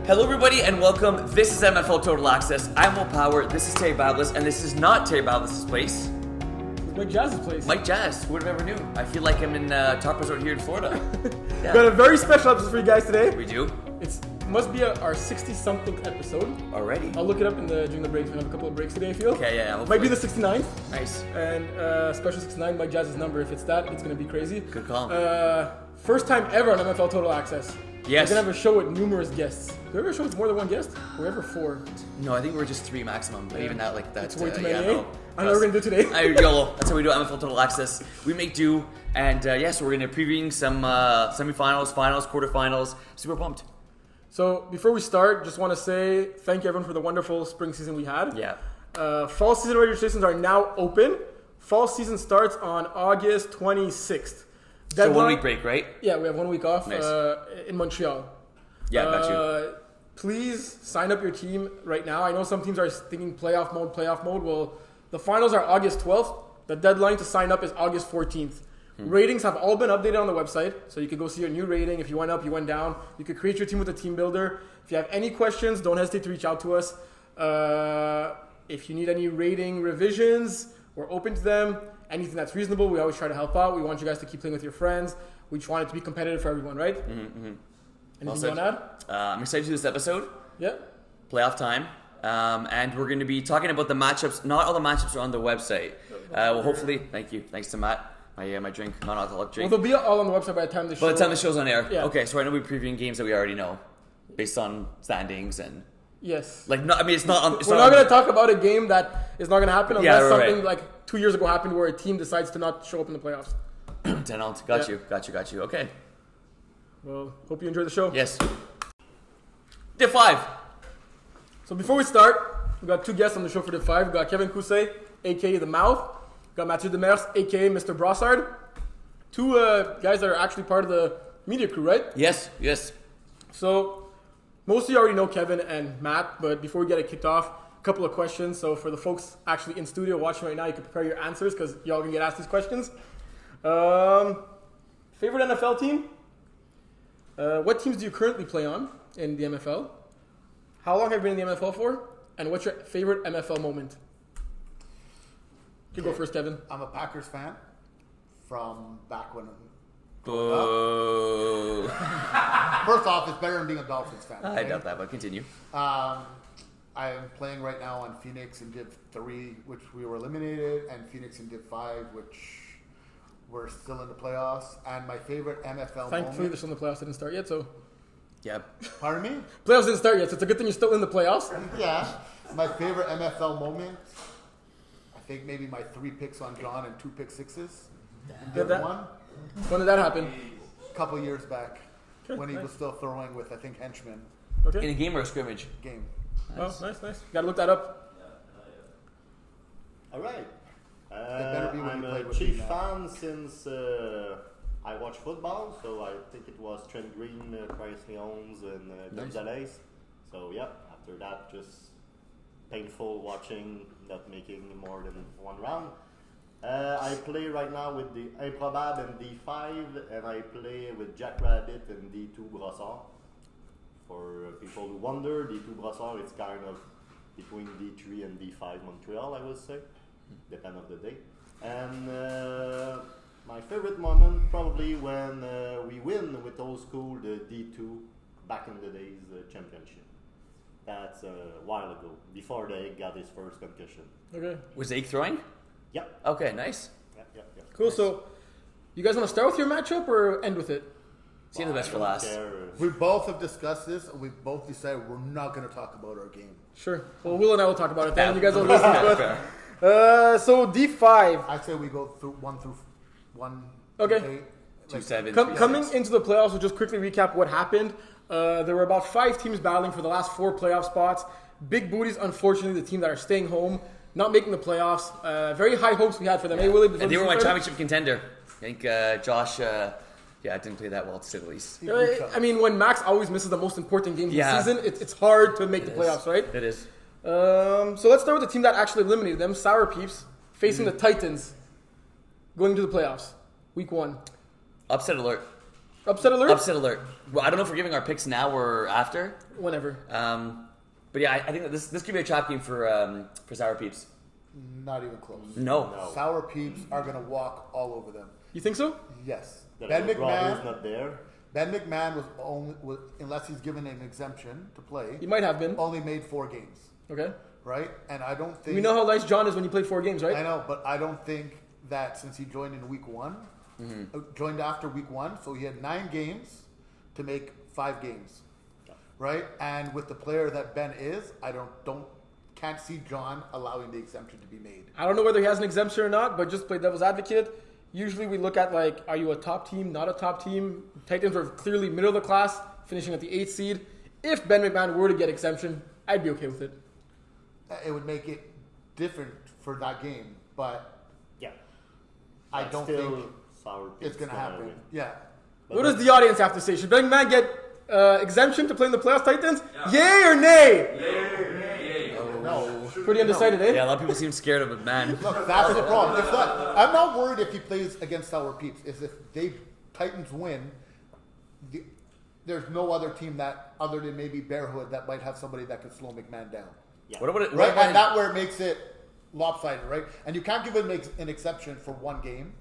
Hello everybody and welcome. This is MFL Total Access. I'm Will Power, this is Terry Bablis, and this is not Terry Bablis' place. It's Mike Jazz's place. Mike Jazz, who would have ever knew? I feel like I'm in Top Resort here in Florida. Yeah. Got a very special episode for you guys today. We do? It must be our 60-something episode. Already? I'll look it up during the breaks. We have a couple of breaks today, I feel. Okay, yeah. Might be the 69th. Nice. And special 69, Mike Jazz's number. If it's that, it's going to be crazy. Good call. First time ever on MFL Total Access. Yes. We're going to have a show with numerous guests. Do we ever show with more than one guest? We're ever four. No, I think we're just 3 maximum, but even that, It's way too many, yeah, eh? I know what we're going to do today. YOLO. That's how we do MFL Total Access. We make do, and so we're going to be previewing some semifinals, finals, quarterfinals. Super pumped. So before we start, just want to say thank you everyone for the wonderful spring season we had. Yeah. Fall season registrations are now open. Fall season starts on August 26th. So 1 week break, right? Yeah, we have 1 week off Nice. In Montreal. Yeah, got you. Please sign up your team right now. I know some teams are thinking playoff mode. Well, the finals are August 12th. The deadline to sign up is August 14th. Ratings have all been updated on the website, so you can go see your new rating. If you went up, you went down. You could create your team with a team builder. If you have any questions, don't hesitate to reach out to us. If you need any rating revisions, we're open to them. Anything that's reasonable, we always try to help out. We want you guys to keep playing with your friends. We just want it to be competitive for everyone, right? Anything you want to add? I'm excited to do this episode. Yeah. Playoff time. And we're going to be talking about the matchups. Not all the matchups are on the website. Well, hopefully, thank you. Thanks to Matt. My drink, non-alcoholic drink. Well, they'll be all on the website by the time the show. By the time the show's on air. Yeah. Okay, so I know we're previewing games that we already know, based on standings and. Yes. Like, no, I mean, it's not. We're not going to talk about a game that is not going to happen unless something right. like 2 years ago happened where a team decides to not show up in the playoffs. Got you. Okay. Well, hope you enjoy the show. Yes. Div 5. So before we start, we got 2 guests on the show for Div 5. We got Kevin Cousset, a.k.a. The Mouth. We got Mathieu Demers, a.k.a. Mr. Brassard. 2 guys that are actually part of the media crew, right? Yes. So most of you already know Kevin and Matt, but before we get it kicked off, a couple of questions. So for the folks actually in studio watching right now, you can prepare your answers because y'all gonna get asked these questions. Favorite NFL team? What teams do you currently play on in the MFL? How long have you been in the MFL for? And what's your favorite MFL moment? You can go first, Kevin. I'm a Packers fan from back when. Boo. First off, it's better than being a Dolphins fan. I doubt that, but continue. I am playing right now on Phoenix in Div 3, which we were eliminated, and Phoenix in Div 5, which we're still in the playoffs. And my favorite MFL Thankfully, moment. the playoffs didn't start yet, so. Yeah. Pardon me? Playoffs didn't start yet, so it's a good thing you're still in the playoffs. Yeah. My favorite MFL moment, I think maybe my 3 picks on Jon and 2 pick sixes. Div 1. When did that happen? A couple years back. Okay, When he nice. was still throwing with, I think, henchmen Okay. In a game or a scrimmage? game. Oh, nice. Gotta look that up. All right. better be when I'm you played a with Chief me now. fan since I watch football, so I think it was Trent Green, Price Leons, and Gonzalez. So yeah, after that, just painful watching, not making more than 1 round. I play right now with the Improbable and D5, and I play with Jack Rabbit and D2 Brossard. For people who wonder, D2 Brossard is kind of between D3 and D5 Montreal, I would say, depend of the day. And my favorite moment probably when we win with old school the D2 back in the days championship. That's a while ago, before the egg got his first concussion. Okay. Was Ake throwing? Yep. Okay, nice. Yep. Cool. Nice. So, you guys want to start with your matchup or end with it? Save the best for last. We both have discussed this, and we've both decided we're not going to talk about our game. Sure. Well, Will and I will talk about it then. Yeah. You guys will listen to it. Fair. So D5. I'd say we go through 1 through 1. Okay. 8, 2, 7, 3, Coming 6. into the playoffs, we'll just quickly recap what happened. There were about 5 teams battling for the last 4 playoff spots. Big Booties, unfortunately, the team that are staying home, not making the playoffs. Very high hopes we had for them. Hey, Willie, And they were my championship contender. I think Josh, didn't play that well to say the least. I mean, when Max always misses the most important games Yeah. of the season, it's hard to make the It playoffs, is. right? It is. So let's start with the team that actually eliminated them, Sour Peeps, facing the Titans, going to the playoffs, week 1. Upset alert. Upset alert? Upset alert. Well, I don't know if we're giving our picks now or after. Whenever. But yeah, I think that this could be a trap game for Sour Peeps. Not even close. No. Sour Peeps are going to walk all over them. You think so? Yes. The Ben little brother's McMahon. not there. Ben McMahon was unless he's given an exemption to play, He might have been. only made 4 games, Okay. right? And I don't think We know how nice John is when you play 4 games, right? I know, but I don't think that since he joined in week 1, joined after week 1, so he had 9 games to make 5 games, right? And with the player that Ben is, I can't see John allowing the exemption to be made. I don't know whether he has an exemption or not, but just play devil's advocate. Usually we look at like, are you a top team, not a top team? Titans are clearly middle of the class, finishing at the 8th seed. If Ben McMahon were to get exemption, I'd be okay with it. It would make it different for that game, but Yeah. I But don't still, think Sour it's Peeps going to gonna happen. win. Yeah. But What does the audience have to say? Should Ben McMahon get exemption to play in the playoffs, Titans? Yay or nay? No. Pretty undecided, eh? Yeah, a lot of people seem scared of it, man. Look, that's the problem. It's not, I'm not worried if he plays against Sour Peeps. Is if Titans win, there's no other team that other than maybe Bearhood that might have somebody that could slow McMahon down, Yeah. What about it? right? And that's where it makes it lopsided, right? And you can't give him an exception for 1 game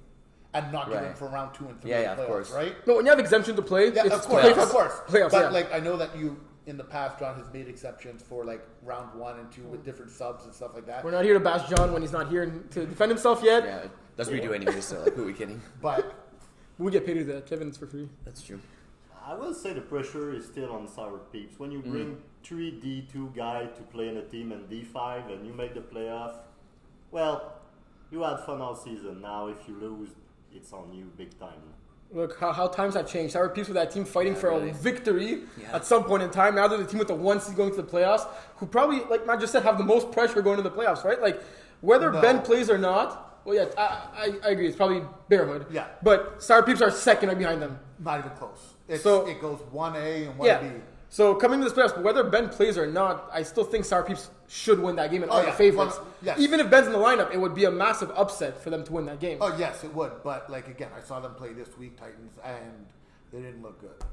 and not give him Right. for round 2 and 3 Yeah, in yeah, of playoffs, course. right? No, when you have exemption to play, Yeah, it's of course, playoffs. of course. Playoffs, but yeah. like I know that you in the past, John has made exceptions for like round 1 and 2 with different subs and stuff like that. We're not here to bash John when he's not here to defend himself yet. Yeah, that's what we do anyway. So, like, who are we kidding? But We get paid to do that. Kevin, it's for free. That's true. I will say the pressure is still on Sour Peeps. When you bring 3 D2 guy to play in a team and D5 and you make the playoff, well, you had fun all season. Now if you lose, it's on you big time. Look how times have changed. Sour Peeps with that team fighting for really. a victory Yeah. at some point in time. Now they're the team with the 1 seed going to the playoffs, who probably, like Matt just said, have the most pressure going to the playoffs, right? Like, whether No. Ben plays or not, well, yeah, I agree. It's probably Bearhood. Yeah. But Sour Peeps are second right behind them. not even close. So- It goes 1A and 1B. Yeah. So coming to this playoffs, but whether Ben plays or not, I still think Sour Peeps should win that game and Oh, are yeah. the favorites. Well, yes. Even if Ben's in the lineup, it would be a massive upset for them to win that game. Oh yes, it would. But like again, I saw them play this week, Titans, and they didn't look good.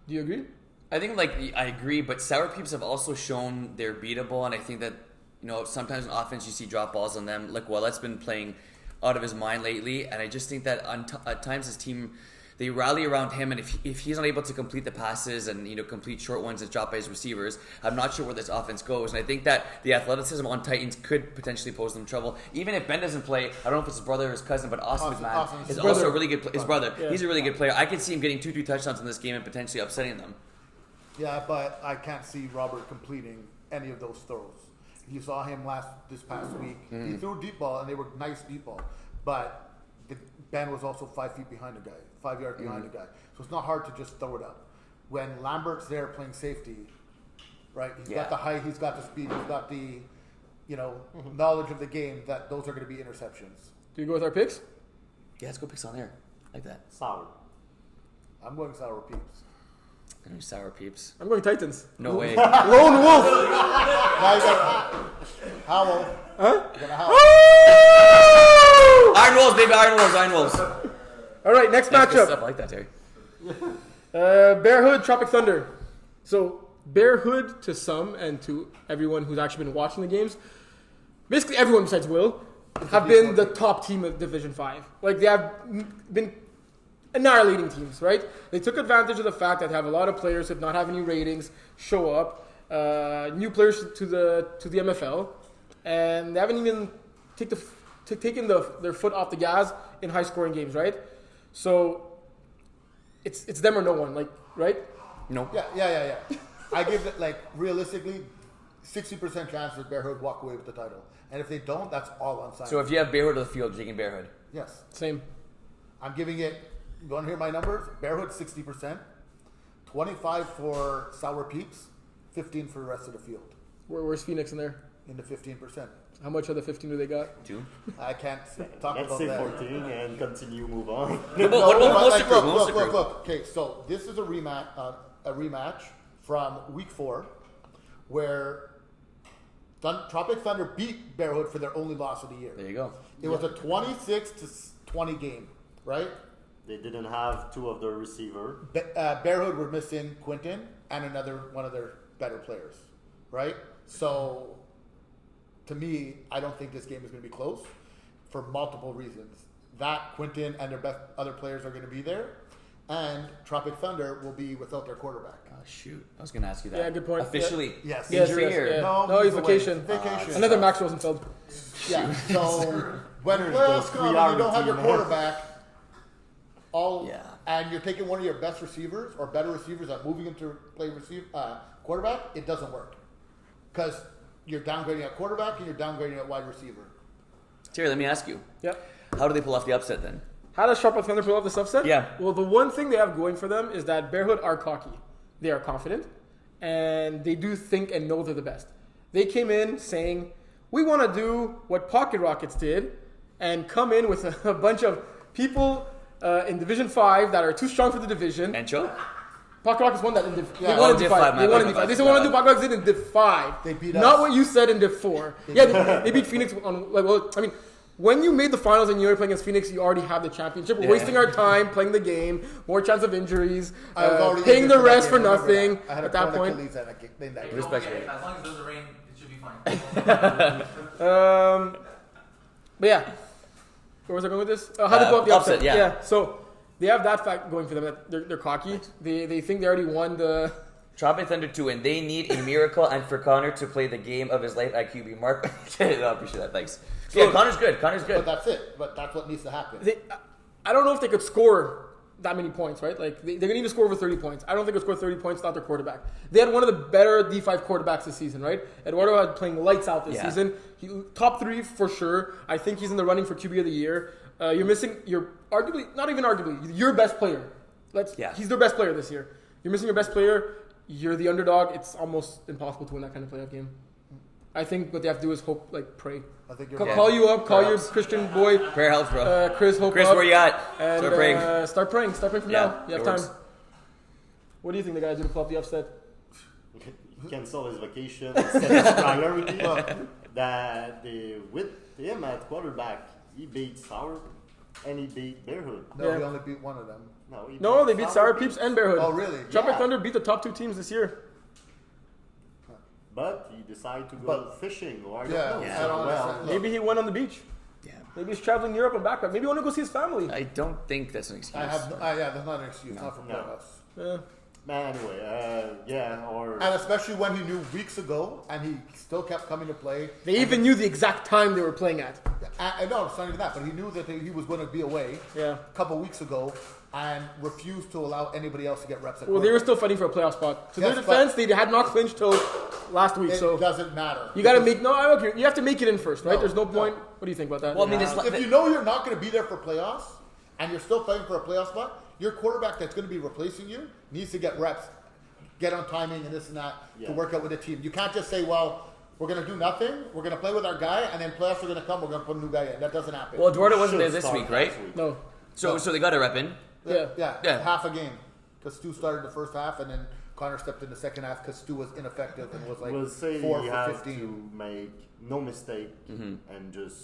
Do you agree? I think I agree, but Sour Peeps have also shown they're beatable, and I think that sometimes in offense you see drop balls on them. Like Wallet's been playing out of his mind lately, and I just think that at times his team they rally around him, and if he's not able to complete the passes and complete short ones that's dropped by his receivers, I'm not sure where this offense goes. And I think that the athleticism on Titans could potentially pose them trouble. Even if Ben doesn't play, I don't know if it's his brother or his cousin, but Austin McMahon Austin's is his also brother. a really good. His brother, Yeah. he's a really good player. I could see him getting 2-3 touchdowns in this game and potentially upsetting them. Yeah, but I can't see Robert completing any of those throws. You saw him this past week. He threw a deep ball, and they were nice deep ball. But Ben was also 5 feet behind the guy, 5 yards behind the guy. So it's not hard to just throw it up. When Lambert's there playing safety, right? He's got the height, he's got the speed, he's got the knowledge of the game. That those are going to be interceptions. Do you go with our picks? Yeah, let's go picks on there. I like that. Sour. I'm going Sour Peeps. I know Sour Peeps. I'm going Titans. No way. Lone Wolf. Now you got Howell. Huh? You got a Howell. Iron Wolves, baby, Iron Wolves, Iron Wolves. All right, next That's good matchup. stuff. I like that, Terry. Bearhood, Tropic Thunder. So Bearhood to some and to everyone who's actually been watching the games, basically everyone besides Will, have been the top team of Division 5. Like they have been annihilating teams, right? They took advantage of the fact that they have a lot of players who not have any ratings show up, new players to the MFL, and they haven't even taken their foot off the gas in high scoring games, right? So it's them or no one, like, right? No. Yeah. I give it realistically 60% chance that Bearhood walk away with the title, and if they don't, that's all on Simon. So if you have Bearhood of the field, you're taking Bearhood. Yes, Same. I'm giving it. You want to hear my numbers? Bearhood 60%, 25 for Sour Peeps, 15 for the rest of the field. Where's Phoenix in there? In the 15%. How much of the 15 do they got? 2. I can't talk Let's about say that. 14 and continue, move on. What about Monster Crew? Monster Crew. Look. Okay, so this is a rematch from Week 4, where Tropic Thunder beat Bearhood for their only loss of the year. There you go. It was a 26-20 game, right? They didn't have two of their receiver. Bearhood were missing Quinton and another one of their better players, right? So, to me, I don't think this game is going to be close for multiple reasons. That Quinton and their best other players are going to be there, and Tropic Thunder will be without their quarterback. Oh, shoot. I was going to ask you that. Yeah, good point. Officially, Yes. injury Yes, or? yeah. No, he's away. vacation. Vacation. Another Max Rosenfeld. Yeah. So when There's playoffs those come and 3-hour you don't have your routine. quarterback, Yeah. and you're taking one of your best receivers or better receivers and moving him to play quarterback, it doesn't work because you're downgrading at quarterback and you're downgrading at wide receiver. Terry, let me ask you. Yep. How do they pull off the upset then? How does Tropic Thunder pull off this upset? Yeah. Well, the one thing they have going for them is that Bearhood are cocky. They are confident, and they do think and know they're the best. They came in saying, we want to do what Pocket Rockets did and come in with a bunch of people in Division 5 that are too strong for the division. And Joe? Pocket Rockets won that in Div. Yeah. They won in Oh, Div Div 5. five, They my won in bad, Div 5. my They bad. said what Pocket Rockets did in Div 5. They beat Not us. what you said in Div 4. Yeah, they beat Phoenix on. Like, well, I mean, when you made the finals and you were playing against Phoenix, you already have the championship. We're Yeah. wasting our time playing the game, more chance of injuries, I was already paying injured the that rest game, for remember nothing that. I had a at that torn point. Achilles in that game. Respect. As long as it doesn't rain, it should be fine. But yeah, where was I going with this? How they pull up the upset? upset, yeah. So they have that fact going for them. That they're cocky. They think they already won the. Tropic Thunder 2 win. They need a miracle and for Connor to play the game of his life at QB. Mark, no, I appreciate that. Thanks. So- Yeah, Connor's good. Connor's But good. that's it. But that's what needs to happen. I don't know if they could score that many points, right? Like they're gonna need to score over 30 points. I don't think they could score 30 points without their quarterback. They had one of the better D5 quarterbacks this season, right? Eduardo had playing lights out this Yeah. season. Top 3 for sure. I think he's in the running for QB of the year. You're missing your arguably, not even arguably, your best player. He's their best player this year. You're missing your best player. You're the underdog. It's almost impossible to win that kind of playoff game. I think what they have to do is hope, like pray. I think you're Call you up, call your Christian boy, Prayer helps, bro. Chris. Hope Chris, up, where you at? and Start praying. Start praying. Start praying from Yeah, now. You have it time. works. What do you think they gotta do to pull up the upset? He cancel his vacation instead of priority. That with him at quarterback, he beat Sour and he beat Bearhood. No, Yeah. we only beat one of them. No, they beat Sour Peeps and Bearhood. Oh, really? Tropic Yeah. Thunder beat the top 2 teams this year. But he decided to go But- fishing, or I don't Yeah, know. I So, don't well, understand. Maybe he went on the beach. Yeah. Maybe he's traveling Europe and back. Maybe he want to go see his family. I don't think that's an excuse. I have, yeah, that's not an excuse. Not for No. playoffs. Yeah. man, anyway, yeah, or And especially when he knew weeks ago, and he still kept coming to play. They even knew the exact time they were playing at. I know it's not even that, but he knew that he was going to be away Yeah. a couple weeks ago, and refused to allow anybody else to get reps at Well, they were quarterback. still fighting for a playoff spot. To Yes, their defense, they had not clinched till last week. It So doesn't matter. you got to Because make I don't care. You have to make it in first, right? No, There's no no. point. What do you think about that? Well, I mean, it's if you know you're not going to be there for playoffs, and you're still fighting for a playoff spot, your quarterback that's going to be replacing you needs to get reps, get on timing and this and that Yeah. to work out with the team. You can't just say, well, we're going to do nothing, we're going to play with our guy, and then playoffs are going to come, we're going to put a new guy in. That doesn't happen. Well, Eduardo wasn't there should this start week, right? last week. No. So they got a rep in. Yeah. Yeah. Half a game. Because Stu started the first half, and then Connor stepped in the second half because Stu was ineffective and was like We'll say 4 he for has 15. to make no mistake Mm-hmm. and just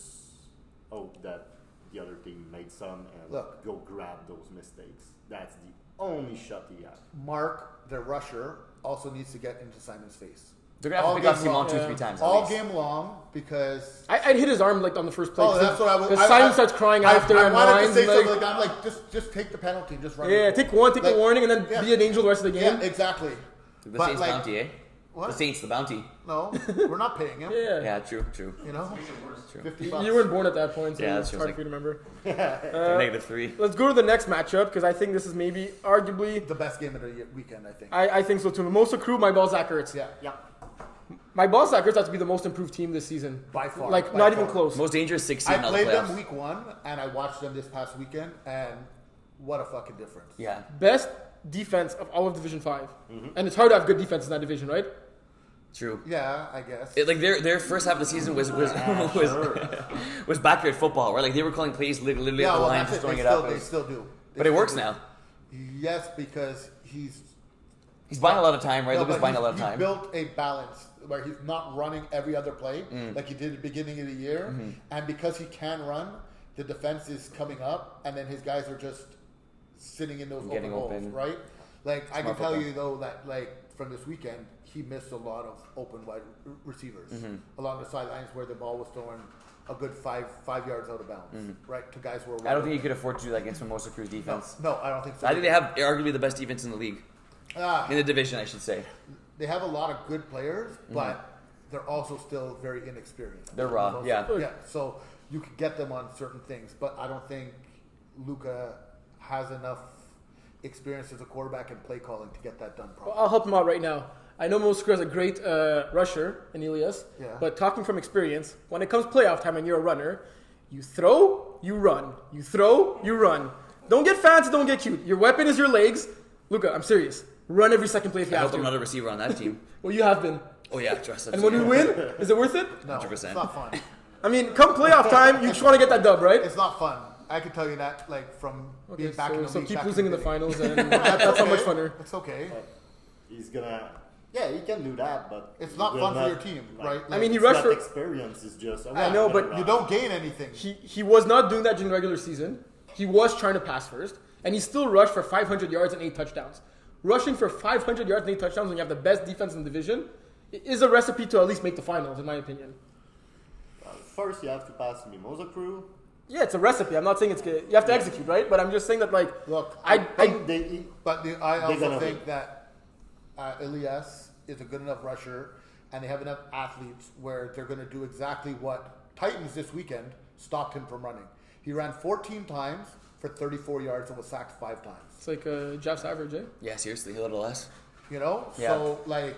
hope that the other team made some and Look. go grab those mistakes. That's the only shot he has. Mark, the rusher, also needs to get into Simon's face. They're gonna have All to pick off game Simon long. 2-3 times. at All least. game long because I'd hit his arm like on the first play. Oh, that's what I was. Because Simon starts crying after I and wanted to whines say and something like, like, I'm like, just take the penalty, just run. yeah, it. take one, take Like, the warning, and then yeah. be an angel the rest of the game. Yeah, exactly. The But, Saints like, bounty, eh? What? The Saints, the bounty. No, we're not paying him. Yeah. Yeah, true. You know, True. $50. You weren't born at that point, so Yeah, it's that's hard just for you to remember. -3. Let's go to the next matchup because I think this is maybe arguably. The best game of the weekend, I think. I think so too. Most accrued, my ball Zacherts. Yeah, Yeah. My ball Zacherts have to be the most improved team this season. by far. Like by not far. even close. Most dangerous 16 I out of the played playoffs. them week 1, and I watched them this past weekend, and what a fucking difference. Yeah. Best defense of all of Division 5, and it's hard to have good defense in that division, right? True. Yeah, I guess. Like their first half of the season was was backyard football, right? Like they were calling plays literally yeah, at the well, line, that's just it. throwing They it still, up. they still do. They But it still works do. now. Yes, because he's He's buying a lot of time, right? No, Luca's but buying a he's- lot of he time. built a balance where he's not running every other play like he did at the beginning of the year. And because he can run, the defense is coming up, and then his guys are just sitting in those Getting open holes, open. right? Like I can Smart tell football. you though that like from this weekend, he missed a lot of open wide receivers along the sidelines where the ball was thrown a good five yards out of bounds, right? To guys who were. I don't think he could afford to do that against Mimosa Crew's defense. No, I don't think so. I think they have arguably the best defense in the league. Ah, In the division, I should say. they have a lot of good players, but they're also still very inexperienced. They're raw, yeah. Yeah, so you can get them on certain things, but I don't think Luka has enough experience as a quarterback and play calling to get that done Well, properly. I'll help him out right now. I know Mimosa Crew has a great rusher in Elias, Yeah. but talking from experience, when it comes playoff time and you're a runner, you throw, you run. You throw, you run. Don't get fancy, don't get cute. Your weapon is your legs. Luka, I'm serious. Run every second play if you I have hope I'm to. not a receiver on that team. Well, you have been. Oh yeah, trust And when we win, is it worth it? No, 100%. it's not fun. I mean, come playoff time, you just want to get that dub, right? It's not fun. I can tell you that, like from Okay, being back in the so league. keep back losing in the beginning. finals, and that's how much funner. It's okay. He's gonna. Yeah, he can do that, but It's not he fun will for not, your team, like, right? I mean, he it's rushed not for. experience. Is just. I know, but You don't gain anything. He was not doing that during the regular season. He was trying to pass first, and he still rushed for 500 yards and 8 touchdowns. Rushing for 500 yards and 8 touchdowns when you have the best defense in the division is a recipe to at least make the finals, in my opinion. First, you have to pass Mimosa Crew. Yeah, it's a recipe. I'm not saying it's good. You have to execute, right? But I'm just saying that, like, Look, I They, But I They're also gonna think win. that Elias is a good enough rusher, and they have enough athletes where they're going to do exactly what Titans this weekend stopped him from running. He ran 14 times for 34 yards and was sacked 5 times. it's like Jeff's average, eh? Yeah, seriously, a little less. You know, Yeah. so like,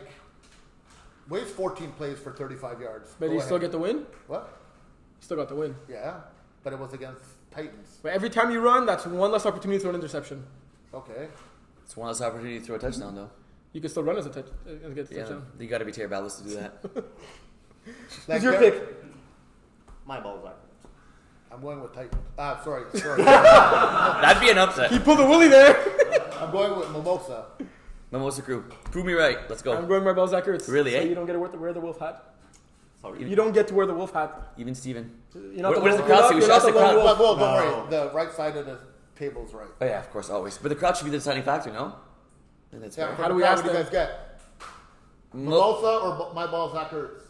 waste 14 plays for 35 yards. But Go you still ahead. get the win. What? Still got the win. Yeah, but it was against Titans. But every time you run, that's one less opportunity to throw an interception. Okay. It's one less opportunity to throw a touchdown, though. You can still run as a get the Yeah, touchdown. you got to be Terry Ballas to do that. Like Who's your there- pick? my balls are. I'm going with Titans. Sorry. That'd be an upset. He pulled a Willie there. I'm going with Mimosa. Mimosa Crew, prove me right. Let's go. I'm going my Bell Zackerts. Really, so eh? you don't get to wear the wolf hat. Sorry. You don't get to wear the wolf hat. Even Steven. You're not What does the wolf- crowd you're say? We not- should ask you're the not crowd. wolf. Well, don't No. worry. The right side of the table's right. Oh yeah, of course, always. But the crowd should be the deciding factor, no? And that's Yeah, fair. How do we what ask do you them? guys get? Mo- Mimosa or my balls that hurts?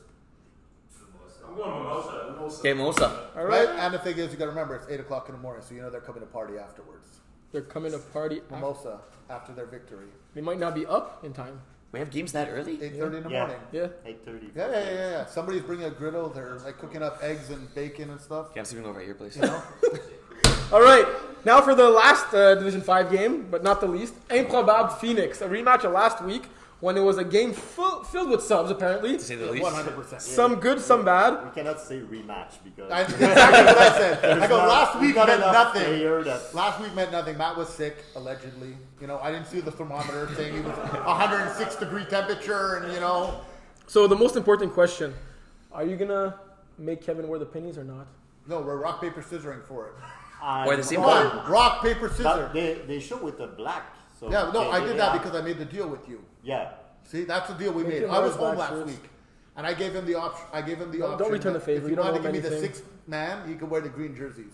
I'm going Mimosa. Okay, Mimosa. All Right? right. And the thing is, you got to remember, it's 8 o'clock in the morning, so you know they're coming to party afterwards. They're coming to party. After. Mimosa after their victory. They might not be up in time. We have games that early? 8:30 in the Yeah. morning. Yeah. 8:30. Yeah. Somebody's bringing a griddle. They're like cooking up eggs and bacon and stuff. Okay, I'm sleeping over at your place. You know? All right. Now for the last Division 5 game, but not the least. Improbable Phoenix. A rematch of last week when it was a game filled with subs, apparently. To say the least. 100%. Some good, some bad. We cannot say rematch because That's exactly what I said. I go, not- last week not meant enough nothing. player that- Last week meant nothing. Matt was sick, allegedly. You know, I didn't see the thermometer saying he was 106-degree temperature, and you know. So the most important question: are you gonna make Kevin wear the pennies or not? No, we're rock, paper, scissoring for it. Or the same Come color. on, rock, paper, scissors. But they show with the black. So Yeah, no, I did they that have- because I made the deal with you. Yeah. See, that's the deal we Make made. him I wear was home black last shirts. week, and I gave him the option. Don't return the that favor. If You he don't wanted to owe give me him the anything. 6th man, he could wear the green jerseys.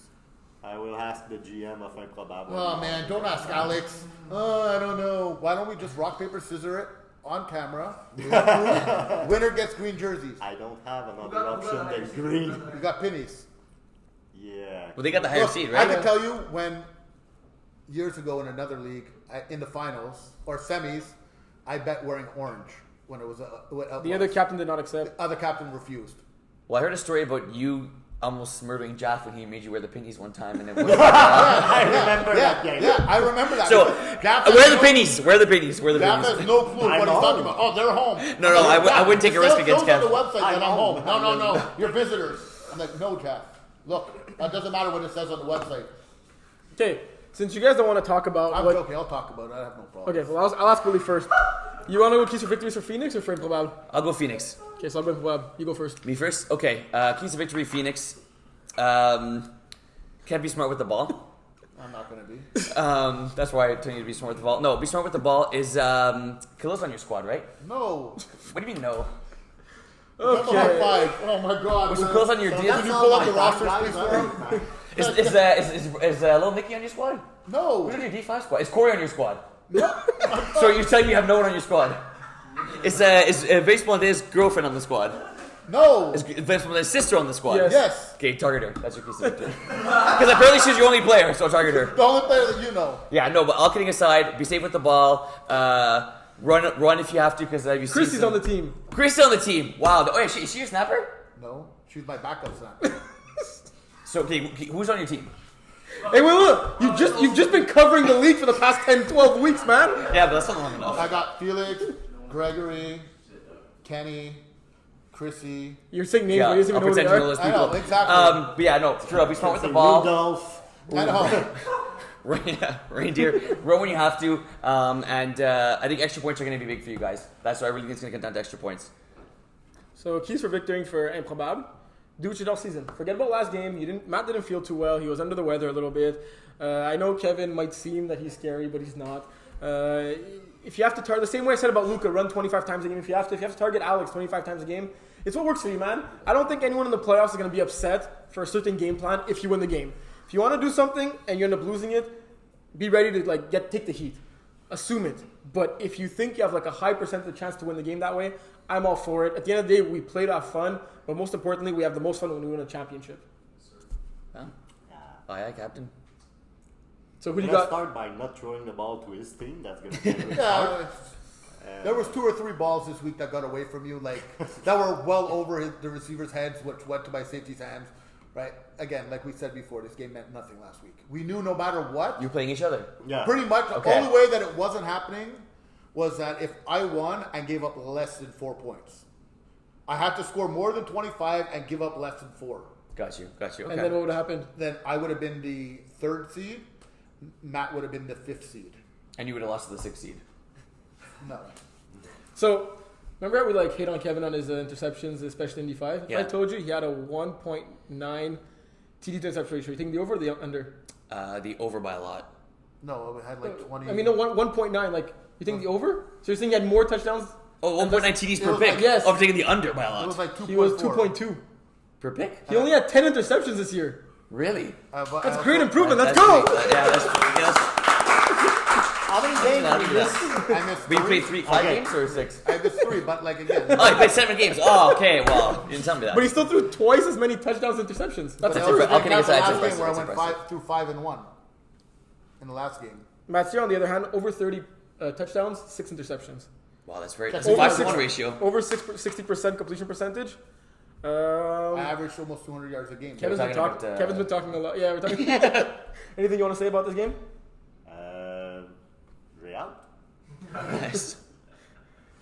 I will ask the GM of Improbable. Oh man, don't ask Alex. I don't know. Why don't we just rock, paper, scissor it on camera? Winner gets green jerseys. I don't have another Who got option the than highest green. You got pennies. Yeah. Well, they got the higher Look, seed, I right? can tell you when years ago in another league, in the finals or semis, I bet wearing orange when it was The other captain did not accept. other captain refused. Well, I heard a story about you almost murdering Jaff when he made you wear the pinkies one time, and it was. I remember that game. Yeah, I remember that. So, because Gaff has wear the no- pennies. Wear the pennies. Wear the Gaff has pennies. no clue I'm what he's talking home. about. Oh, they're home. No, I wouldn't take a risk against Kev. on Kev. the website that I'm I'm home. home. No. You're visitors. I'm like, no, Jeff. Look, that doesn't matter what it says on the website. Okay, since you guys don't want to talk about I'm what. joking. I'll talk about it. I have no problem. Okay, well I'll ask Willie first. You want to go keys for victories for Phoenix or for Improbable? I'll go Phoenix. Okay, so I'll go Improbable. You go first. Me first? Okay. Keys to victory, Phoenix. Can't be smart with the ball. I'm not going to be. That's why I tell you to be smart with the ball. No, be smart with the ball is Khalil's on your squad, right? No. What do you mean no? Number high Okay. five. Oh, my God. So Khalil's on your So deal. Can you that's pull all up the my rosters, top please, guys, for right? him? Is Little Nicky on your squad? No. Who's on your D5 squad? Is Corey on your squad? So you're telling me you have no one on your squad? Is Baseball's girlfriend on the squad? No. Is Baseball's sister on the squad? Yes. Okay, target her. That's your piece of victory. Because apparently she's your only player, so target her. The only player that you know. Yeah, no, but all kidding aside, be safe with the ball. Run if you have to, because you see. Christy's on the team. Christy's on the team. Wow. Oh, yeah, is she your snapper? No. She's my backup snapper. So, okay, who's on your team? Hey, wait, look! You've just been covering the league for the past 10, 12 weeks, man. Yeah, but that's not long enough. I got Felix, Gregory, Kenny, Chrissy. You're saying names, Yeah, but you don't I'll even know who pretend they to know are. those I people. know, exactly. But yeah, no, true. Be smart with the ball. Rudolph. I know. Reindeer, run when you have to, and I think extra points are going to be big for you guys. That's why I really think it's going to come down to extra points. So keys for victory for Improbable. Do what you did all season. Forget about last game. Matt didn't feel too well. He was under the weather a little bit. I know Kevin might seem that he's scary, but he's not. If you have to target, the same way I said about Luka, run 25 times a game. If you have to target Alex 25 times a game, it's what works for you, man. I don't think anyone in the playoffs is going to be upset for a certain game plan if you win the game. If you want to do something and you end up losing it, be ready to take the heat. Assume it. But if you think you have a high percentage chance to win the game that way, I'm all for it. At the end of the day, we played off fun, but most importantly, we have the most fun when we win a championship. Yeah. Aye, Captain. So who do you Let's got? start by not throwing the ball to his team. That's going to be really Yeah, hard. there was 2 or 3 balls this week that got away from you, that were well over the receiver's heads, which went to my safety's hands. Right? Again, like we said before, this game meant nothing last week. We knew no matter what. You're playing each other. Yeah. Pretty much. Okay. The only way that it wasn't happening was that if I won, I gave up less than 4 points. I had to score more than 25 and give up less than 4. Got you. Okay. And then what would have happened? Then I would have been the 3rd seed. Matt would have been the 5th seed. And you would have lost to the 6th seed. No. So remember how we hate on Kevin on his interceptions, especially in D5? If Yeah. I told you he had a 1.9 TD to interception ratio, you think the over or the under? The over by a lot. No, it had 20. I mean, no, 1.9. You think the over? So you're saying he had more touchdowns? Oh, 1.9 TDs it per was pick. yes. I'm taking the under by a It was lot. 2.4. He was 2.2. Per pick? He only had 10 interceptions this year. Really? But That's I great also- improvement. Let's That's go. pretty- yeah, that's How many games I'll did give you you miss? I missed we 3. played 5 Okay. games or 6? I missed 3, but again. Oh, you played 7 games. Oh, okay. Well, you didn't tell me that. But he still threw twice as many touchdowns and interceptions. That's But That's I also impressive. Okay, didn't count the that's last impressive. game where I That's went impressive. through 5 and 1 in the last game. Mathieu, on the other hand, over 30 touchdowns, 6 interceptions. Wow, that's very. That's That's a over 5 to 1 six- ratio. Over 60% completion percentage. I averaged almost 200 yards a game. Kevin's been talking talking. about, Kevin's been talking a lot. Yeah, we're talking. Anything you want to say about this game? Real. Nice.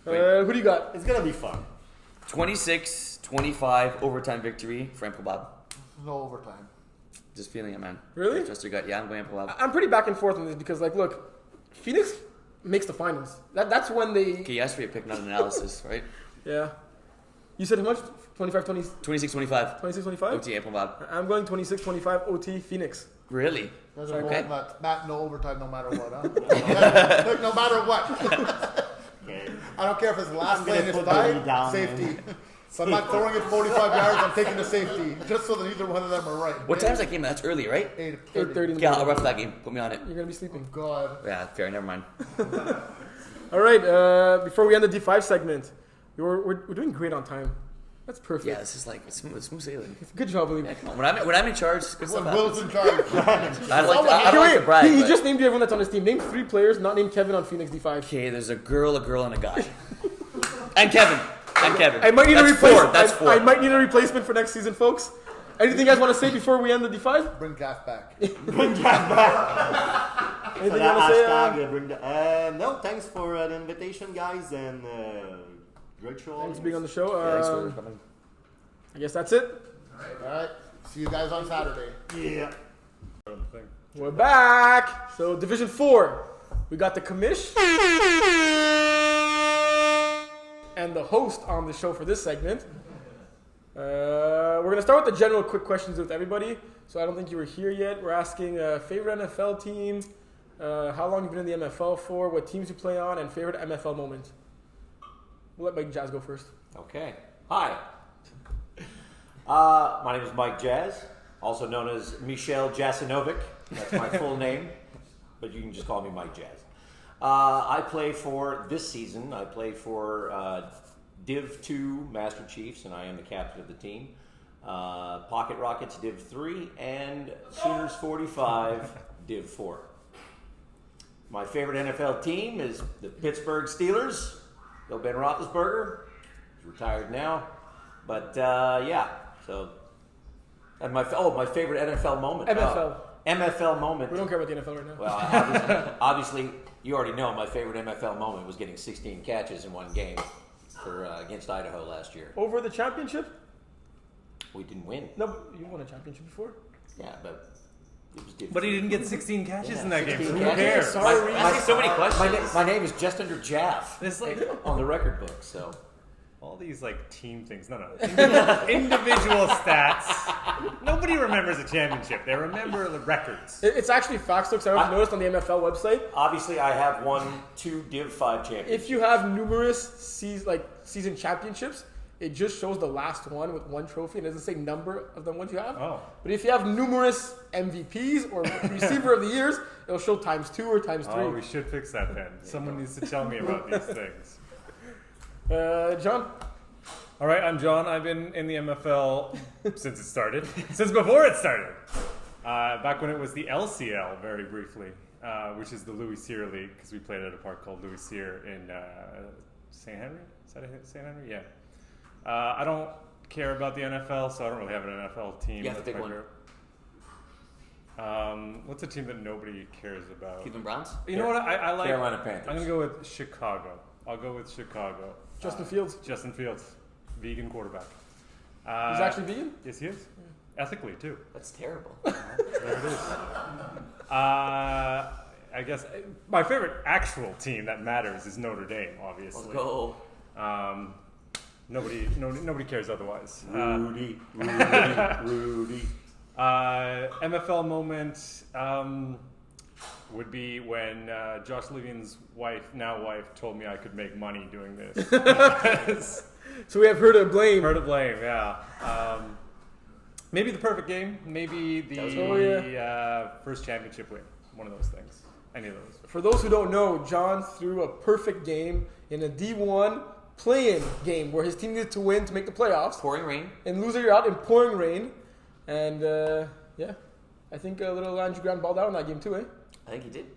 Who do you got? It's going to be fun. 26-25 overtime victory for Improbable. No overtime. Just feeling it, man. Really? Trust your gut. Yeah, I'm going Improbable. I'm pretty back and forth on this because, look, Phoenix makes the finals. That's when they. Okay, you asked for your pick, not an analysis, right? Yeah. You said how much? 25, 20, 26-25. 26, 25? OT Improbable. I'm going 26, 25 OT Phoenix. Really? Doesn't Okay. Matt, no overtime no matter what, huh? Look, no matter what. Okay. I don't care if his last I'm play gonna is put the knee tied, down, safety. So I'm not throwing it 45 yards, I'm taking the safety. Just so that neither one of them are right. What time's that game? That's early, right? 8:30 in the Yeah, I'll morning. ref that game. Put me on it. You're going to be sleeping. God. Yeah, fair. Never mind. All right, before we end the D5 segment, we're doing great on time. That's perfect. Yeah, this is like it's smooth sailing. Good job, William. Yeah, come on. When I'm in charge, good stuff When Will's happens. in charge. I don't like to, I Okay, don't like to wait, brag. he but- just named you everyone that's on his team. Name 3 players, not named Kevin on Phoenix D5. Okay, there's a girl, and a guy. And Kevin. I might need a That's replacement. 4. That's 4. I might need a replacement for next season, folks. Anything you guys want to say before we end the D5? Bring Gaff back. Anything you want to say? Hashtag bring the. No, thanks for the invitation, guys, and great show. Thanks for being on the show. Yeah, thanks for coming. I guess that's it. Alright. See you guys on Saturday. Yeah. We're back. So Division 4, we got the commish and the host on the show for this segment. We're gonna start with the general quick questions with everybody. So I don't think you were here yet. We're asking favorite NFL team, how long you've been in the MFL for, what teams you play on, and favorite MFL moment. We'll let Mike Jazz go first. Okay. Hi. My name is Mike Jazz. also known as Michel Jasinovic. That's my full name, but you can just call me Mike Jazz. I play for, this season, I play for Div 2 Master Chiefs, and I am the captain of the team. Pocket Rockets Div 3, and Sooners 45 Div 4. My favorite NFL team is the Pittsburgh Steelers. Bill Ben Roethlisberger. He's retired now. But, yeah, so... And my favorite NFL moment. MFL. MFL moment. We don't care about the NFL right now. Well, obviously, you already know my favorite MFL moment was getting 16 catches in one game for against Idaho last year. Over the championship? We didn't win. No, you won a championship before. Yeah, but it was different. But he didn't get 16 catches in that game. 16 So who catches. cares? Sorry. Asking so many questions. My name is just under Jaff It's like on the record book, so... all these like team things. No. Individual stats. Nobody remembers a championship. They remember the records. It's actually facts, though, because I've noticed on the MFL website, Obviously, I have won 2 Div 5 championships. if you have numerous season championships, it just shows the last one with one trophy. It doesn't say number of the ones you have. Oh. But if you have numerous MVPs or receiver of the years, it'll show times 2 or times 3. Oh, we should fix that then. Someone needs to tell me about these things. John? All right, I'm John. I've been in the MFL since it started. Since before it started. Back when it was the LCL, very briefly, which is the Louis Cyr League, because we played at a park called Louis Cyr in St. Henry? Is that St. Henry? Yeah. I don't care about the NFL, so I don't really have an NFL team. You have to pick one. What's a team that nobody cares about? Cleveland Browns? You know what? I like. Carolina Panthers. I'm going to go with Chicago. I'll go with Chicago. Justin Fields. Justin Fields, vegan quarterback. He's actually vegan? Yes, he is. Ethically, too. That's terrible. There it is. I guess my favorite actual team that matters is Notre Dame, obviously. Let's go. Nobody cares otherwise. Rudy. MFL moment would be when Josh Levine's now wife, told me I could make money doing this. So we have her to blame. Her to blame, yeah. Maybe the perfect game. Maybe the first championship win. One of those things. Any of those. For those who don't know, John threw a perfect game in a D1 play-in game where his team needed to win to make the playoffs. Pouring rain. And loser you're out in pouring rain. And yeah, I think little Andrew Grant balled out in that game too, eh? I think he did.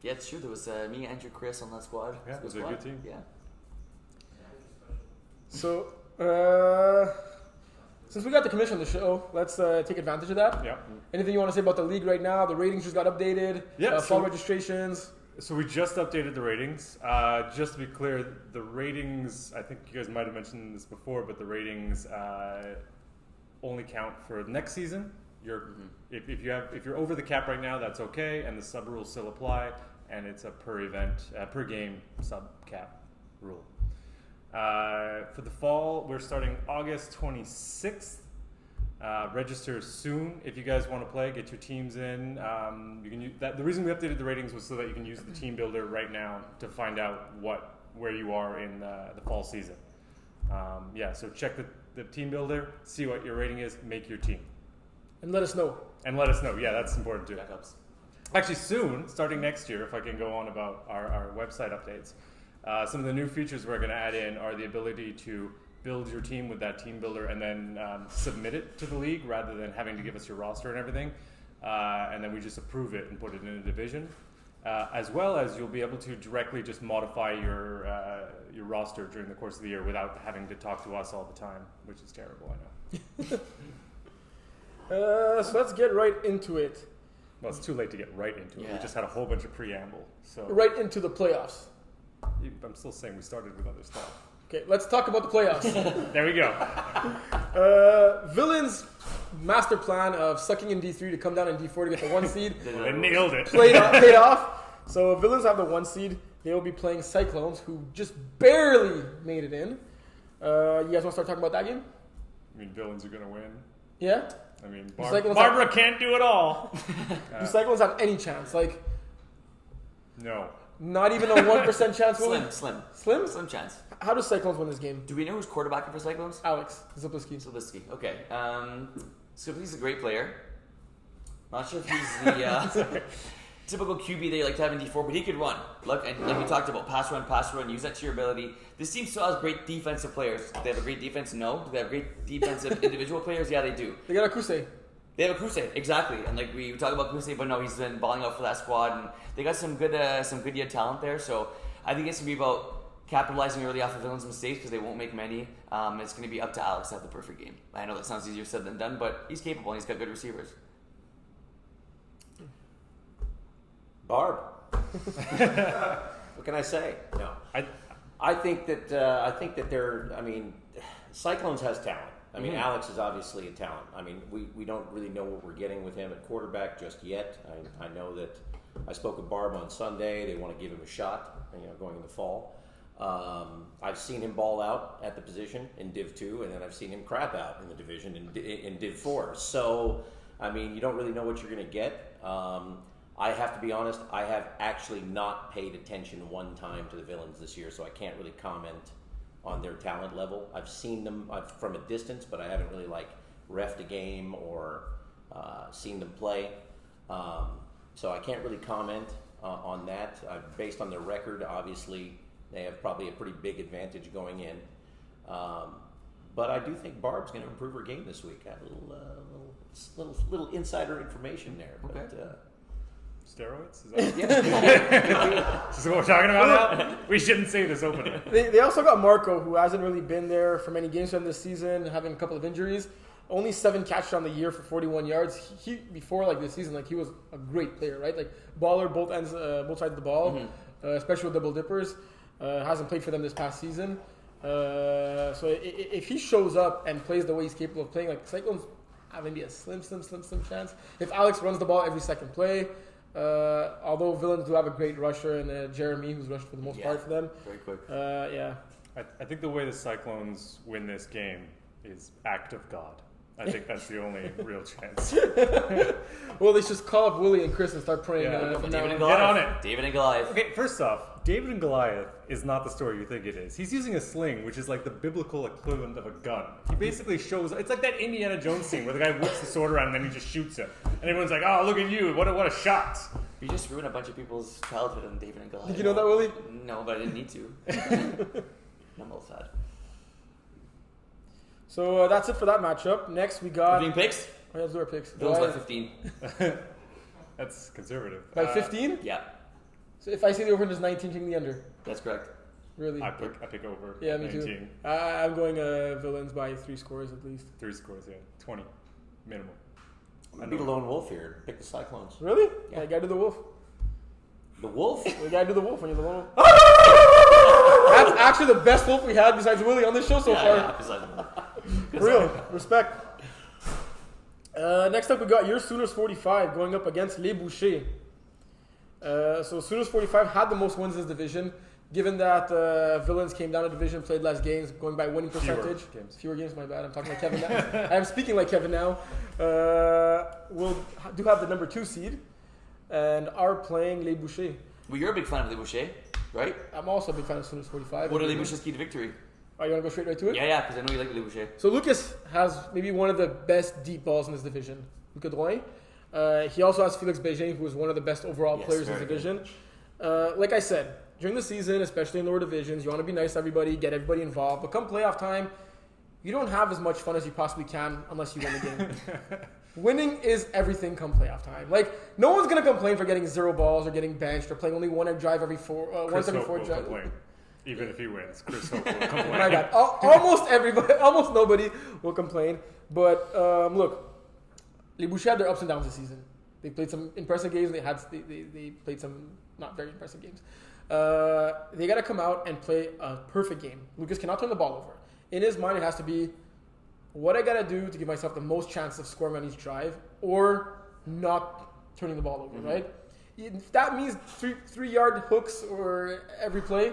Yeah, it's true. There was me, Andrew, Chris on that squad. Yeah, it was a good team. Yeah. So, since we got the commission on the show, let's take advantage of that. Yeah. Anything you want to say about the league right now? The ratings just got updated. Yeah, Fall registrations. So we just updated the ratings. Just to be clear, the ratings, I think you guys might have mentioned this before, but the ratings only count for next season. If you're over the cap right now, that's okay, and the sub rules still apply, and it's a per game sub cap rule. For the fall, we're starting August 26th. Register soon if you guys want to play. Get your teams in. You can use that. The reason we updated the ratings was so that you can use the team builder right now to find out where you are in the fall season. So check the team builder, see what your rating is, make your team. And let us know. Yeah, that's important too. That helps. Actually, soon, starting next year, if I can go on about our website updates, some of the new features we're going to add in are the ability to build your team with that team builder and then submit it to the league rather than having to give us your roster and everything. And then we just approve it and put it in a division. As well as you'll be able to directly just modify your roster during the course of the year without having to talk to us all the time, which is terrible, I know. So let's get right into it. Well, it's too late to get right into it. Yeah. We just had a whole bunch of preamble. So Right into the playoffs. I'm still saying we started with other stuff. Okay, let's talk about the playoffs. There we go. Villains' master plan of sucking in D3 to come down in D4 to get the 1 seed They nailed it. paid off. So Villains have the 1 seed. They will be playing Cyclones, who just barely made it in. You guys want to start talking about that game? I mean, villains are going to win. Yeah? I mean, Cyclones Barbara can't do it all. Do Cyclones have any chance? Like, No. not even a 1% chance? Will Slim chance. How do Cyclones win this game? Do we know who's quarterbacking for Cyclones? Alex Zapliski. Zabisky. Okay. So he's a great player. Not sure if he's the typical QB that you like to have in D4, but he could run. Look, and like we talked about, pass run, use that to your ability. This team still has great defensive players. Do they have a great defense? No. Do they have great defensive individual players? Yeah, they do. They got a Kuse. They have a Kruse, exactly. And like we talk about Kruse, but no, he's been balling out for that squad, and they got some good young talent there. So I think it's gonna be about capitalizing early off of Villain's mistakes because they won't make many. It's gonna be up to Alex to have the perfect game. I know that sounds easier said than done, but he's capable and he's got good receivers. Barb. What can I say? No, I think that they're. I mean, Cyclones has talent. I mean, Alex is obviously a talent. I mean, we don't really know what we're getting with him at quarterback just yet. I know that I spoke with Barb on Sunday. They want to give him a shot, going in the fall. I've seen him ball out at the position in Div 2, and then I've seen him crap out in the division in Div 4. So, I mean, you don't really know what you're going to get. I have to be honest, I have actually not paid attention one time to the Villains this year, so I can't really comment on their talent level. I've seen them from a distance, but I haven't really reffed a game or seen them play. So I can't really comment on that. Based on their record, obviously, they have probably a pretty big advantage going in. But I do think Barb's going to improve her game this week. I have a little insider information there. Okay. But, Steroids? Is that what we're talking about now? We shouldn't say this openly. They also got Marco, who hasn't really been there for many games from this season, having a couple of injuries. Only 7 catches on the year for 41 yards. He before this season, he was a great player, right? Baller, both sides of the ball, especially with double dippers. Hasn't played for them this past season. So if he shows up and plays the way he's capable of playing, Cyclones have maybe a slim chance. If Alex runs the ball every second play, although Villains do have a great rusher and Jeremy, who's rushed for the most part for them. Very quick. I think the way the Cyclones win this game is act of God. I think that's the only real chance. Well, they should call up Willie and Chris and start praying. David and Goliath. Get on it. David and Goliath. Okay, first off, David and Goliath is not the story you think it is. He's using a sling, which is like the biblical equivalent of a gun. He basically shows... It's like that Indiana Jones scene where the guy whips the sword around and then he just shoots it. And everyone's like, oh, look at you. What a shot. You just ruined a bunch of people's childhood on David and Goliath. Did you know that, Willie? No, but I didn't need to. I'm all sad. So that's it for that matchup. Next, we got... Doing picks? Oh, let's do our picks. Villains by 15. That's conservative. By 15? Yeah, So if I say the over is 19, taking the under. that's correct. Really? I pick over. Yeah, me 19. too. I'm going Villains by 3 scores at least. 3 scores, yeah. 20. Minimum. I'm going to be the lone wolf here. Pick the Cyclones. Really? Yeah. You gotta do the wolf. The wolf? You gotta do the wolf when you're the lone wolf. That's actually the best wolf we had besides Willie on this show so far. Yeah, Real. Respect. Next up, we got your Sooners 45 going up against Les Bouchers. So Sooners 45 had the most wins in this division. Given that Villains came down a division, played less games, going by winning percentage. Fewer games, my bad. I'm talking like Kevin now. I'm speaking like Kevin now. We'll do have the number 2 seed and are playing Les Bouchers. Well, you're a big fan of Les Bouchers, right? I'm also a big fan of Sooners 45. What are Les Bouchers' key to victory? Oh, you want to go straight right to it? Yeah, because I know you like Les Bouchers. So Lucas has maybe one of the best deep balls in this division. Lucas Drouin. He also has Felix Bégin, who is one of the best overall players in this division. Like I said, during the season, especially in lower divisions, you want to be nice to everybody, get everybody involved. But come playoff time, you don't have as much fun as you possibly can unless you win the game. Winning is everything come playoff time. No one's going to complain for getting 0 balls or getting benched or playing only one drive every 4 once every 4 drives. Even if he wins, Chris Hope will complain. My God. Almost everybody, almost nobody will complain. But look, Les Bouchers had their ups and downs this season. They played some impressive games. They played some not very impressive games. They got to come out and play a perfect game. Lucas cannot turn the ball over. In his mind, it has to be what I got to do to give myself the most chance of scoring on each drive or not turning the ball over, right? If that means 3-yard hooks or every play,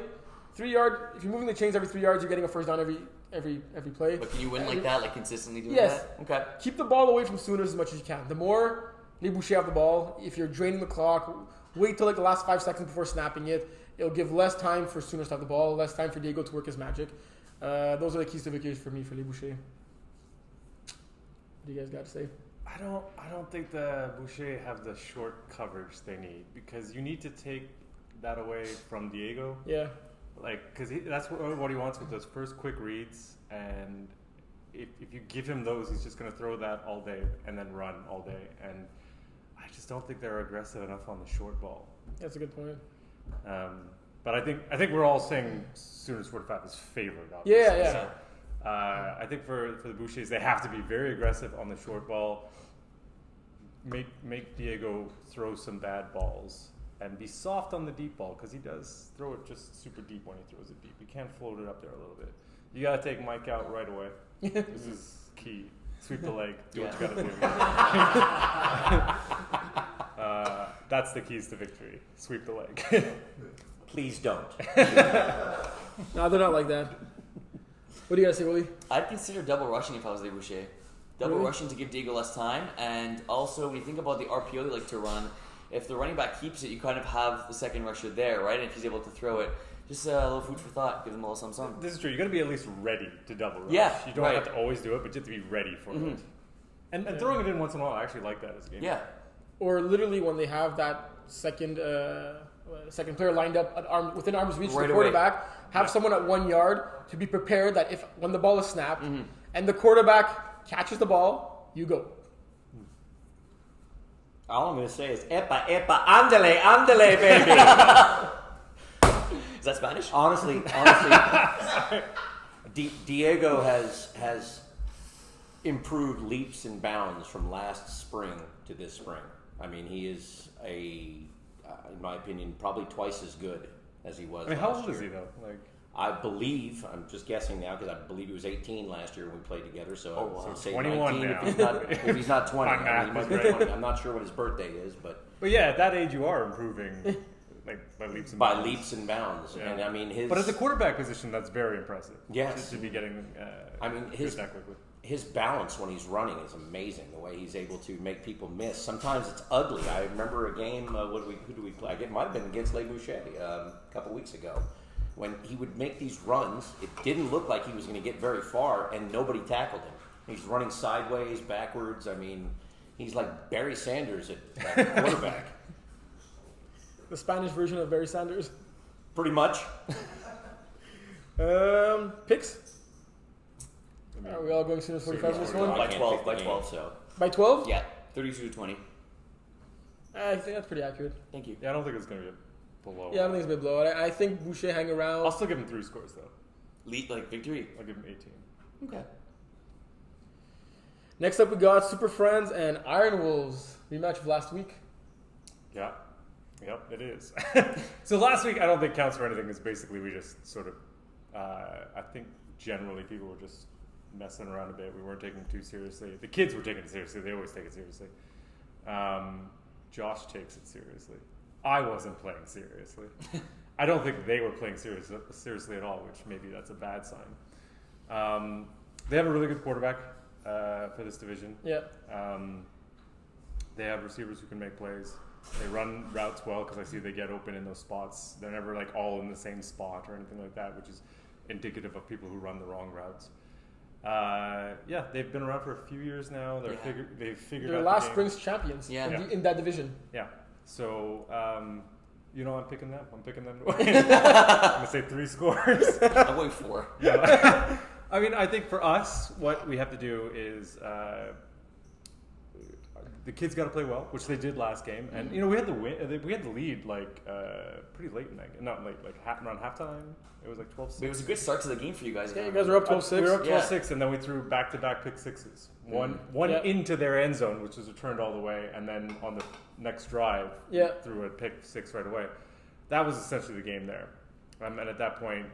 3-yard, if you're moving the chains every 3 yards, you're getting a first down every play. But can you win like that, consistently doing yes. that? Okay. Keep the ball away from Sooners as much as you can. The more Les Bouchers have the ball, if you're draining the clock, wait till the last 5 seconds before snapping it. It'll give less time for Sooners to have the ball, less time for Diego to work his magic. Those are the keys to victory for me for Les Bouchers. What do you guys got to say? I don't think the Boucher have the short coverage they need, because you need to take that away from Diego. Yeah. Like, because that's what he wants with those first quick reads, and if you give him those, he's just going to throw that all day and then run all day. And I just don't think they're aggressive enough on the short ball. That's a good point. But I think we're all saying Sooners 45 is favored. Obviously. Yeah. So, I think for the Bouchers, they have to be very aggressive on the short ball. Make Diego throw some bad balls, and be soft on the deep ball, because he does throw it just super deep when he throws it deep. You can't float it up there a little bit. You got to take Mike out right away. This is key. Sweep the leg. Do what you got to do. That's the keys to victory. Sweep the leg. Please don't. No, they're not like that. What do you guys say, Willie? I'd consider double rushing if I was the Boucher. Double Really? rushing to give Diego less time, and also when you think about the RPO they like to run, if the running back keeps it, you kind of have the second rusher there, right? And if he's able to throw it, just a little food for thought, give them a little something. This is true. You got to be at least ready to double rush. Yeah, you don't right. have to always do it, but you have to be ready for it. And throwing it in once in a while, I actually like that as a game. Yeah. Or literally when they have that second player lined up within arm's reach Right to the away. quarterback, have someone at 1 yard to be prepared that when the ball is snapped and the quarterback catches the ball, you go. All I'm going to say is, epa, epa, andale, baby. Is that Spanish? honestly, Diego has improved leaps and bounds from last spring to this spring. I mean, he is in my opinion, probably twice as good as he was. I mean, how last old is year. he though? Like, I believe, I'm just guessing now because I believe he was 18 last year when we played together. So Oh, wow. I'd say 21 19 now. if he's not 20. My I math mean, he is might be right. 20. I'm not sure what his birthday is, but yeah, at that age you are improving, like by leaps and by bounds. leaps and bounds. Yeah. And I mean, his But at the quarterback position, that's very impressive. Yes. to be getting. I mean, his that quickly. his balance when he's running is amazing. The way he's able to make people miss. Sometimes it's ugly. I remember a game. Who do we play? It might have been against Le Boucher a couple weeks ago, when he would make these runs. It didn't look like he was going to get very far, and nobody tackled him. He's running sideways, backwards. I mean, he's like Barry Sanders at quarterback, The Spanish version of Barry Sanders. pretty much. Picks? Are we all going Sooners 45 for this one? By I can't 12, pick by the game, 12. So By 12? Yeah, 32-20. I think that's pretty accurate. Thank you. Yeah, I don't think it's going to be below. Yeah, I think it's a bit below. I think Boucher hang around. I'll still give him 3 scores though. Lead, like victory. I'll give him 18. Okay. Next up, we got Super Friends and Iron Wolves. Rematch of last week. Yeah. Yep, it is. So last week, I don't think counts for anything. It's basically we just sort of, I think generally people were just messing around a bit. We weren't taking it too seriously. The kids were taking it seriously. They always take it seriously. Josh takes it seriously. I wasn't playing seriously. I don't think they were playing seriously at all, which maybe that's a bad sign. They have a really good quarterback for this division. Yeah. They have receivers who can make plays. They run routes well because I see they get open in those spots. They're never like all in the same spot or anything like that, which is indicative of people who run the wrong routes. Yeah, they've been around for a few years now. They've figured They're out last the game. spring's champions Yeah. in that division. Yeah. So, I'm picking them. I'm picking them to win. I'm going to say 3 scores. I'm going 4. Yeah. I mean, I think for us, what we have to do is the kids got to play well, which they did last game, and we had the lead like pretty late in that game. Not late, like around halftime. It was like 12-6. It was a good start to the game for you guys. if Yeah, I you guys remember. were up 12-6. We were up Yeah. 12-6, and then we threw back-to-back pick sixes. One Yep. into their end zone, which was returned all the way, and then on the next drive, Yeah. threw a pick 6 right away. That was essentially the game there. And at that point,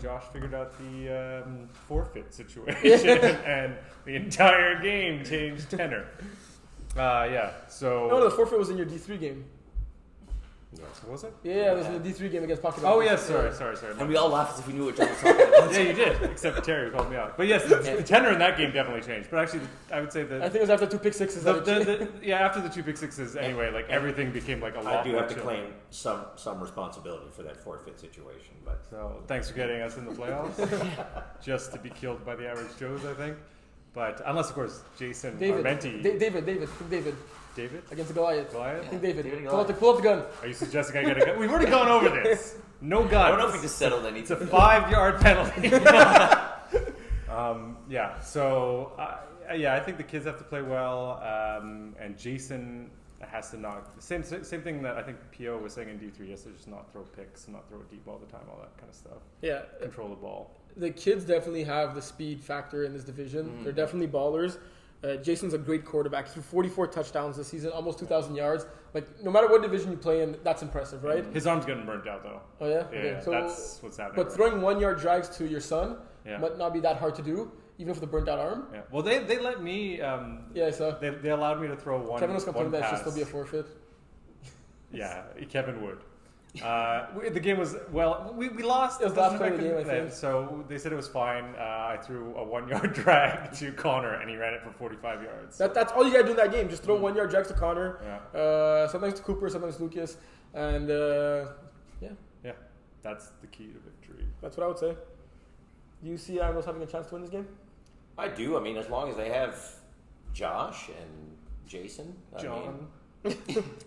Josh figured out the forfeit situation, and the entire game changed tenor. So No, the forfeit was in your D3 game. was it? Yeah, it was in the D3 game against Pocket. Oh Rockets. yes, sorry. And we all laughed as if we knew what John was talking about. Yeah, you did. Except Terry called me out. But yes, the tenor in that game definitely changed. But actually, I would say that I think it was after 2 pick sixes. that it changed. after the 2 pick sixes, anyway, like everything became like a lot. I do more have to chill. claim some responsibility for that forfeit situation, but So thanks for getting us in the playoffs, just to be killed by the average Joes, I think. But unless, of course, Jason David. Armenti. David. David? Against Goliath. Goliath? I think David. David and Pull out Goliath. the gun. Are you suggesting I get a gun? We've already gone over this. No guns. I don't know if we just settled It's a anything. 5-yard penalty. Yeah. So I think the kids have to play well, and Jason has to not same thing that I think P.O. was saying in D3. He has to just not throw picks, not throw it deep all the time, all that kind of stuff. Yeah. Control the ball. The kids definitely have the speed factor in this division. They're definitely ballers. Jason's a great quarterback. He threw 44 touchdowns this season, almost 2,000 yards. Like, no matter what division you play in, that's impressive, right? His arm's getting burnt out though. Oh, yeah? Yeah, Okay. So, that's what's happening. but throwing 1-yard drags to your son Yeah. might not be that hard to do, even with the burnt out arm. Yeah. Well, they let me. Yeah, so They allowed me to throw one. Kevin was complaining one that it should pass. still be a forfeit. Yeah, Kevin would. The game was we lost. It was the last play of the game, I think. So they said it was fine. I threw a 1-yard drag to Connor, and he ran it for 45 yards. That's all you gotta do in that game. Just throw 1-yard drags to Connor, Yeah. sometimes to Cooper, sometimes Lucas, and Yeah, that's the key to victory. that's what I would say. Do you see Amos having a chance to win this game? I do. I mean, as long as they have Josh and Jason. John.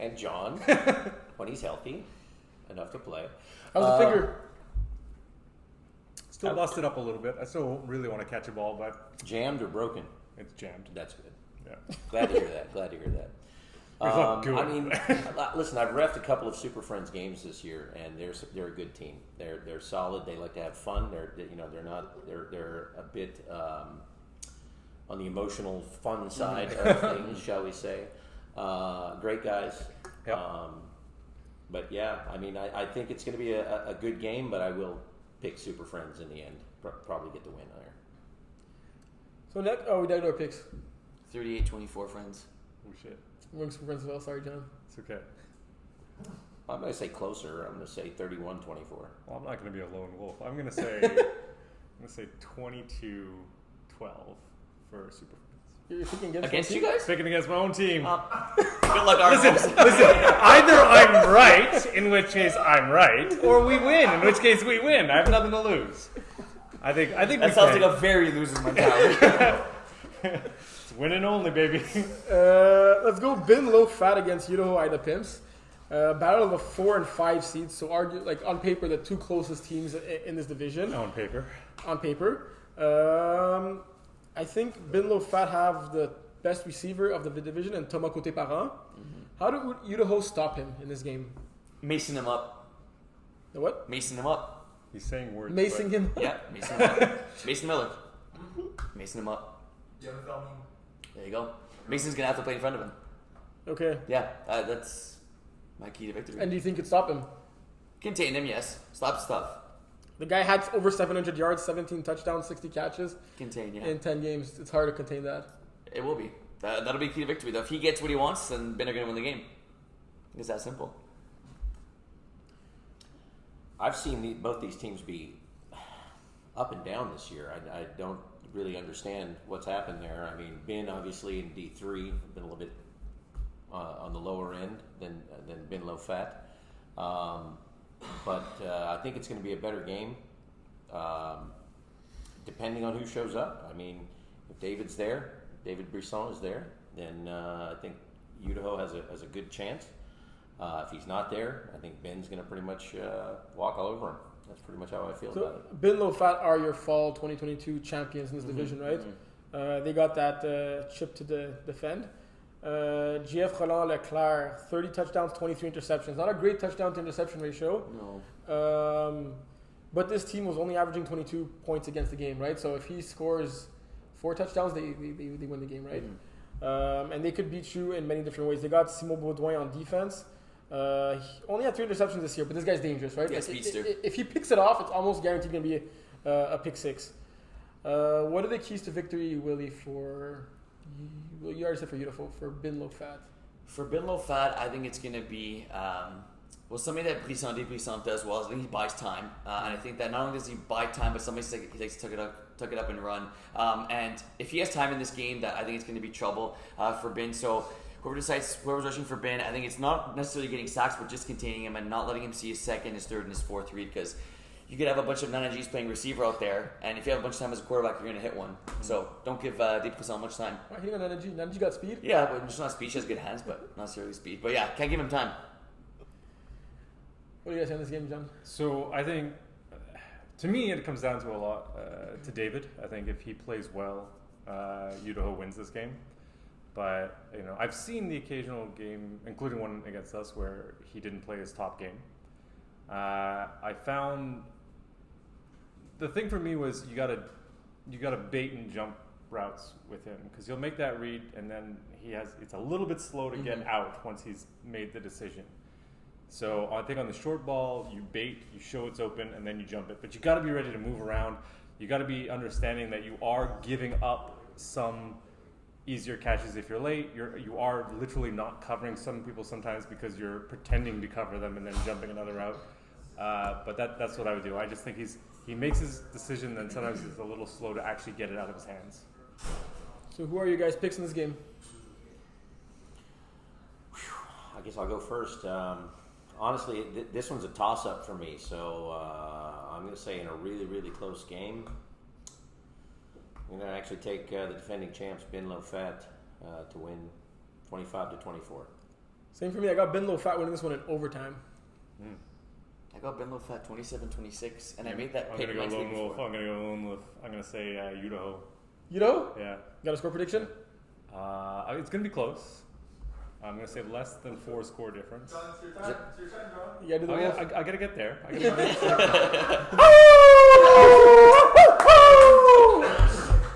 And John, when he's healthy enough to play. How's the finger? Still busted up a little bit. I still really want to catch a ball, but Jammed or broken? it's jammed. That's good. Yeah. Glad to hear that. It's not good. I mean, listen, I've reffed a couple of Super Friends games this year, and they're a good team. They're solid. They like to have fun. They're a bit on the emotional fun side of things, shall we say? Great guys. Yep. But yeah, I mean, I think it's going to be a good game, but I will pick Super Friends in the end. Probably get the win there. So we did our picks. 38-24, friends. Oh shit. We're going Super Friends as well. Sorry, John. It's okay. I'm going to say closer. I'm going to say 31-24. Well, I'm not going to be a lone wolf. I'm going to say 22-12 for Super Friends. You're picking Against you one team? guys? Picking against my own team. Good luck, Arms. Either I'm right, in which case I'm right, or we win, in which case we win. I have nothing to lose. I think That sounds like a very loser's mentality. It's winning only, baby. Let's go Bin Low Fat against Idaho Ida Pimps. Battle of the 4 and 5 seeds. So on paper, the two closest teams in this division. On paper. On paper. I think Bin Low Fat have the best receiver of the division and Thomas Côté-Parent. How do Idaho stop him in this game? Macing him up. The what? Macing him up. He's saying words. Macing him? Yeah, Mason Miller. Mason Miller. Macing him up. The MFL meme. There you go. Mason's going to have to play in front of him. Okay. Yeah, that's my key to victory. And do you think it'd stop him? Contain him, yes. Stop stuff. The guy had over 700 yards, 17 touchdowns, 60 catches Contain, yeah. in 10 games. It's hard to contain that. It will be. That'll be key to victory, though. If he gets what he wants, then Ben are going to win the game. It's that simple. I've seen both these teams be up and down this year. I don't really understand what's happened there. I mean, Ben obviously in D3 been a little bit on the lower end than Ben Low Fat, but I think it's going to be a better game depending on who shows up. I mean, if David's there, David Brisson is there, then I think Idaho has a good chance. If he's not there, I think Ben's going to pretty much walk all over him. That's pretty much how I feel about it. Bin Low Fat are your fall 2022 champions in this division, right? They got that chip to defend. GF Roland Leclerc, 30 touchdowns, 23 interceptions. Not a great touchdown to interception ratio. No. But this team was only averaging 22 points against the game, right? So if he scores 4 touchdowns, they win the game, right? And they could beat you in many different ways. They got Simon Baudouin on defense. He only had 3 interceptions this year, but this guy's dangerous, right? Yeah, speedster. If he picks it off, it's almost guaranteed going to be a pick 6. What are the keys to victory, Willie, for... Well, you already said for Idaho, for Bin Low Fat. For Ben Low Fat, I think it's going to be something that Brisson does well. I think he buys time, and I think that not only does he buy time, but somebody he likes to tuck it up and run. And if he has time in this game, that I think it's going to be trouble for Ben. So whoever's rushing for Ben, I think it's not necessarily getting sacks, but just containing him and not letting him see his second, his third, and his fourth read, because you could have a bunch of non-Gs playing receiver out there, and if you have a bunch of time as a quarterback, you're going to hit one. So don't give Deep Pascal much time. Why hitting on Nanji? Nanji got speed? Yeah, but just not speed. She has good hands, but not necessarily speed. But yeah, can't give him time. What do you guys say on this game, John? So I think, to me, it comes down to a lot to David. I think if he plays well, Idaho wins this game. But I've seen the occasional game, including one against us, where he didn't play his top game. I found the thing for me was you gotta bait and jump routes with him, because he'll make that read and then it's a little bit slow to get out once he's made the decision. So I think on the short ball, you bait, you show it's open, and then you jump it. But you got to be ready to move around. You got to be understanding that you are giving up some easier catches if you're late. You are literally not covering some people sometimes because you're pretending to cover them and then jumping another route. But that's what I would do. I just think he makes his decision, then sometimes he's a little slow to actually get it out of his hands. So who are your guys' picks in this game? I guess I'll go first. Honestly, this one's a toss-up for me, so I'm going to say in a really, really close game, I'm going to actually take the defending champs, Ben Lofat, to win 25-24. Same for me. I got Ben Lofat winning this one in overtime. I got Ben Lofat 27-26, and I made that I'm pick going to go next week lone wolf. before. I'm going to go lone wolf. I'm going to say Idaho. You know? Yeah. Got a score prediction? It's going to be close. I'm going to say less than 4 score difference. John, it's your time. It's your turn, John. You gotta do the Oh, yeah, wolf. I got to get there.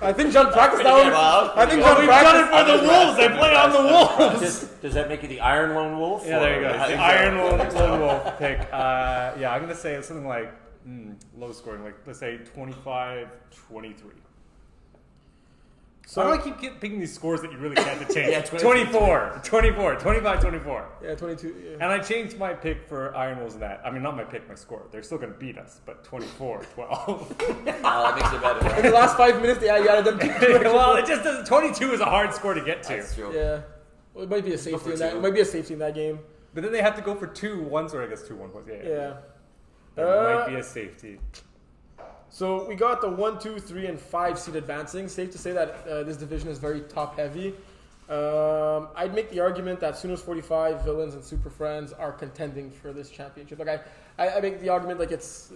I think John practiced that one. I think John We've practiced. done it for the Wolves. They play on the Wolves. Does that make you the Iron Lone Wolf? Yeah, there you go. or- The Iron Lone Wolf pick. Yeah, I'm going to say something like low scoring, like let's say 25-23. So Why do I keep picking these scores that you really can't change? Yeah, 24, 25-24. yeah, 22. Yeah. And I changed my pick for Iron Wolves in that. I mean, not my pick, my score. They're still going to beat us, but 24-12. Oh, that makes it better. In the last 5 minutes, yeah, you added them. Well, it just doesn't. 22 is a hard score to get to. That's true. Yeah. Well, it might be a safety for in that. two. It might be a safety in that game. But then they have to go for 2 1s, or I guess 2 1 points. Yeah. There might be a safety. So we got the 1, 2, 3, and 5 seed advancing. Safe to say that this division is very top heavy. I'd make the argument that Sooners 45, Villains, and Super Friends are contending for this championship. Like I make the argument like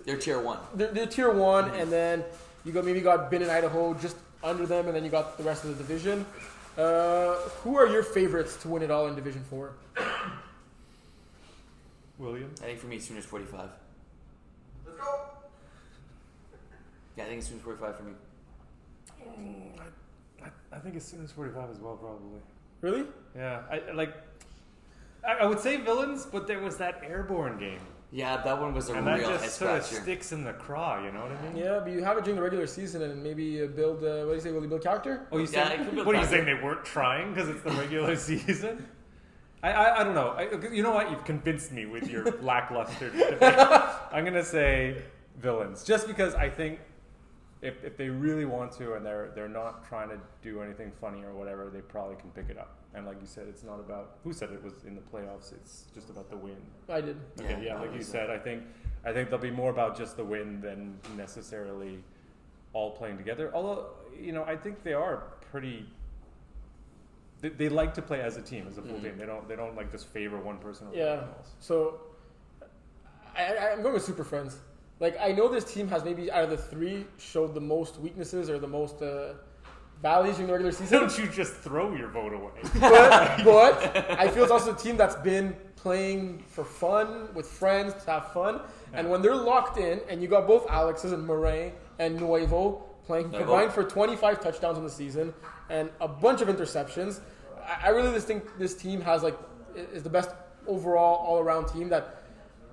They're tier 1. they're tier 1, and then you got Ben and Idaho just under them, and then you got the rest of the division. Who are your favorites to win it all in Division 4? William? I think for me, Sooners 45. Let's go. Mm, Yeah, I think it's Sooners 45 for me. I think it's Sooners 45 as well, probably. Really? Yeah, I would say Villains, but there was that Airborne game. Yeah, that one was a And that real head just sort of scratcher. sticks in the craw, you know what I mean? Yeah, but you have it during the regular season and maybe build, what do you say, will you build character? Oh, you Yeah, saying, it could be a what are you factor. saying, they weren't trying because it's the regular season? I don't know. You know what? You've convinced me with your lackluster debate. I'm going to say Villains. Just because I think if they really want to and they're not trying to do anything funny or whatever, they probably can pick it up. And like you said, it's not about who said it was in the playoffs. It's just about the win. I did. Okay, yeah, like you said, I think they'll be more about just the win than necessarily all playing together. Although, I think they are pretty. They like to play as a team, as a full team. They don't like just favor one person over Yeah. everyone else. So I'm going with Super Friends. Like, I know this team has maybe out of the 3 showed the most weaknesses or the most valleys during the regular season. Don't you just throw your vote away? but I feel it's also a team that's been playing for fun with friends to have fun. And when they're locked in, and you got both Alexes and Murray and Nuevo playing combined for 25 touchdowns in the season and a bunch of interceptions, I really just think this team is the best overall all-around team that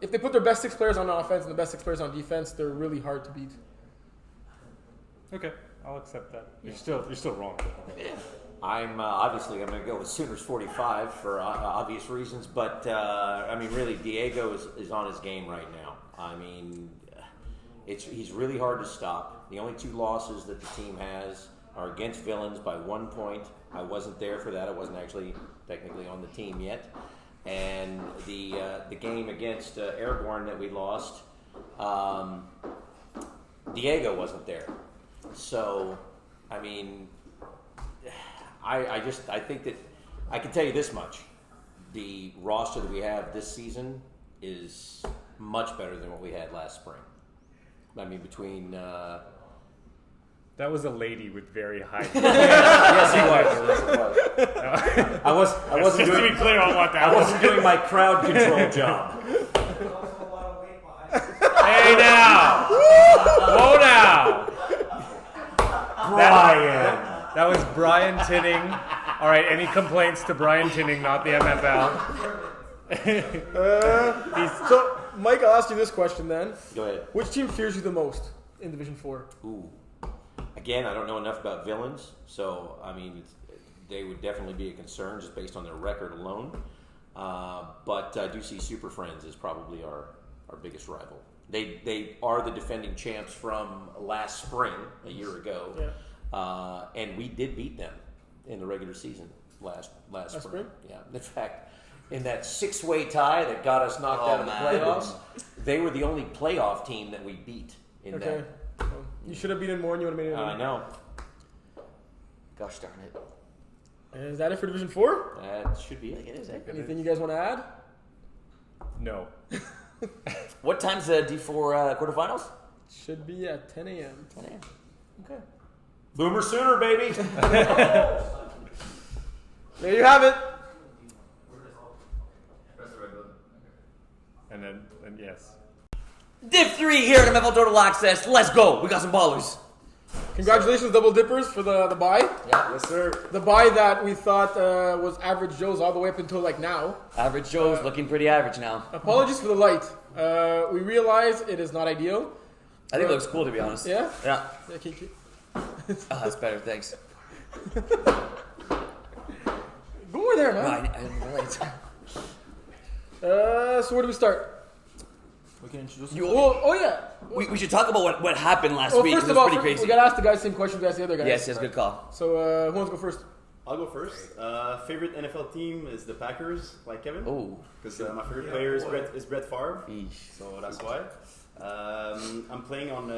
if they put their best 6 players on offense and the best 6 players on defense, they're really hard to beat. Okay, I'll accept that. You're still wrong. I'm obviously I'm going to go with Sooners 45 for obvious reasons, but I mean, really, Diego is on his game right now. I mean, he's really hard to stop. The only 2 losses that the team has are against Villains by 1 point. I wasn't there for that. I wasn't actually technically on the team yet. And the game against Airborne that we lost, Diego wasn't there. So, I mean, I think that I can tell you this much. The roster that we have this season is much better than what we had last spring. I mean, between... That was a lady with very high. yes, it was. I wasn't Just to doing. be clear on what that I was. wasn't doing my crowd control job. Hey now! Whoa now! Brian. That was Brian Tinning. All right, any complaints to Brian Tinning, not the MFL? So, Mike, I'll ask you this question then. Go ahead. Which team fears you the most in Division 4? Ooh. Again, I don't know enough about villains, so I mean, they would definitely be a concern just based on their record alone. But I do see Super Friends as probably our biggest rival. They are the defending champs from last spring, a year ago, and we did beat them in the regular season last spring. Yeah, in fact, in that 6-way tie that got us knocked out of the playoffs, they were the only playoff team that we beat in that. Well, you should have beaten more and you would have made it. I know. Gosh darn it. Is that it for Division 4? That should be it. It is. Anything you guys want to add? No. What time's the D4 quarterfinals? Should be at 10 a.m. 10 a.m. Okay. Boomer Sooner, baby. There you have it. And yes. Div 3 here at MFL Total Access. Let's go. We got some ballers. Congratulations, Double Dippers, for the bye. Yeah. Yes, sir. The bye that we thought was average Joe's all the way up until like now. Average Joe's looking pretty average now. Apologies for the light. We realize it is not ideal. I think it looks cool, to be honest. Yeah? Yeah. Yeah, keep. Oh, that's better. Thanks. Go over there, No, man. I didn't relate. So where do we start? We can introduce Oh yeah. We should talk about what happened last Well, week. first It of was all, pretty crazy. we gotta ask the guys the same questions we asked the other guys. Yes, good call. So who wants to go first? I'll go first. Favorite NFL team is the Packers, like Kevin. Oh. Because my favorite player is Brett Favre. So that's why. I'm playing on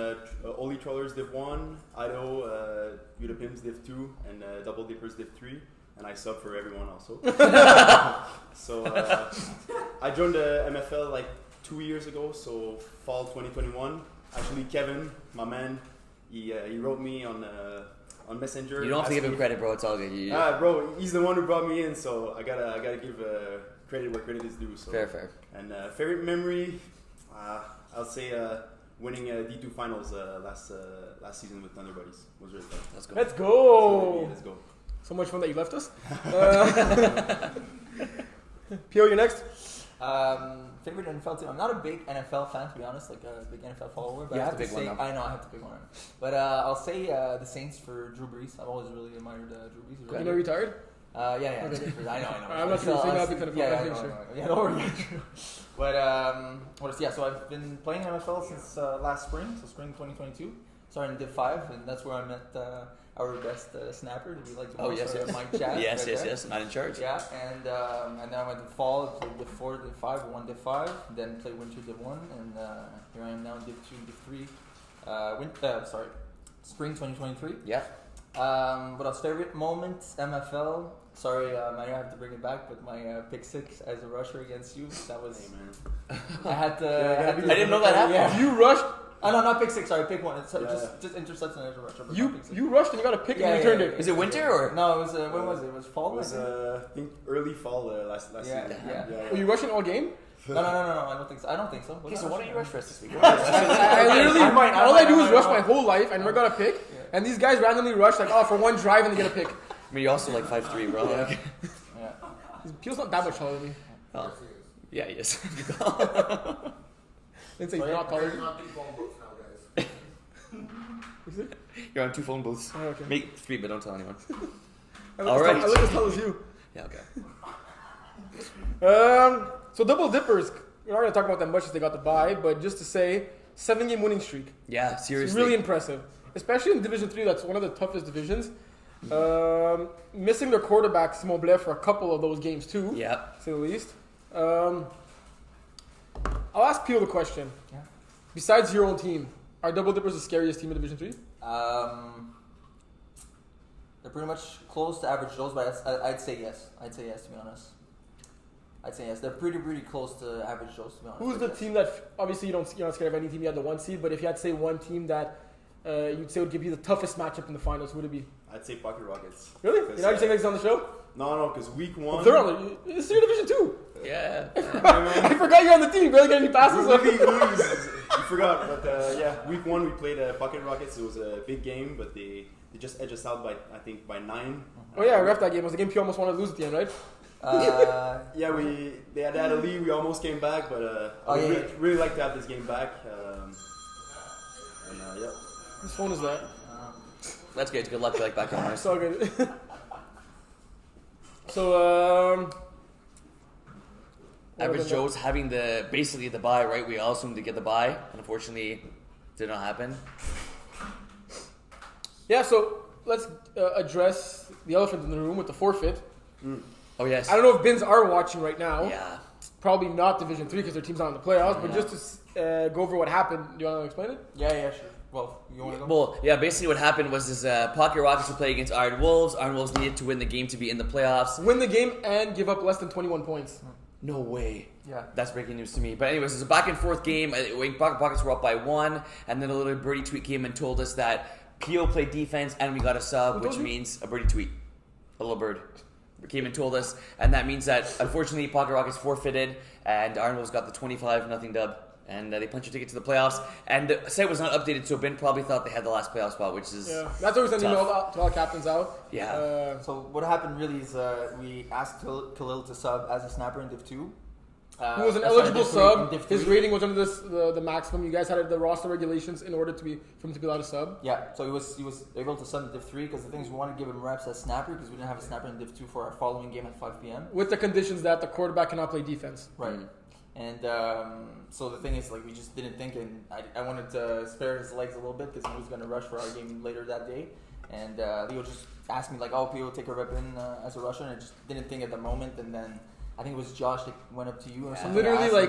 Oli Trollers Div 1, Idaho, Udapims Div 2, and Double Dippers Div 3. And I sub for everyone also. So I joined the MFL like 2 years ago, so fall 2021. Actually, Kevin, my man, he wrote me on Messenger. You don't have to give him credit, bro. It's all good. Bro, he's the one who brought me in, so I gotta give credit where credit is due. So. Fair. And favorite memory, I'll say winning D2 finals last season with Thunder Buddies was really fun. Let's go. Let's go. Let's go. So much fun that you left us. Pio, you're next. favorite NFL team. I'm not a big NFL fan, to be honest, like a big NFL follower. But You I have have to to pick say, one, though. I know I have to pick one. But I'll say the Saints for Drew Brees. I've always really admired Drew Brees. You know, retired. Yeah. Okay. I know. I'm not sure. So you're not a big fan of Yeah, football, I I know. think, Yeah, don't worry. But what else? Yeah, so I've been playing NFL since last spring, so spring 2022. Started in Div 5, and that's where I met our best snapper that we like to Oh, watch, yes. Mike Chad. Yes. right there. Not in charge. Yeah, and then I went to fall, played Div 4, Div 5, won Div 5, then played Winter Div 1, and here I am now in Div 2, Div 3. Spring 2023. Yeah. What else? Favorite moment? MFL. Sorry, I have to bring it back, but my pick 6 as a rusher against you, that was... Hey, man. I had to... I didn't know that happened. Yeah. You rushed. Oh, no, not pick 6, sorry, pick 1. It's just interception as a rusher, but not pick 6. You rushed and you got a pick and you returned it. Is it winter or? No, it was, when was it? It was fall? It was I think early fall last Yeah, season. yeah. Were you rushing all game? No, I don't think so. I don't think so. Okay, so why don't you rush for us this week? I literally, all I do is rush my whole life. I never got a pick. Yeah. And these guys randomly rush like, for one drive and they get a pick. I mean, you're also like 5'3", bro. Yeah. Like, Yeah. Peel's not that much taller than me. oh. Yeah, he is. Didn't say he's not taller than me. You're on 2 phone booths. Oh, okay. Make 3, but don't tell anyone. I look All as right. tall- I look as tall as you. Yeah, okay. So Double Dippers, we're not going to talk about them much as they got the bye, but just to say, 7-game winning streak. Yeah, It's seriously. really impressive. Especially in Division 3, that's one of the toughest divisions. Missing their quarterback, Simon Blais, for a couple of those games too, Yeah. to say the least. I'll ask Peel the question. Yeah. besides your own team, are Double Dippers the scariest team in Division 3? They're pretty much close to average Joes, but I'd say yes. I'd say yes, to be honest. I'd say yes. They're pretty close to average Joes, to be honest. Who's the team that, obviously you're not scared of any team, you had the 1 seed, but if you had to say one team that you'd say would give you the toughest matchup in the finals, who would it be? I'd say Pocket Rockets. Really? You're not saying it's on the show? No, because week 1. They're on the, it's your Division 2. Yeah. I forgot you're on the team. You barely get any passes. You forgot, but week 1 we played Pocket Rockets. It was a big game, but they just edged us out by 9. Oh yeah, I ref that game. It was a game you almost wanted to lose at the end, right? They had a lead. We almost came back, but I would really like to have this game back. Yeah. Whose phone is that? That's good. Good luck. Back on. It's all good. So, Average Joe's having basically the bye, right? We all assumed to get the bye, and unfortunately, did not happen. Yeah, so let's address the elephant in the room with the forfeit. Oh yes. I don't know if Bins are watching right now. Yeah. Probably not Division 3 because their team's not in the playoffs. But just to go over what happened, do you want to explain it? Yeah, sure. Well, you want to go? Well, yeah. Basically, what happened was Pocket Rockets would play against Iron Wolves. Iron Wolves needed to win the game to be in the playoffs. Win the game and give up less than 21 points. No way. Yeah. That's breaking news to me. But anyways, it was a back and forth game. Pockets were up by 1, and then a little birdie tweet came and told us that PO played defense and we got a sub, which means a birdie tweet. A little bird came and told us, and that means that unfortunately Pocket Rockets forfeited, and Iron Wolves got the 25-0 dub, and they punched a ticket to the playoffs. And the site was not updated, so Ben probably thought they had the last playoff spot, which is that's always an tough. email to all captains out. Yeah. So what happened really is we asked Khalil to sub as a snapper in Div 2. Who was an eligible sub. His rating was under the maximum. You guys had the roster regulations in order for him to be allowed to sub. Yeah, so he was able to sub in Div 3 because the thing is we wanted to give him reps as snapper because we didn't have a snapper in Div 2 for our following game at 5 p.m. With the conditions that the quarterback cannot play defense. Right. And so the thing is, we just didn't think, and I wanted to spare his legs a little bit because he was going to rush for our game later that day. And Leo just asked me, P.O. take a rep in as a rusher, and I just didn't think at the moment. And then I think it was Josh that went up to you or something. Literally,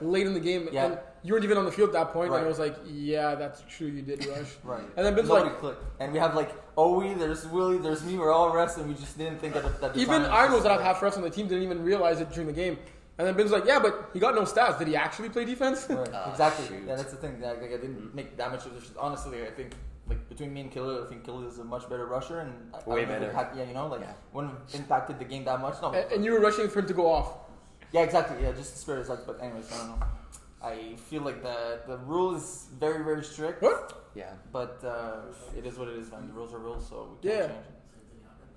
late in the game. Yeah. And you weren't even on the field at that point, Right. and I was like, yeah, that's true, you did rush. Right. And then Ben's Nobody clicked. And we have Owie, there's Willie, there's me, we're all refs, and we just didn't think at the time. Even Iron Wolves that have half refs on the team didn't even realize it during the game. And then Ben's like, yeah, but he got no stats. Did he actually play defense? Right. Exactly. Shoot. Yeah, that's the thing. I didn't make that much of a difference. Honestly, I think between me and Khalil, I think Khalil is a much better rusher, and Way better. wouldn't have impacted the game that much. No. And you were rushing for him to go off. Yeah, exactly. Yeah, just to spare his legs. But anyways, I don't know. I feel like the rule is very, very strict. What? Yeah. But it is what it is, man. The rules are rules, so we can't change it.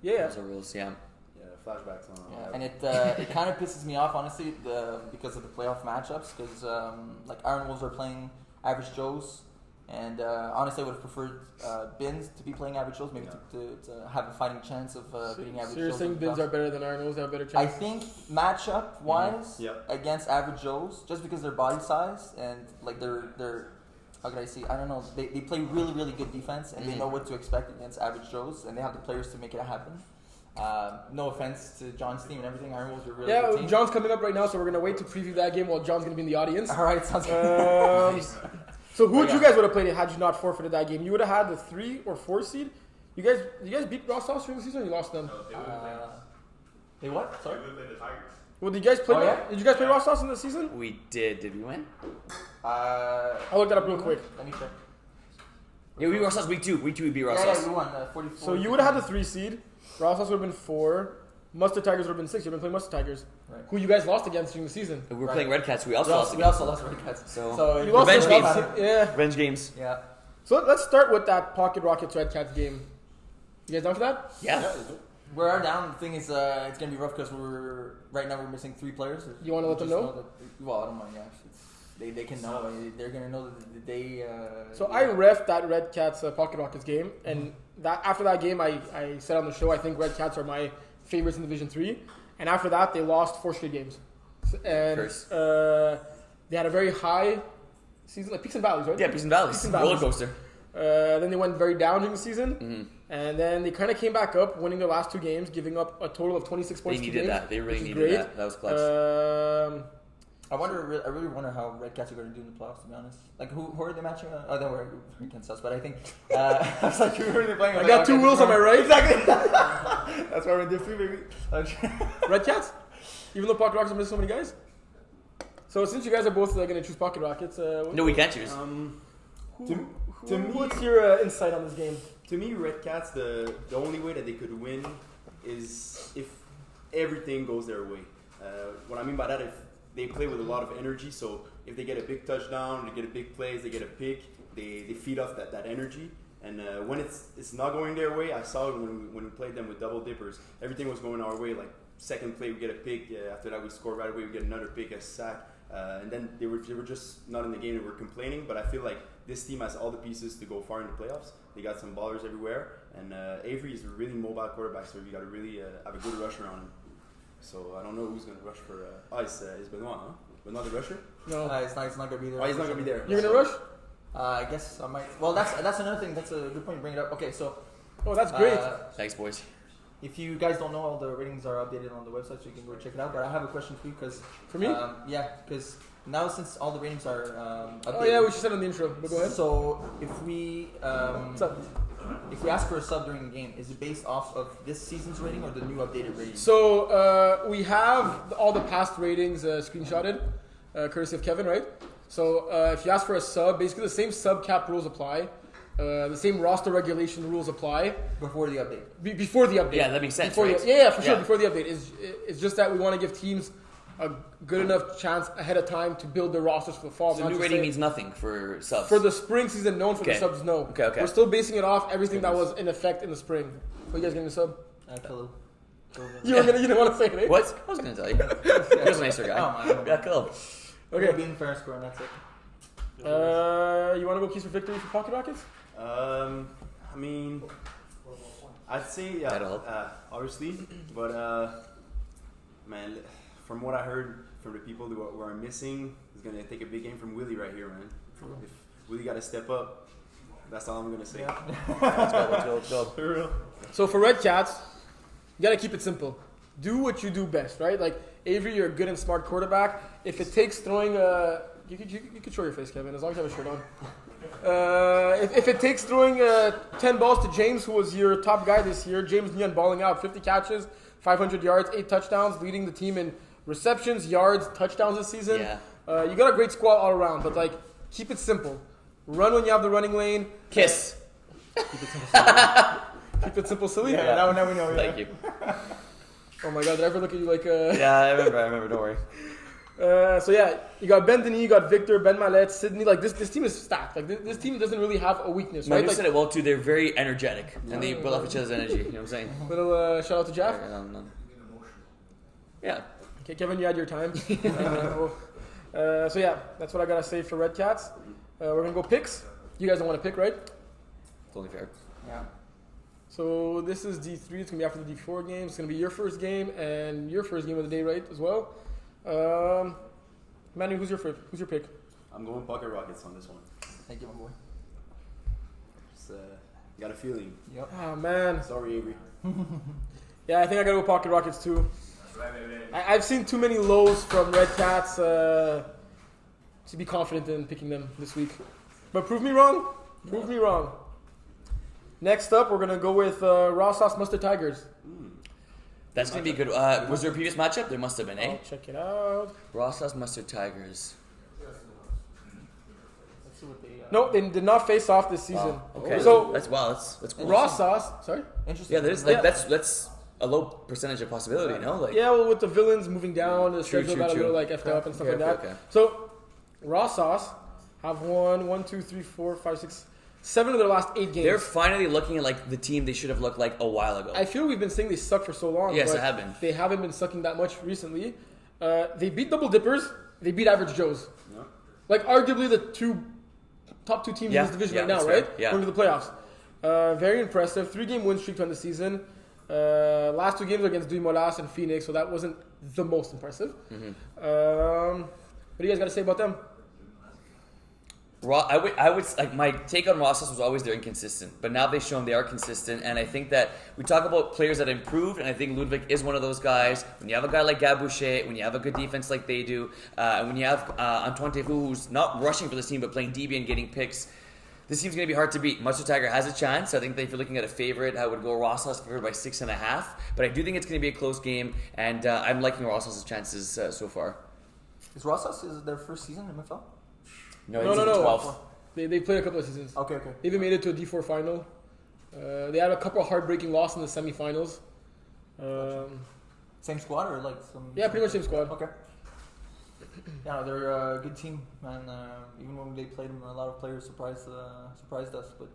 Yeah. Those are rules. Yeah. Flashbacks on. Yeah, and it kind of pisses me off, honestly, because of the playoff matchups. Because Iron Wolves are playing Average Joes, and honestly, I would have preferred Bins to be playing Average Joes, maybe to have a fighting chance of beating Average Joes. So you're saying Bins are better than Iron Wolves, have a better chance? I think matchup wise against Average Joes, just because their body size and they're how can I say? I don't know. They play really, really good defense, and they know what to expect against Average Joes, and they have the players to make it happen. No offense to John's team and everything. Iron Wolves are really good team. John's coming up right now, so we're going to wait to preview that game while John's going to be in the audience. All right, sounds good. So who would you guys would have played had you not forfeited that game? You would have had the 3 or 4 seed. You guys beat Ross Sauce during the season, or you lost them? They what? Sorry. Well, did you guys play? Did you guys play Ross Sauce in the season? We did. Did we win? I'll look that up real quick. Let me check. Yeah, we beat Ross Sauce week 2. Week 2 we beat Ross Sauce. Yeah, we won 44. So you would have had the 3 seed. Ross Sauce would have been 4. Mustard Tigers would have been 6. You've been playing Mustard Tigers. Right. Who you guys lost against during the season. We were playing Red Cats. We also lost. We also lost Red Cats. So you lost revenge to games. Yeah. Revenge games. Yeah. So let's start with that Pocket Rockets Red Cats game. You guys down for that? Yeah. We are down. The thing is, it's gonna be rough because right now we're missing 3 players. You want to let them know? Well, I don't mind. Yeah, they can know. They're gonna know that they. So I ref that Red Cats Pocket Rockets game, and after that game, I said on the show I think Red Cats are my favorites in Division 3, and after that they lost 4 straight games, and they had a very high season, like peaks and valleys, right? Yeah, peaks and valleys. Roller coaster. Then they went very down during the season, and then they kind of came back up, winning their last 2 games, giving up a total of 26 points. They needed that. They really needed that. That was clutch. I really wonder how Red Cats are going to do in the playoffs. To be honest, like who are they matching? Oh, they were against us, but I think I was like, who are they playing? I got two wheels on my right. Exactly. That's why we're different, baby. Red Cats? Even though Pocket Rockets are missing so many guys? So since you guys are both going to choose Pocket Rockets... No, we can't choose. To me, what's your insight on this game? To me, Red Cats, the only way that they could win is if everything goes their way. What I mean by that, if they play with a lot of energy, so if they get a big touchdown, they get a big plays, they get a pick, they feed off that energy. And when it's not going their way, I saw it when we played them with double dippers. Everything was going our way. Like second play, we get a pick. After that, we score right away. We get another pick, a sack. And then they were just not in the game. They were complaining. But I feel like this team has all the pieces to go far in the playoffs. They got some ballers everywhere. And Avery is a really mobile quarterback, so you got to really have a good rusher on him. So I don't know who's going to rush for... it's Benoit, huh? Benoit the rusher? No. It's not going to be there. Oh, he's not going to be there. You're going to rush? I guess I might. Well, that's another thing. That's a good point you bring it up. Okay, so... Oh, that's great. Thanks, boys. If you guys don't know, all the ratings are updated on the website, so you can go check it out. But I have a question for you, because... For me? Yeah, because now since all the ratings are updated... Oh, yeah, we should say it in the intro, but go ahead. So, if we... What's up? If we ask for a sub during the game, is it based off of this season's rating or the new updated rating? So we have all the past ratings screenshotted, courtesy of Kevin, right? So if you ask for a sub, basically the same sub cap rules apply. The same roster regulation rules apply. Before the update. Before the update. Yeah, that makes sense, Before right? Yeah, for sure, before the update. It's just that we want to give teams a good enough chance ahead of time to build their rosters for the fall. So the new rating means nothing for subs? For the spring season, no, and for the subs, no. Okay. We're still basing it off everything that was in effect in the spring. What you guys getting a sub? Khalil. You didn't want to say it, eh? What? I was going to tell you. He was a nicer guy. Yeah, cool. Okay. Being fair score, and that's it. You want to go keys for victory for Pocket Rockets? I mean, I'd say obviously, but man, from what I heard from the people who are missing, it's gonna take a big game from Willie right here, man. If Willie got to step up, that's all I'm gonna say. Let's go. For real. So for Red Cats, you gotta keep it simple. Do what you do best, right? Like Avery, you're a good and smart quarterback. If it takes throwing you could show your face, Kevin, as long as you have a shirt on. If it takes throwing 10 balls to James, who was your top guy this year, James Nguyen balling out, 50 catches, 500 yards, 8 touchdowns, leading the team in receptions, yards, touchdowns this season. Yeah. You got a great squad all around, but like keep it simple. Run when you have the running lane. Kiss. Keep it simple, silly. Keep it simple, silly. Yeah, now we know. Thank you. Oh my God, did I ever look at you like? Yeah, I remember. Don't worry. So yeah, you got Ben Denis, you got Victor, Ben Mallet, Sydney. Like this team is stacked. Like this team doesn't really have a weakness, right? You Like, said it well too. They're very energetic, and they build off each other's energy. You know what I'm saying? little shout out to Jeff. Yeah. Okay, Kevin, you had your time. So yeah, that's what I gotta say for Red Cats. We're gonna go picks. You guys don't want to pick, right? It's only fair. Yeah. So this is D3. It's gonna be after the D4 game. It's gonna be your first game and your first game of the day, right? As well. Manu, who's your pick? I'm going Pocket Rockets on this one. Thank you, my boy. Just, got a feeling. Yep. Oh man. Sorry, Avery. Yeah, I think I gotta go Pocket Rockets too. I've seen too many lows from Red Cats to be confident in picking them this week. But prove me wrong. Prove me wrong. Next up, we're gonna go with Raw Sauce Mustard Tigers. That's gonna be good. Was there a previous matchup? There must have been, eh? I'll check it out. Raw Sauce Mustard Tigers. Let's see what they. No, they did not face off this season. Okay. So that's cool. Raw Sauce. Sorry. Interesting. Yeah, there's like that's a low percentage of possibility, no? Like Yeah, well, with the villains moving down, the True, schedule true, got a true. little like effed up and stuff Okay, like that. okay. So, Raw Sauce have won 1, 2, 3, 4, 5, 6, 7 of their last 8 games. they're finally looking at like the team they should have looked like a while ago. I feel we've been saying they suck for so long. Yes, but they have been. They haven't been sucking that much recently. They beat Double Dippers. They beat Average Joes. No. Like arguably the top two teams in this division right now, that's right? fair. Yeah. Going to the playoffs. Very impressive. 3-game win streak to end the season. Last 2 games were against Dumolas and Phoenix, so that wasn't the most impressive. Mm-hmm. What do you guys got to say about them? I would like my take on Rosas was always they're inconsistent, but now they've shown they are consistent, and I think that we talk about players that improved, and I think Ludwig is one of those guys. When you have a guy like Gaboucher, when you have a good defense like they do, and when you have Antoine Theroux, who's not rushing for this team but playing DB and getting picks, this team's going to be hard to beat. Mustard Tiger has a chance. I think that if you're looking at a favorite, I would go Rosas favored by 6.5, but I do think it's going to be a close game, and I'm liking Rosas' chances so far. Is Rosas their first season in MFL? No. 12. They played a couple of seasons. Okay. They even made it to a D4 final. They had a couple of heartbreaking losses in the semifinals. Same squad or like some? Yeah, pretty much same squad. Okay. Yeah, they're a good team, man. Even when they played them, a lot of players surprised us, but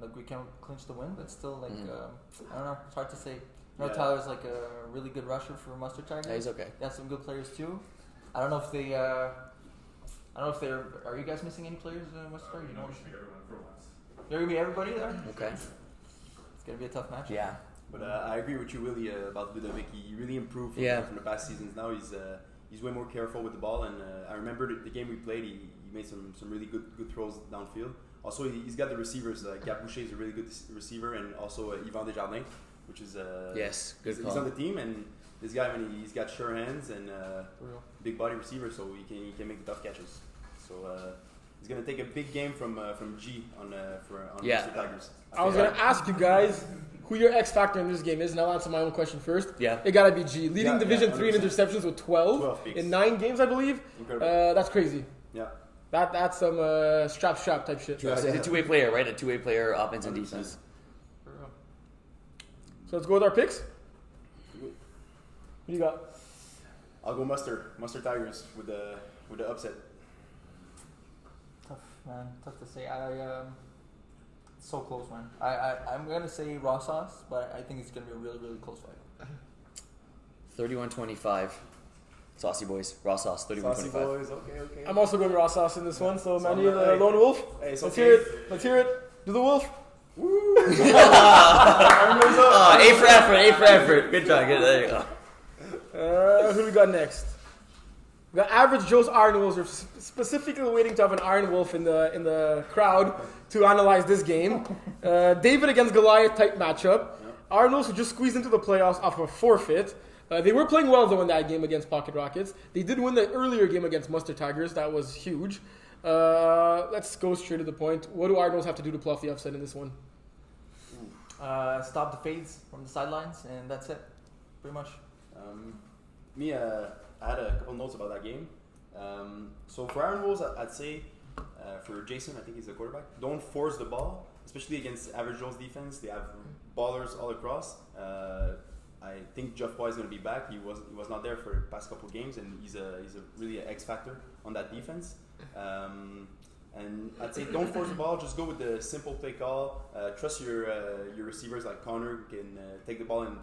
like we can't clinch the win. But still, like I don't know, it's hard to say. Tyler's like a really good rusher for Mustard Tiger. Yeah, he's okay. They have some good players too. I don't know if they. Are you guys missing any players? Mustard Tiger? We should be everyone for once. There gonna be everybody there. Okay. It's gonna be a tough match. Yeah. But I agree with you, Willie, about Ludovic. He really improved from the past seasons. Now he's way more careful with the ball, and I remember the game we played. He made some really good throws downfield. Also, he's got the receivers. Gaboucher is a really good receiver, and also Yvan Desjardins, which is yes, good he's call. on the team, and this guy, he's got sure hands and big body receiver, so he can make the tough catches. So he's gonna take a big game from G on Mr. Tigers. I was gonna ask you guys who your X factor in this game is, and I'll answer my own question first. Yeah. It gotta be G. Leading Division 3 in 100%. interceptions with 12 picks. in 9 games, I believe. Incredible. That's crazy. Yeah. That's some strap type shit. He's a two-way player, right? A two-way player, offense and 100%. defense. So let's go with our picks. What do you got? I'll go Mustard Tigers with the upset. Tough, man. Tough to say. It's so close, man. I'm gonna say raw sauce, but I think it's gonna be a really, really close fight. 31-25. Saucy boys. Raw sauce. 31-25. Saucy boys, okay. I'm also going raw sauce in this one. So Manny, I'm the lone wolf. Hey, it's Let's okay. hear it. Let's hear it. Do the wolf. A for effort. Good job. Good. There you go. Who do we got next? We got Average Joe's Iron Wolves. We're specifically waiting to have an Iron Wolf in the crowd to analyze this game. David against Goliath type matchup. Iron Wolves who just squeezed into the playoffs off of a forfeit. They were playing well though in that game against Pocket Rockets. They did win the earlier game against Mustard Tigers. That was huge. Let's go straight to the point. What do Iron Wolves have to do to pull off the upset in this one? Stop the fades from the sidelines, and that's it, pretty much. I had a couple notes about that game. So for Iron Wolves, I'd say for Jason, I think he's the quarterback. Don't force the ball, especially against Average Joe's defense. They have ballers all across. I think Geoffroy is going to be back. He was not there for the past couple of games, and he's a really an X factor on that defense. And I'd say don't force the ball. Just go with the simple play call. Trust your receivers like Connor who can take the ball and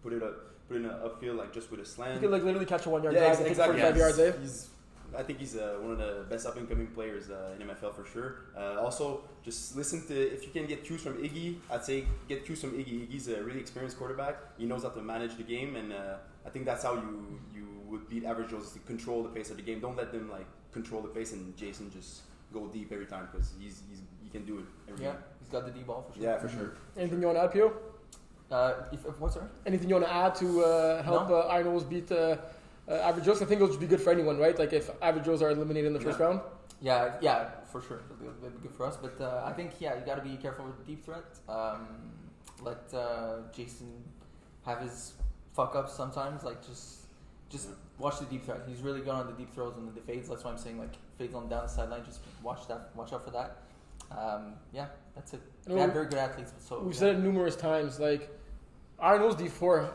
put it in an upfield like just with a slant. You can like literally catch a 1 yard Yeah, drive and take 45 He's- yards, eh? I think he's one of the best up-and-coming players in MFL for sure. Also, just listen to, if you can get cues from Iggy, I'd say get cues from Iggy. Iggy's a really experienced quarterback. He knows how to manage the game, and I think that's how you would beat Average Joe's, is to control the pace of the game. Don't let them like control the pace and Jason just go deep every time, because he can do it every Yeah, time. he's got the D ball for sure. Yeah, for sure. Anything you want to add, Pio? What's that? Anything you want to add to help Iron Wolves beat Average Joe's? I think it'll be good for anyone, right? Like if Average Joe's are eliminated in the first round. Yeah, for sure. It'll be good for us. But I think, you got to be careful with deep threat. Let Jason have his fuck ups sometimes. Like just watch the deep threat. He's really good on the deep throws and the fades. That's why I'm saying like fades on down the sideline. Just watch out for that. That's it. They have very good athletes. So We've said it numerous times. Like Iron Wolves D4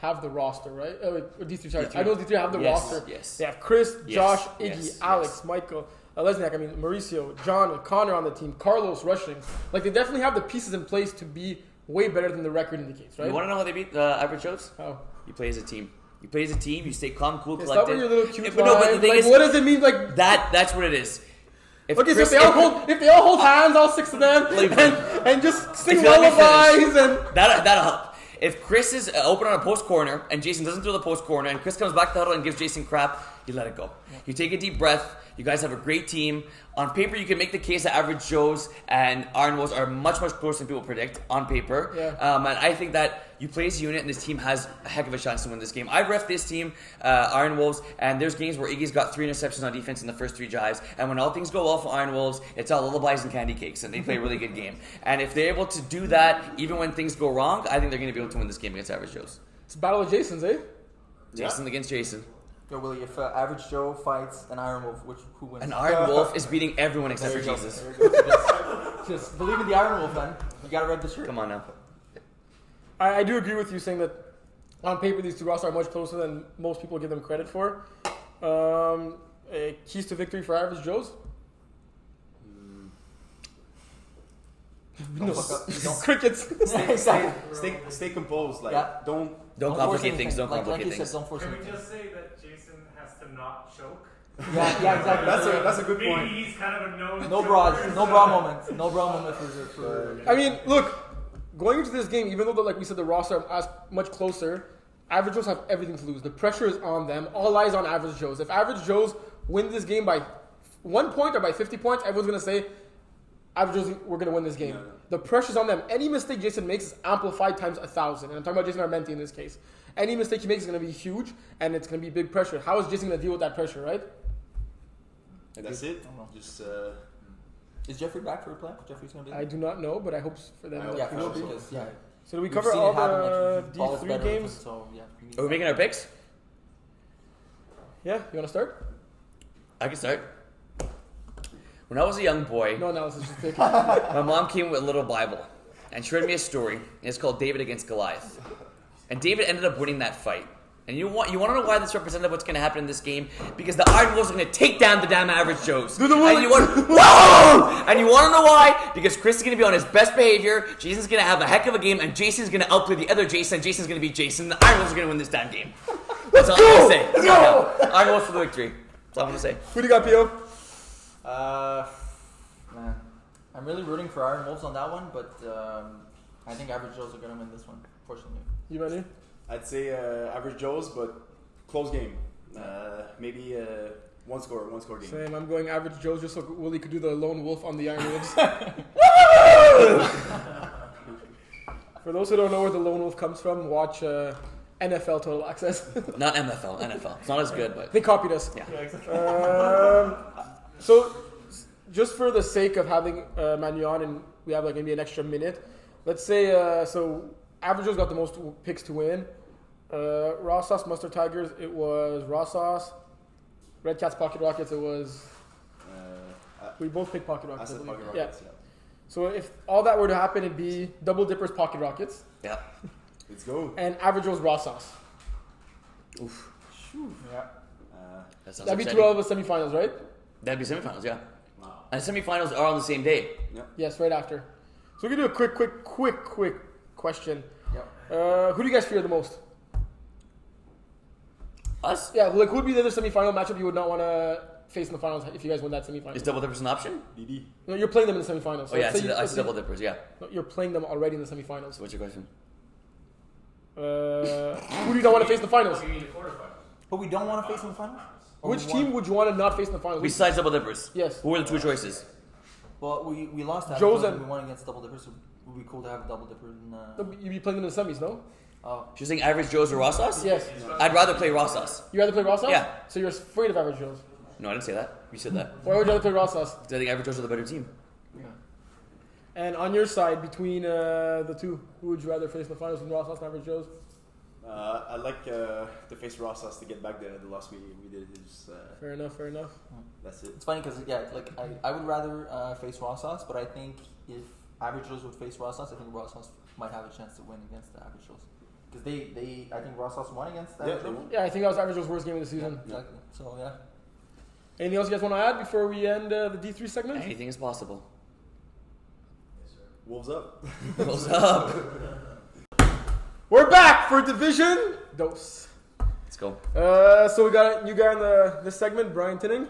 have the roster, right? Or D3, sorry. Iron Wolves D3 have the roster. Yes. They have Chris, Yes, Josh, Iggy, yes, Alex, yes. Michael, Lesniak, Mauricio, John, Connor on the team, Carlos rushing. Like they definitely have the pieces in place to be way better than the record indicates, right? You want to know how they beat Average Joe's? How? You play as a team. You play as a team. You stay calm, cool, Is that collected. what your little cute Yeah, but no, but the vibe- thing like, is, what does it mean? Like that's what it is. okay, so if they all hold hands, all 6 of them, and just sing If you let me lullabies and that'll help. If Chris is open on a post corner and Jason doesn't throw the post corner and Chris comes back to the huddle and gives Jason crap, you let it go. You take a deep breath. You guys have a great team. On paper, you can make the case that Average Joes and Iron Wolves are much, much closer than people predict on paper. Yeah. And I think that you play as a unit, and this team has a heck of a chance to win this game. I've ref this team, Iron Wolves, and there's games where Iggy's got 3 interceptions on defense in the first 3 drives. And when all things go well for Iron Wolves, it's all lullabies and candy cakes, and they play a really good game. And if they're able to do that, even when things go wrong, I think they're going to be able to win this game against Average Joes. It's a battle of Jasons, eh? Jason against Jason. Yo, Willie, if Average Joe fights an Iron Wolf, who wins? An Iron Wolf is beating everyone except for There you go. Jesus. There you go. Just believe in the Iron Wolf, man. You gotta red the shirt. Come on now. I do agree with you saying that on paper these two rosters are much closer than most people give them credit for. Keys to victory for Average Joes? Don't fuck up. Crickets. Stay composed. Like, Yeah. don't. Don't force complicate anything. things. Don't like complicate you said, things. don't force Can we anything. just say that Jason has to not choke? Yeah, exactly. That's a good Maybe point. he's kind of a No bras, no bra moment. No bra moment for I mean, look, going into this game, even though, like we said, the roster are as much closer, Average Joes have everything to lose. The pressure is on them. All eyes on Average Joes. If Average Joes win this game by 1 point or by 50 points, everyone's going to say, Average Joes, we're going to win this game. Yeah. The pressure's on them. Any mistake Jason makes is amplified times 1,000. And I'm talking about Jason Armenti in this case. Any mistake he makes is going to be huge, and it's going to be big pressure. How is Jason going to deal with that pressure, right? That's it. Just. Is Jeffrey back for a play? Jeffrey's gonna be there? I do not know, but I hope for them. Yeah, that he for will sure. be. Because, yeah, So do we we've cover seen all it happen, the like, he balls D3 better with games? him, so yeah. we need Are we making our picks? Yeah, you want to start? I can start. When I was a young boy, No analysis, just pick. my mom came with a little Bible, and she read me a story. And it's called David against Goliath. And David ended up winning that fight. And you want to know why that's representative of what's going to happen in this game? Because the Iron Wolves are going to take down the damn Average Joes. And you want whoa! And you want to know why? Because Chris is going to be on his best behavior. Jason's going to have a heck of a game, and Jason's going to outplay the other Jason. And Jason's going to beat Jason. The Iron Wolves are going to win this damn game. That's all I'm going to say. Let's go! Iron Wolves for the victory. That's all I'm going to say. Who do you got, Pio? Man, I'm really rooting for Iron Wolves on that one, but I think Average Joes are gonna win this one. Fortunately. You ready? I'd say Average Joes, but close game. Maybe one score game. Same. I'm going Average Joes just so Willie could do the lone wolf on the Iron Wolves. For those who don't know where the lone wolf comes from, watch MFL Total Access. Not MFL, NFL. It's not as good, but They copied us. yeah. So, just for the sake of having Manu on, and we have like maybe an extra minute, let's say so Average Joe's got the most picks to win. Raw Sauce Mustard Tigers, it was Raw Sauce. Red Cats Pocket Rockets, it was. We both picked Pocket I Rockets. I said believe. Pocket Yeah. Rockets. Yeah. So if all that were to happen, it'd be Double Dippers Pocket Rockets Yeah. Let's go. and Average Joe's Raw Sauce. Oof. Yeah. That sounds That'd be upsetting. 12 of semifinals, right? That'd be semifinals, yeah. And semifinals are on the same day. Yes, right after. So we can do a quick question. Yep. Who do you guys fear the most? Us? Yeah, like who would be the other semifinal matchup you would not want to face in the finals if you guys win that semifinal? Is double dippers an option? DD. No, you're playing them in the semifinals. So Oh yeah, let's say I see double dippers, yeah. No, you're playing them already in the semifinals. So what's your question? Who do you not want to face in the finals? You mean the quarterfinals? But we don't want to face in the finals? Or Which we team want- would you want to not face in the finals? Besides double dippers. Yes. Who are the two choices? Well, we lost that. Joe's because and- we won against Double Dippers, so it would be cool to have a Double Dipper. No, you'd be playing them in the semis, no? She's saying Average Joe's or Raw Sauce? Yes. I'd rather play Raw Sauce. You rather play Raw Sauce? Yeah. So you're afraid of Average Joe's. No, I didn't say that. You said that. Why would you rather play Raw Sauce? Because I think Average Joe's are the better team. And on your side, between the two, who would you rather face in the finals, between Raw Sauce and Average Joe's? I'd like to face Raw Sauce to get back the loss we did. Fair enough. That's it. It's funny because like I would rather face Raw Sauce, but I think if Average Joe's would face Raw Sauce, I think Raw Sauce might have a chance to win against the Average Joe's because they I think Raw Sauce won against Average Joe's. Yeah, I think that was Average Joe's worst game of the season. Exactly. So yeah. Anything else you guys want to add before we end the D3 segment? Anything is possible. Wolves up. What's up? We're back for Division Dos. Let's go. So we got a new guy on this segment, Brian Tinning.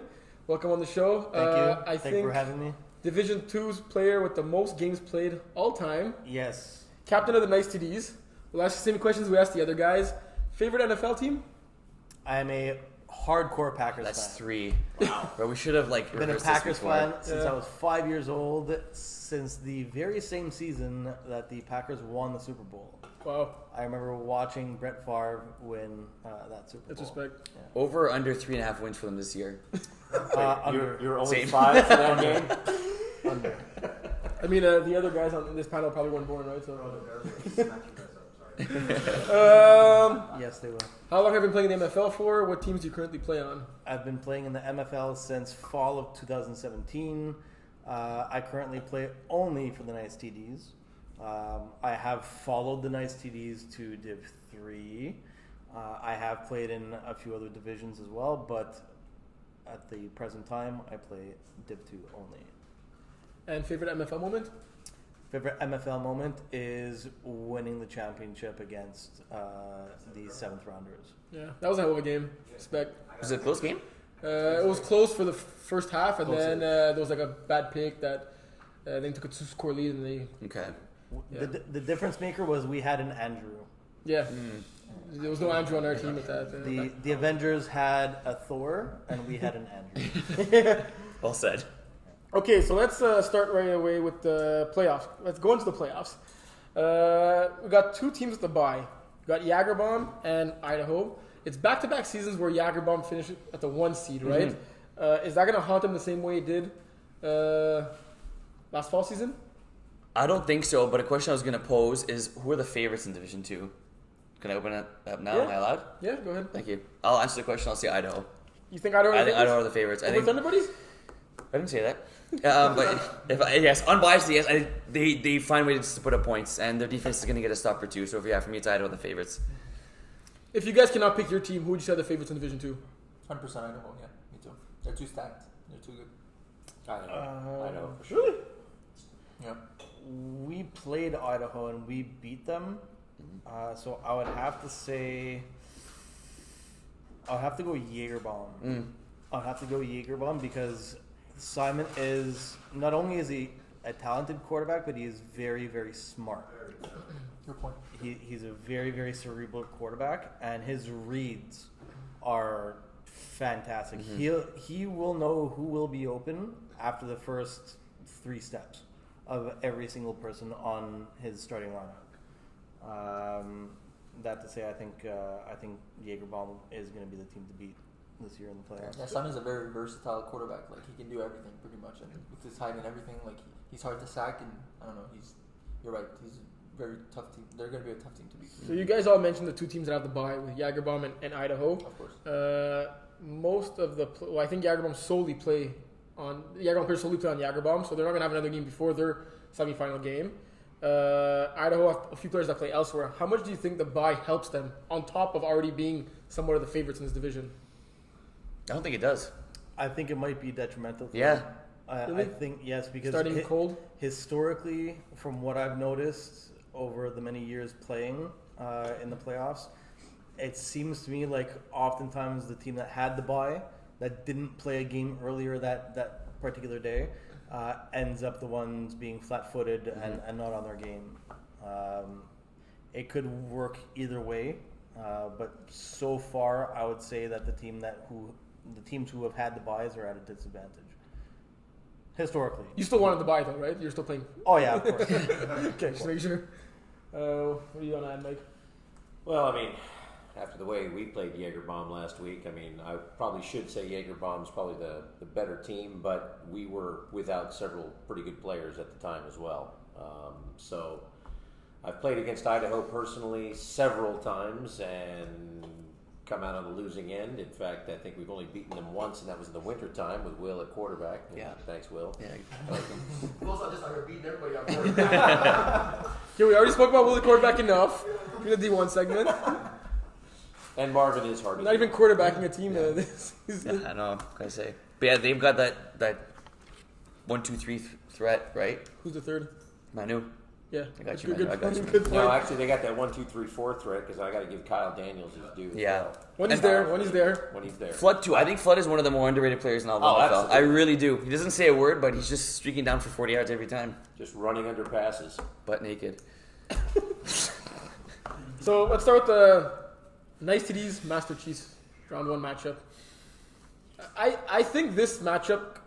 Welcome on the show. Thank you. I Thank think you for having me. Division 2's player with the most games played all time. Yes. Captain of the Nice TDs. We'll ask the same questions we asked the other guys. Favorite NFL team? I am a hardcore Packers That's fan. 3. Wow. But we should have like Been a rehearsed this Packers before. fan since I was 5 years old, since the very same season that the Packers won the Super Bowl. Wow. I remember watching Brett Favre win that Super Bowl. That's respect. Over or under 3.5 wins for them this year. Under. You're only Same. 5 for that game? Under. I mean, the other guys on this panel probably weren't born, right? So. Yes, they will. How long have you been playing in the MFL for? What teams do you currently play on? I've been playing in the MFL since fall of 2017. I currently play only for the Nice TDs. I have followed the Nice TDs to Div 3. I have played in a few other divisions as well, but at the present time, I play Div 2 only. And favorite MFL moment? Favorite MFL moment is winning the championship against the 7th rounders. Yeah, that was a hell of a game. Respect. Was it a close game? It was close for the first half, and Close then there was like a bad pick that they took a 2-score lead, and they Okay. Yeah. The difference maker was we had an Andrew. There was no Andrew on our team at that. The Avengers had a Thor, and we had an Andrew. Well said. Okay, so let's start right away with the playoffs. Let's go into the playoffs. We got 2 teams at the bye. We got Jagerbomb and Idaho. It's back-to-back seasons where Jagerbomb finished at the 1 seed, right? Is that going to haunt them the same way it did last fall season? I don't think so, but a question I was going to pose is who are the favorites in Division 2? Can I open it up now? Yeah. Am I allowed? Yeah, go ahead. Thank you. I'll answer the question. I'll say Idaho. You think Idaho? I think Idaho are the favorites. I Over think Thunder Buddies? I didn't say that. But yes, unbiasedly, yes, they find ways to put up points, and their defense is going to get a stop or 2. So for me, it's Idaho the favorites. If you guys cannot pick your team, who would you say are the favorites in Division 2? 100% Idaho, yeah, me too. They're too stacked. They're too good. I know for sure. Really? Yeah. We played Idaho and we beat them. So I would have to say, I'll have to go Jagerbomb. I'll have to go Jagerbomb because Simon is, not only is he a talented quarterback, but he is very, very smart. Good point. He's a very, very cerebral quarterback, and his reads are fantastic. He will know who will be open after the first 3 steps of every single person on his starting lineup. That to say, I think Jagerbomb is going to be the team to beat this year in the playoffs. Yeah, Simon's a very versatile quarterback. Like, he can do everything pretty much, and with his height and everything, like he's hard to sack. And I don't know, you're right. He's a very tough team. They're going to be a tough team to beat. So you guys all mentioned the 2 teams that have the bye with Jagerbomb and Idaho. Of course. Most of the I think Jagerbomb solely play on Jagerbomb, so they're not going to have another game before their semifinal game. Idaho have a few players that play elsewhere. How much do you think the bye helps them on top of already being somewhat of the favorites in this division? I don't think it does. I think it might be detrimental. Yeah. Really? I think yes, because Starting cold? Historically, from what I've noticed over the many years playing in the playoffs, it seems to me like oftentimes the team that had the bye, that didn't play a game earlier that particular day, ends up the ones being flat-footed and not on their game. It could work either way, but so far I would say that the teams who have had the byes are at a disadvantage. Historically. You still wanted the bye though, right? You're still playing. Oh yeah, of course. Okay, just make sure. What are you gonna add, Mike? Well, I mean, after the way we played Jagerbomb last week, I mean, I probably should say Jagerbomb's probably the better team, but we were without several pretty good players at the time as well. So I've played against Idaho personally several times and come out on the losing end. In fact, I think we've only beaten them once, and that was in the winter time with Will at quarterback. Yeah. Thanks, Will. Yeah. Will's not just like beating everybody on quarterback. Okay, we already spoke about Willie quarterback enough in the D1 segment. And Marvin is hard. Not even quarterbacking a team. Yeah, I know. What can I say? But yeah, they've got that 1-2-3 threat, right? Who's the third? Manu. Yeah, I got you, Good man. I got you, point, good point. No, actually, they got that 1-2-3-4 threat because I got to give Kyle Daniels his due. Yeah. As well. When he's there. When he's there. Flood too. I think Flood is one of the more underrated players in all of Oh, the NFL. absolutely. I really do. He doesn't say a word, but he's just streaking down for 40 yards every time, Just running under passes. butt naked. So let's start with the Nice Titties Master Chiefs round 1 matchup. I think this matchup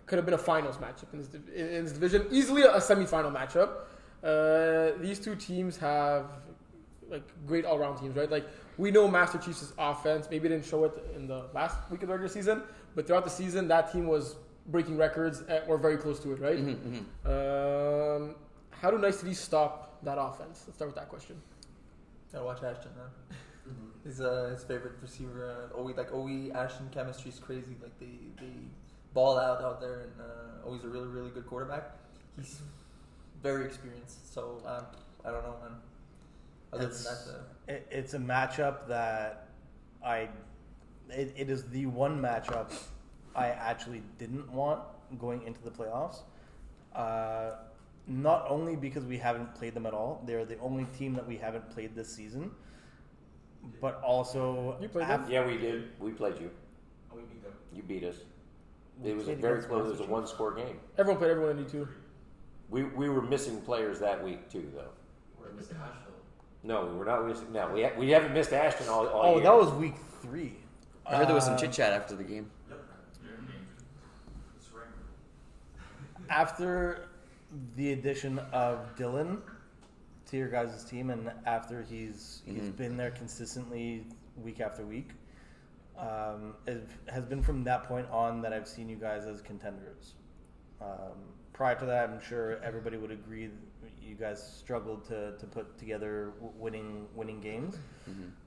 could have been a finals matchup in this division. Easily a semifinal matchup. These two teams have like great all-round teams, right? Like we know Master Chiefs' offense. Maybe didn't show it in the last week of the regular season, but throughout the season, that team was breaking records or very close to it, right? How do Nice Cities stop that offense? Let's start with that question. Gotta watch Ashton, man. He's his favorite receiver. OE Ashton chemistry is crazy. Like they ball out there, and OE's a really really good quarterback. He's very experienced. So I don't know, man. Other than that, it's a matchup that it is the one matchup I actually didn't want going into the playoffs. Not only because we haven't played them at all, they're the only team that we haven't played this season, but also... You played them? Yeah, we did. We played you. Oh, we beat them. You beat us. It was a very close. It was a one-score game. Everyone played everyone in D2. We were missing players that week too, though. We're missing Asheville. No, we were not missing. No, we haven't missed Ashton all year. that was week 3. I heard there was some chit-chat after the game. Yep. You're in game. It's right. After the addition of Dylan to your guys' team, and after he's been there consistently week after week, it has been from that point on that I've seen you guys as contenders. Prior to that, I'm sure everybody would agree that you guys struggled to put together winning games.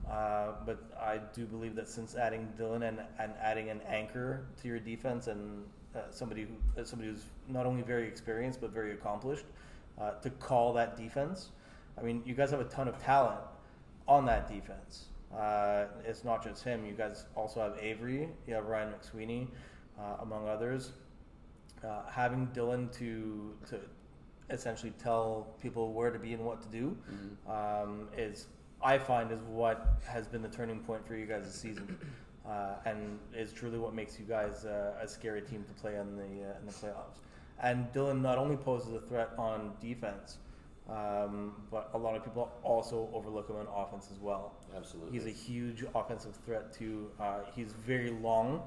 But I do believe that since adding Dylan and adding an anchor to your defense and somebody who's not only very experienced but very accomplished to call that defense. I mean, you guys have a ton of talent on that defense. It's not just him. You guys also have Avery. You have Ryan McSweeney, among others. Having Dylan to essentially tell people where to be and what to do I find is what has been the turning point for you guys this season. And is truly what makes you guys a scary team to play in the playoffs. And Dylan not only poses a threat on defense, but a lot of people also overlook him on offense as well. Absolutely. He's a huge offensive threat too. He's very long.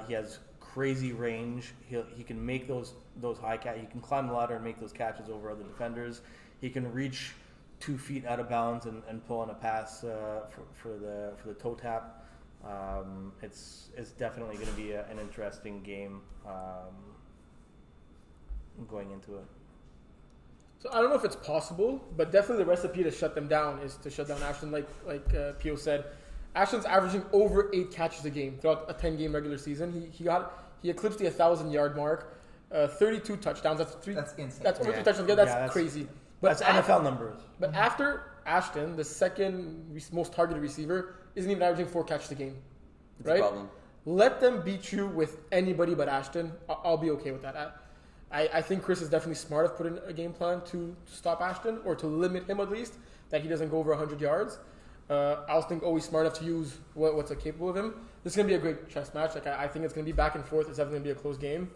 He has crazy range. He can make those high catch. He can climb the ladder and make those catches over other defenders. He can reach 2 feet out of bounds and pull on a pass for the toe tap. It's definitely going to be an interesting game going into it. So I don't know if it's possible, but definitely the recipe to shut them down is to shut down Ashton. Like Pio said, Ashton's averaging over 8 catches a game throughout a 10-game regular season. He eclipsed the 1,000-yard mark, 32 touchdowns. That's insane. That's over 3 touchdowns. That's crazy. But that's NFL numbers. But after Ashton, the second most targeted receiver, isn't even averaging 4 catches a game. That's right? a problem. Let them beat you with anybody but Ashton. I'll be okay with that. I think Chris is definitely smart of putting a game plan to stop Ashton or to limit him at least, that he doesn't go over 100 yards. I also think always smart enough to use what's capable of him. This is going to be a great chess match. I think it's going to be back and forth. It's definitely going to be a close game.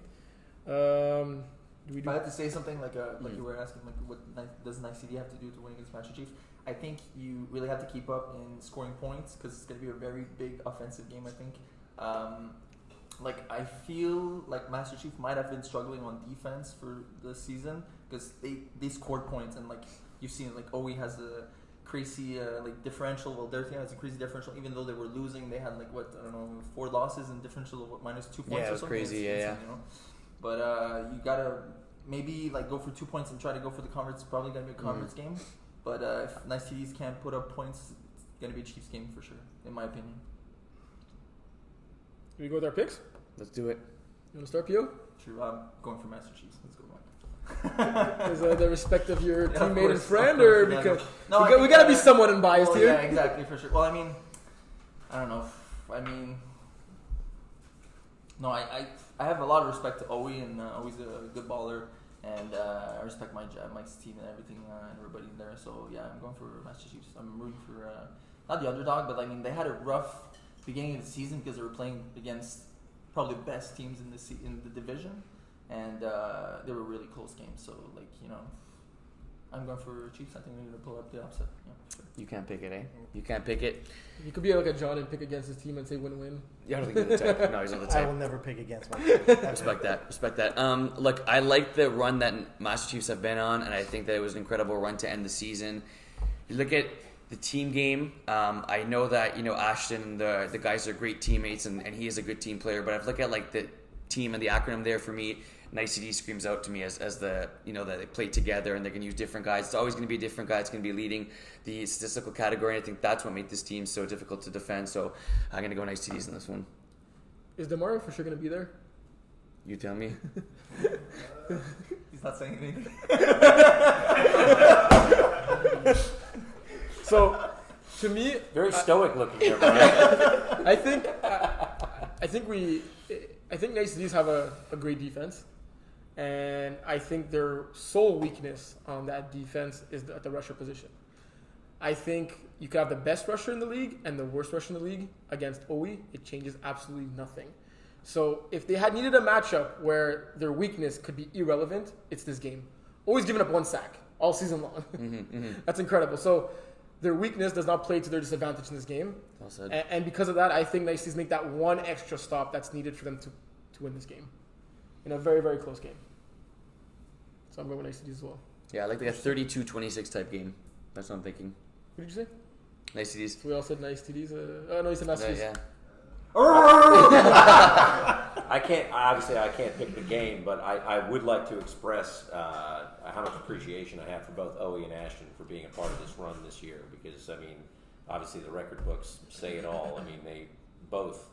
If I had to say something like you were asking, like what does Nice City have to do to win against Master Chiefs? I think you really have to keep up in scoring points because it's going to be a very big offensive game. I think. I feel like Master Chief might have been struggling on defense for the season because they scored points, and like you've seen, like OE has a crazy differential. Well, their team has a crazy differential. Even though they were losing, they had 4 losses and differential of -2 points. Yeah, it or was something. crazy. It's Yeah. insane, you know? But you gotta maybe go for 2 points and try to go for the conference. It's probably gonna be a conference game. But if Nice Cities can't put up points, it's gonna be a Chiefs game for sure, in my opinion. Do we go with our picks? Let's do it. You want to start, Pio? True. I'm going for Master Chiefs. Let's go back. Is the respect of your Yeah, of teammate and course, friend, of course, or yeah, because no, we gotta be somewhat unbiased here? Yeah, exactly, for sure. Well, I mean, I don't know. No, I have a lot of respect to OE, and OE's a good baller, and I respect Mike's team and everything, and everybody in there. So yeah, I'm going for Master Chiefs. I'm rooting for not the underdog, but I mean they had a rough beginning of the season because they were playing against probably the best teams in the division, and they were really close games. So I'm going for Chiefs. I think they're going to pull up the upset. Yeah, sure. You can't pick it, eh? You can't pick it. You could be like a John and pick against his team and say win-win. Yeah, I don't think he's the type. No, he's not the I will type. never pick against my team. Respect that. Look, I like the run that Master Chiefs have been on, and I think that it was an incredible run to end the season. You look at the team game. I know that Ashton and the guys are great teammates, and he is a good team player. But I've looked at like the team and the acronym there for me. NICED screams out to me as the that they play together and they can use different guys. It's always going to be a different guy. It's going to be leading the statistical category. And I think that's what made this team so difficult to defend. So I'm going to go NICEDs in this one. Is DeMario for sure going to be there? You tell me. He's not saying anything. So, to me, Very stoic looking here, Brian. I think NICEDs have a great defense, and I think their sole weakness on that defense is at the rusher position. I think you could have the best rusher in the league and the worst rusher in the league against OE. It changes absolutely nothing. So if they had needed a matchup where their weakness could be irrelevant, it's this game. Always giving up one sack all season long. That's incredible. So their weakness does not play to their disadvantage in this game. Well said. And because of that, I think NICEDs make that one extra stop that's needed for them to win this game in a very, very close game. So I'm going with NICEDs as well. Yeah, I like a 32-26 type game. That's what I'm thinking. What did you say? NICEDs. So we all said NICEDs. Oh, no, you said Masters. Yeah. I can't pick the game, but I would like to express how much appreciation I have for both Owie and Ashton for being a part of this run this year. Because obviously the record books say it all. They both,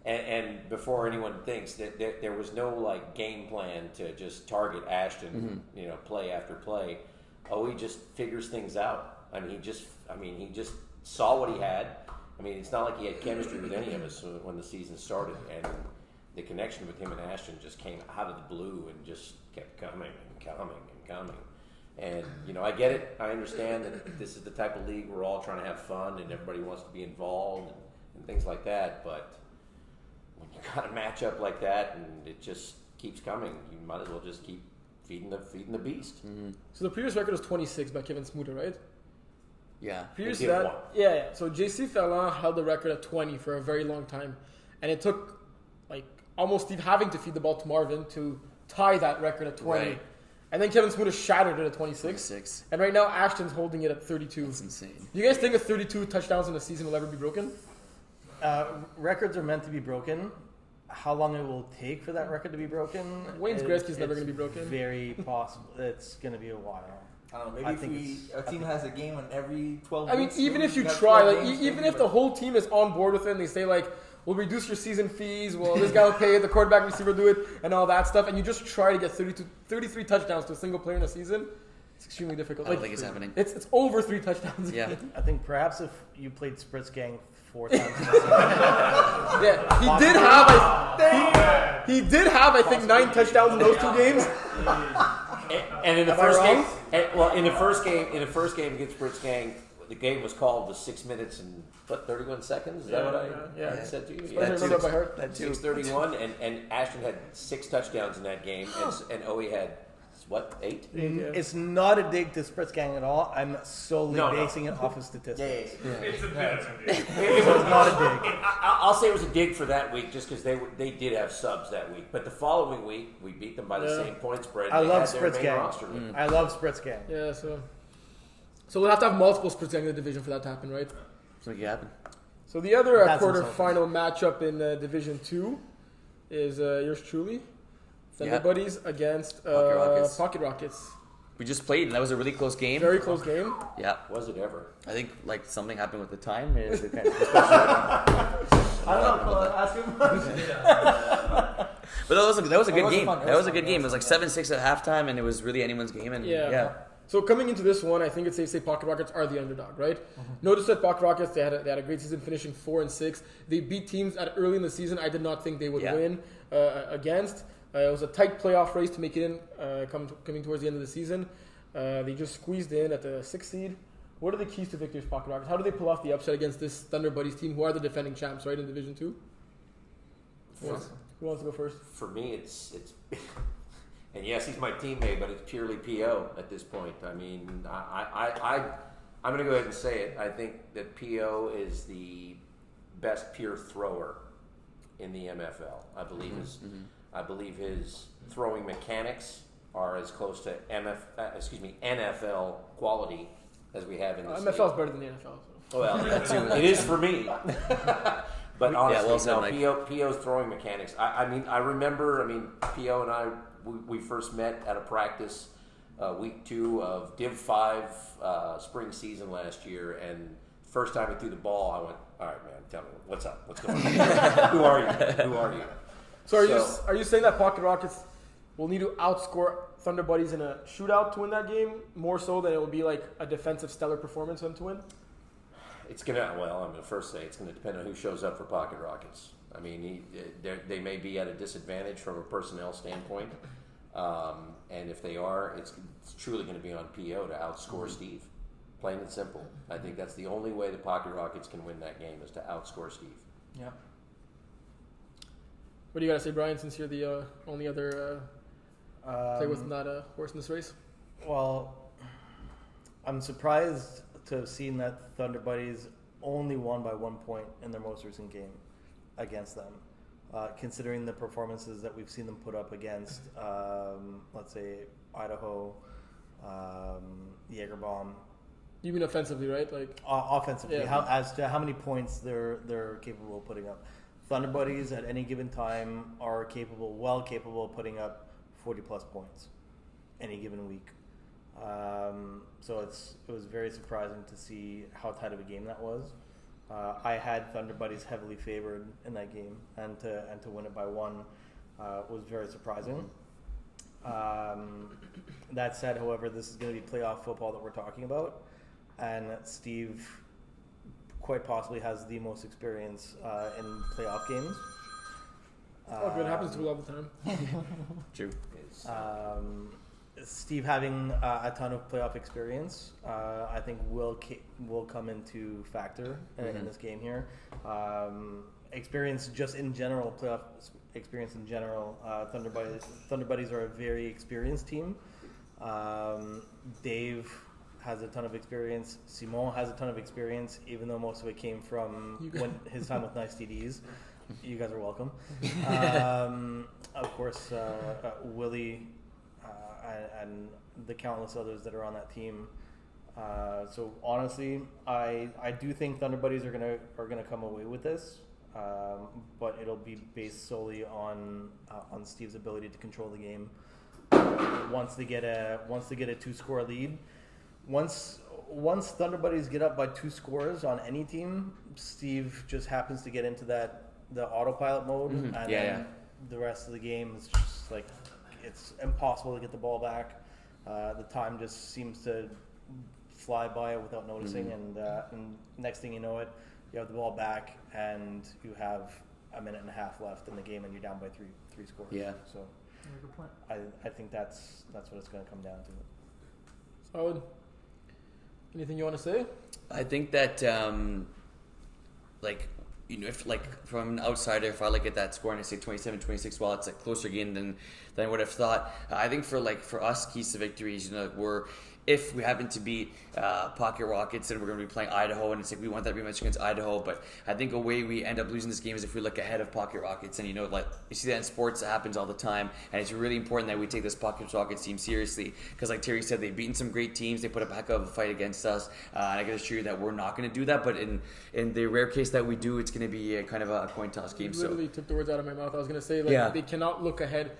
and before anyone thinks that there was no game plan to just target Ashton, play after play. Owie just figures things out. He just saw what he had. It's not like he had chemistry with any of us when the season started, and the connection with him and Ashton just came out of the blue and just kept coming and coming and coming. And I get it. I understand that this is the type of league we're all trying to have fun and everybody wants to be involved and things like that. But when you got a matchup like that and it just keeps coming, you might as well just keep feeding the beast. Mm-hmm. So the previous record was 26 by Kevin Smuda, right? Yeah. Previous to that, yeah. So JC Fallon held the record at 20 for a very long time, and it took almost Steve having to feed the ball to Marvin to tie that record at 20. Right. And then Kevin Smuda shattered it at 26. And right now Ashton's holding it at 32. That's insane. Do you guys think a 32 touchdowns in a season will ever be broken? Records are meant to be broken. How long it will take for that record to be broken? Wayne Gretzky's never going to be broken. Very possible. It's going to be a while. I don't know. Maybe a team has a game on every 12 weeks. Even if you got try, 12 games, even if the whole team is on board with it and they say, we'll reduce your season fees, this guy will pay it, the quarterback receiver will do it, and all that stuff, and you just try to get 33 touchdowns to a single player in a season, it's extremely difficult. I don't think it's happening. It's over 3 touchdowns. Yeah. I think perhaps if you played Spritz Gang 4 times in a season. Yeah, he did have, I think, 9 touchdowns in those 2 games. And in the first game, in the first game against Spritz Gang, the game was called with 6 minutes and 31 seconds. Is that what I said to you? I remember by heart. 6:31, and Ashton had 6 touchdowns in that game, and Owie had 8? It's not a dig to Spritz Gang at all. I'm solely basing it off of statistics. It's a bit. It was not a dig. I'll say it was a dig for that week, just because they did have subs that week. But the following week, we beat them by the same point spread. I love Spritz Spritz Gang. I love Spritz Gang. Yeah, so we'll have to have multiple Spritz Gang in the division for that to happen, right? So make it happen. So the other That's quarterfinal matchup in Division 2 is yours truly. Thunder Buddies against Pocket Rockets. We just played, and that was a really close game. Very close game. Yeah. Was it ever? I think something happened with the time. Is it kind of I don't know. Ask him. But that was a good game. Fun. That was a good game. It was 7-6 at halftime, and it was really anyone's game. And yeah. So coming into this one, I think it's safe to say Pocket Rockets are the underdog, right? Notice that Pocket Rockets, they had a great season, finishing 4-6. They beat teams early in the season I did not think they would win against. It was a tight playoff race to make it in coming towards the end of the season. They just squeezed in at the 6th seed. What are the keys to victory for Pocket Rockets? How do they pull off the upset against this Thunder Buddies team, who are the defending champs, right, in Division 2? Who wants to go first? For me, it's And yes, he's my teammate, but it's purely PO at this point. I mean, I'm going to go ahead and say it. I think that PO is the best pure thrower in the MFL. I believe his throwing mechanics are as close to NFL quality as we have in this MFL is better than the NFL. So. Well, it is for me. But honestly, PO's throwing mechanics. I remember, PO and I, we first met at a practice week 2 of Div 5 spring season last year, and first time he threw the ball, I went, all right, man, tell me, what's up? What's going on? Who are you? So are you saying that Pocket Rockets will need to outscore Thunder Buddies in a shootout to win that game, more so than it will be like a defensive stellar performance for them to win? I'm going to first say it's going to depend on who shows up for Pocket Rockets. I mean, they may be at a disadvantage from a personnel standpoint, and if they are, it's truly going to be on PO to outscore Steve. Plain and simple. I think that's the only way the Pocket Rockets can win that game is to outscore Steve. Yeah. What do you got to say, Brian, since you're the only other player with not a horse in this race? Well, I'm surprised to have seen that Thunder Buddies only won by 1 point in their most recent game against them, considering the performances that we've seen them put up against, let's say, Idaho, Jagerbomb. You mean offensively, right? Offensively, yeah. As to how many points they're capable of putting up. Thunder Buddies at any given time are well capable of putting up 40 plus points any given week. So it was very surprising to see how tight of a game that was. I had Thunder Buddies heavily favored in that game, and to win it by 1 was very surprising. That said, however, this is going to be playoff football that we're talking about, and Steve quite possibly has the most experience in playoff games. Good. It happens to me all the time. True. Steve having a ton of playoff experience, I think will come into factor in this game here. Experience just in general, playoff experience in general. Thunder Buddies are a very experienced team. Dave has a ton of experience. Simon has a ton of experience, even though most of it came from his time with Nice TDs. You guys are welcome. Of course, Willie and the countless others that are on that team. So honestly, I do think Thunder Buddies are gonna come away with this, but it'll be based solely on Steve's ability to control the game. Once they get a 2-score lead, once Thunder Buddies get up by 2 scores on any team, Steve just happens to get into the autopilot mode, and then the rest of the game is just like it's impossible to get the ball back. The time just seems to fly by without noticing, and next thing you know it, you have the ball back and you have a minute and a half left in the game, and you're down by three scores. Yeah. So I think that's what it's going to come down to. Solid. Anything you want to say? I think that, if from an outsider, if I look at that score and I say 27-26, well, it's a closer game than I would have thought. I think for us, keys to victories, if we happen to beat Pocket Rockets, then we're going to be playing Idaho, and it's like we want that rematch against Idaho. But I think a way we end up losing this game is if we look ahead of Pocket Rockets, and you see that in sports, it happens all the time, and it's really important that we take this Pocket Rockets team seriously, because like Terry said, they've beaten some great teams, they put up a heck of a fight against us, and I can assure you that we're not going to do that. But in the rare case that we do, it's going to be kind of a coin toss game. You literally took the words out of my mouth. I was going to say they cannot look ahead.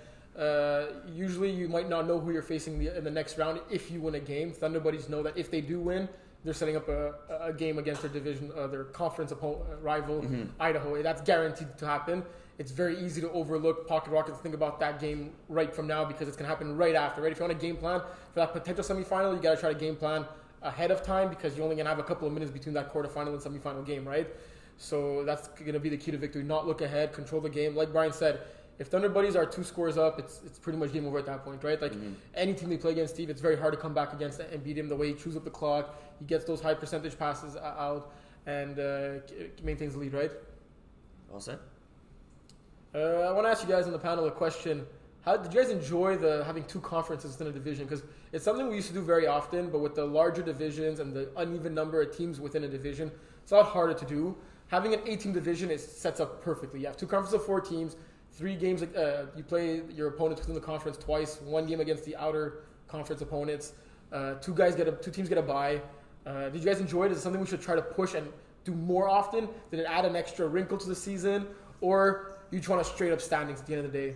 Usually you might not know who you're facing in the next round if you win a game. Thunder Buddies know that if they do win, they're setting up a game against their division, their conference rival, Idaho. That's guaranteed to happen. It's very easy to overlook Pocket Rockets. Think about that game right from now, because it's going to happen right after. Right? If you want a game plan for that potential semifinal, you got to try to game plan ahead of time, because you're only going to have a couple of minutes between that quarterfinal and semifinal game, right? So that's going to be the key to victory. Not look ahead, control the game. Like Brian said, if Thunder Buddies are 2 scores up, it's pretty much game over at that point, right? Any team they play against Steve, it's very hard to come back against and beat him. The way he chews up the clock, he gets those high percentage passes out, and maintains the lead, right? All set. I want to ask you guys on the panel a question. How did you guys enjoy having two conferences within a division? Because it's something we used to do very often, but with the larger divisions and the uneven number of teams within a division, it's a lot harder to do. Having an 8-team division sets up perfectly. You have two conferences of 4 teams, 3 games. You play your opponents within the conference twice. 1 game against the outer conference opponents. 2 teams get a bye. Did you guys enjoy it? Is it something we should try to push and do more often? Did it add an extra wrinkle to the season, or you just want a straight up standings at the end of the day?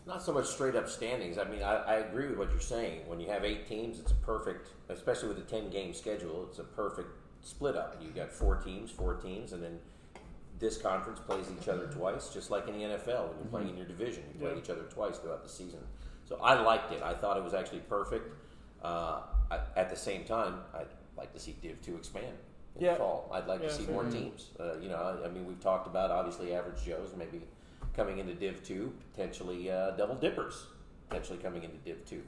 Not so much straight up standings. I mean, I agree with what you're saying. When you have 8 teams, it's a perfect, especially with a 10-game schedule, it's a perfect split up. You got 4 teams, and then this conference plays each other twice, just like in the NFL. When you're playing in your division, you play each other twice throughout the season. So I liked it. I thought it was actually perfect. At the same time, I'd like to see Div 2 expand in the fall. I'd like to see more teams. I mean, we've talked about obviously Average Joes maybe coming into Div 2, potentially Double Dippers potentially coming into Div 2.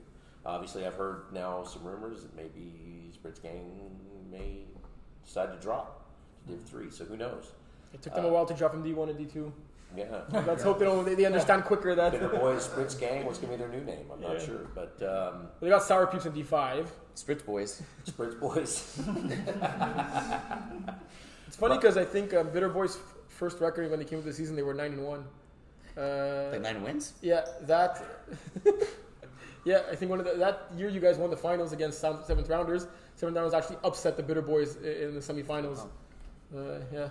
Obviously, I've heard now some rumors that maybe Spritz Gang may decide to drop to Div 3, so who knows? It took them a while to drop from D1 and D2. Yeah. Let's hope they understand quicker that. Bitter Boys, Spritz Gang, what's going to be their new name? I'm not sure. But they got Sour Peeps in D5. Spritz Boys. Spritz Boys. It's funny because I think Bitter Boys' first record when they came to the season, they were 9-1. Like 9 wins? Yeah, that. Yeah, I think that year you guys won the finals against 7th rounders. 7th rounders actually upset the Bitter Boys in the semifinals. Yeah.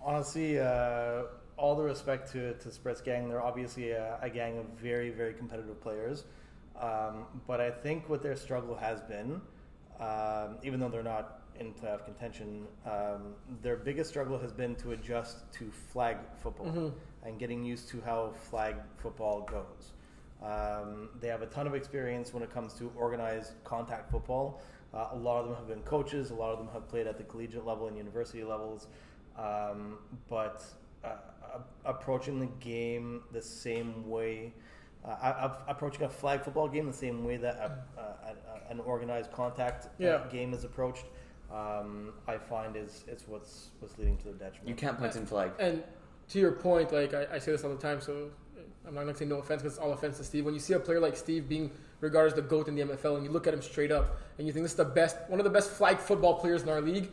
Honestly, all the respect to Spritz Gang. They're obviously a gang of very, very competitive players. But I think what their struggle has been, even though they're not in playoff contention, their biggest struggle has been to adjust to flag football and getting used to how flag football goes. They have a ton of experience when it comes to organized contact football. A lot of them have been coaches. A lot of them have played at the collegiate level and university levels. But approaching the game the same way, approaching a flag football game the same way that an organized contact game is approached, I find it's what's leading to the detriment. You can't punt in flag. And to your point, like I say this all the time, so I'm not going to say no offense because it's all offense to Steve. When you see a player like Steve being regarded as the GOAT in the MFL and you look at him straight up and you think this is one of the best flag football players in our league,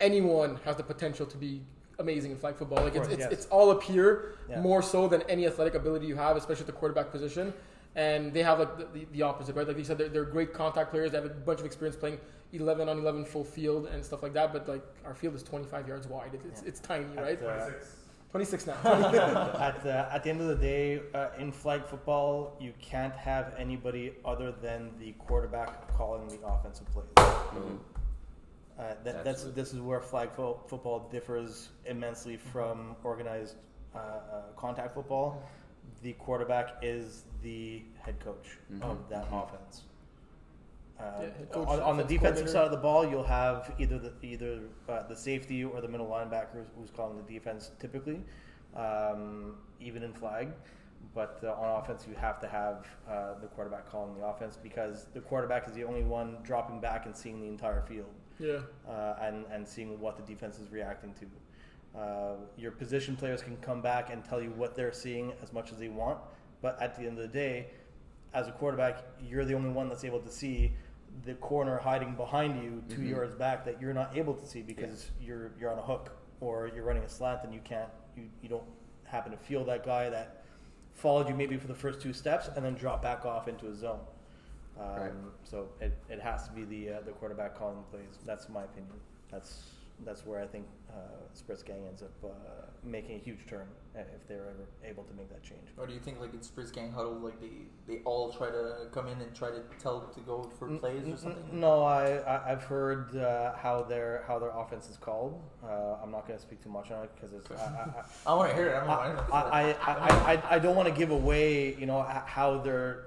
anyone has the potential to be amazing in flag football. Like it's all up here more so than any athletic ability you have, especially at the quarterback position. And they have like the opposite, right? Like you said, they're great contact players. They have a bunch of experience playing 11 on 11 full field and stuff like that. But like our field is 25 yards wide. It's tiny, right? 26 now. At the end of the day, in flag football, you can't have anybody other than the quarterback calling the offensive plays. This is where flag football differs immensely from organized contact football. The quarterback is the head coach of that offense. On the defensive side of the ball, you'll have either the safety or the middle linebacker who's calling the defense typically, even in flag. But on offense, you have to have the quarterback calling the offense because the quarterback is the only one dropping back and seeing the entire field. Yeah. And seeing what the defense is reacting to. Your position players can come back and tell you what they're seeing as much as they want, but at the end of the day, as a quarterback, you're the only one that's able to see the corner hiding behind you 2 yards back that you're not able to see because you're on a hook or you're running a slant and you don't happen to feel that guy that followed you maybe for the first 2 steps and then drop back off into a zone. So it has to be the quarterback calling the plays. That's my opinion. That's where I think Spritz Gang ends up making a huge turn if they're ever able to make that change. Or do you think like in Spritz Gang huddle, like they all try to come in and try to tell to go for plays or something? No, I've heard how their offense is called. I'm not going to speak too much on it because it's. I want to hear it. I don't want to give away, how they're,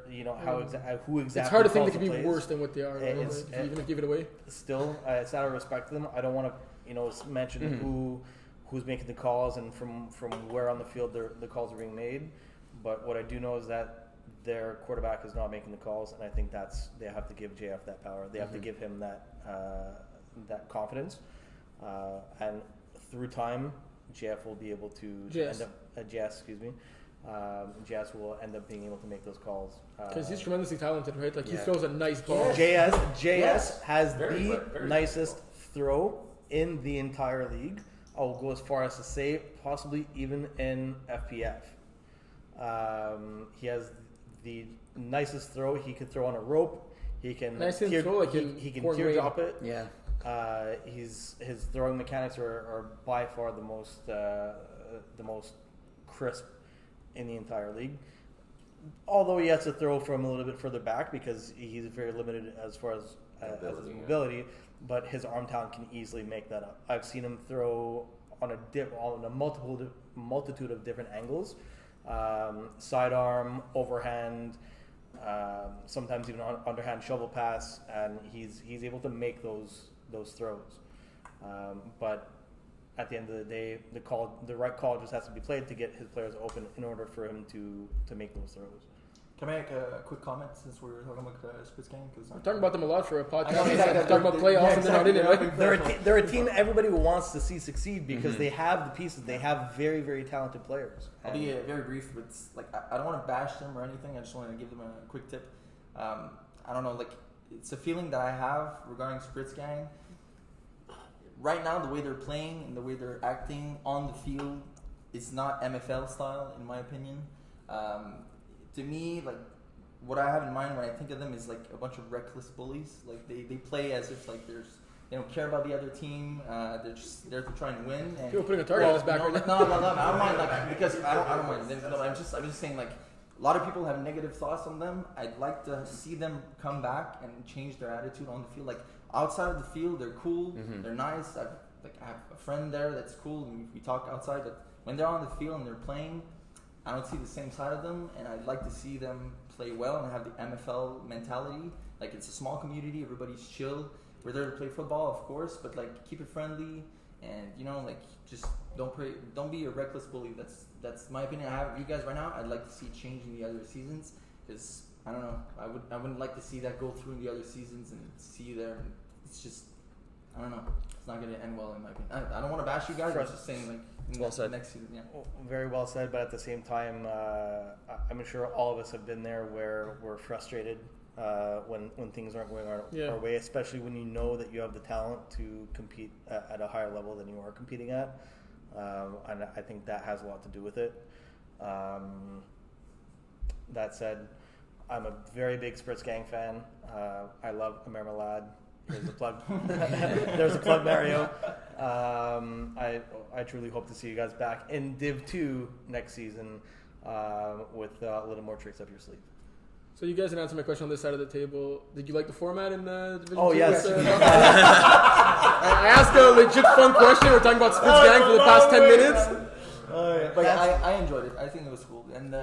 who exactly. It's hard to think they calls could be plays. worse than what they are. Right? Even if give it away. Still, it's out of respect to them. I don't want to. Mention who's making the calls and from where on the field the calls are being made. But what I do know is that their quarterback is not making the calls, and I think they have to give JF that power. They have to give him that confidence, and through time, JF will be able to end up. JS, excuse me, JS will end up being able to make those calls. Because he's tremendously talented, right? Like, he Yeah. throws a nice ball. JS has Very the good, very nicest throw in the entire league. I will go as far as to say possibly even in FPF. He has the nicest throw. He can throw on a rope. He can Nice throw, like he can Fort Wayne. teardrop it. Yeah. His throwing mechanics are by far the most crisp in the entire league. Although he has to throw from a little bit further back because he's very limited as far as his mobility, but his arm talent can easily make that up. I've seen him throw on a multitude of different angles, sidearm, overhand, sometimes even underhand shovel pass, and he's able to make those throws. But at the end of the day, the right call just has to be played to get his players open in order for him to make those throws. Can I make a quick comment since we're talking about Spitz Gang? We're talking about them a lot for a podcast. I know, exactly. We're talking about playoffs and they're not in it, right? They're a team everybody wants to see succeed because they have the pieces. They have very, very talented players. I'll be very brief, but it's like I don't want to bash them or anything. I just want to give them a quick tip. I don't know, like it's a feeling that I have regarding Spritz Gang. Right now, the way they're playing and the way they're acting on the field is not MFL style, in my opinion. To me, like what I have in mind when I think of them is like a bunch of reckless bullies. Like they play as if like they don't care about the other team. They're just there to try and win. And People putting a target on his back no, right no, I don't mind like because I don't mind. No, I'm just saying like a lot of people have negative thoughts on them. I'd like to see them come back and change their attitude on the field. Like outside of the field, they're cool, they're nice. I have a friend there that's cool, and we talk outside. But when they're on the field and they're playing, I don't see the same side of them, and I'd like to see them play well and have the MFL mentality. Like it's a small community, everybody's chill. We're there to play football, of course, but like keep it friendly, and like just don't be a reckless bully. That's my opinion. I have you guys right now. I'd like to see change in the other seasons because I don't know. I wouldn't like to see that go through in the other seasons and see you there. And it's just I don't know. It's not going to end well in my opinion. I don't want to bash you guys. I'm just saying like. Next season, yeah. Very well said, but at the same time, I'm sure all of us have been there where we're frustrated when things aren't going our way, especially when you know that you have the talent to compete at a higher level than you are competing at. And I think that has a lot to do with it. That said, I'm a very big Spritz Gang fan. I love Marmalade. There's a plug. There's a plug, Mario. I truly hope to see you guys back in Div 2 next season with a little more tricks up your sleeve. So you guys didn't answer my question on this side of the table. Did you like the format in Division 2? Oh, yes. I asked a legit fun question. We're talking about Spitz Gang for the past 10 minutes. But I enjoyed it. I think it was cool. And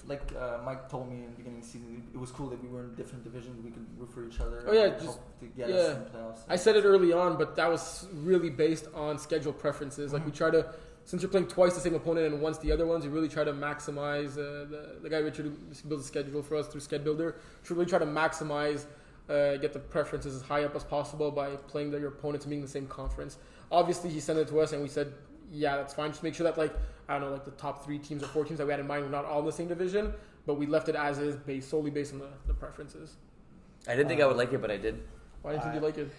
like Mike told me in the beginning of the season, it was cool that we were in different divisions. We could root for each other. Oh, yeah, and hope to get us in the playoffs. I said it early on, but that was really based on schedule preferences. Like we try to, since you're playing twice the same opponent and once the other ones, you really try to maximize the guy Richard who builds a schedule for us through Sched Builder. Should really try to maximize, get the preferences as high up as possible by playing your opponents and being in the same conference. Obviously, he sent it to us and we said, yeah, that's fine. Just make sure that like the top 3 teams or 4 teams that we had in mind were not all in the same division, but we left it as is, solely based on the preferences. I didn't think I would like it, but I did. Why didn't you like it?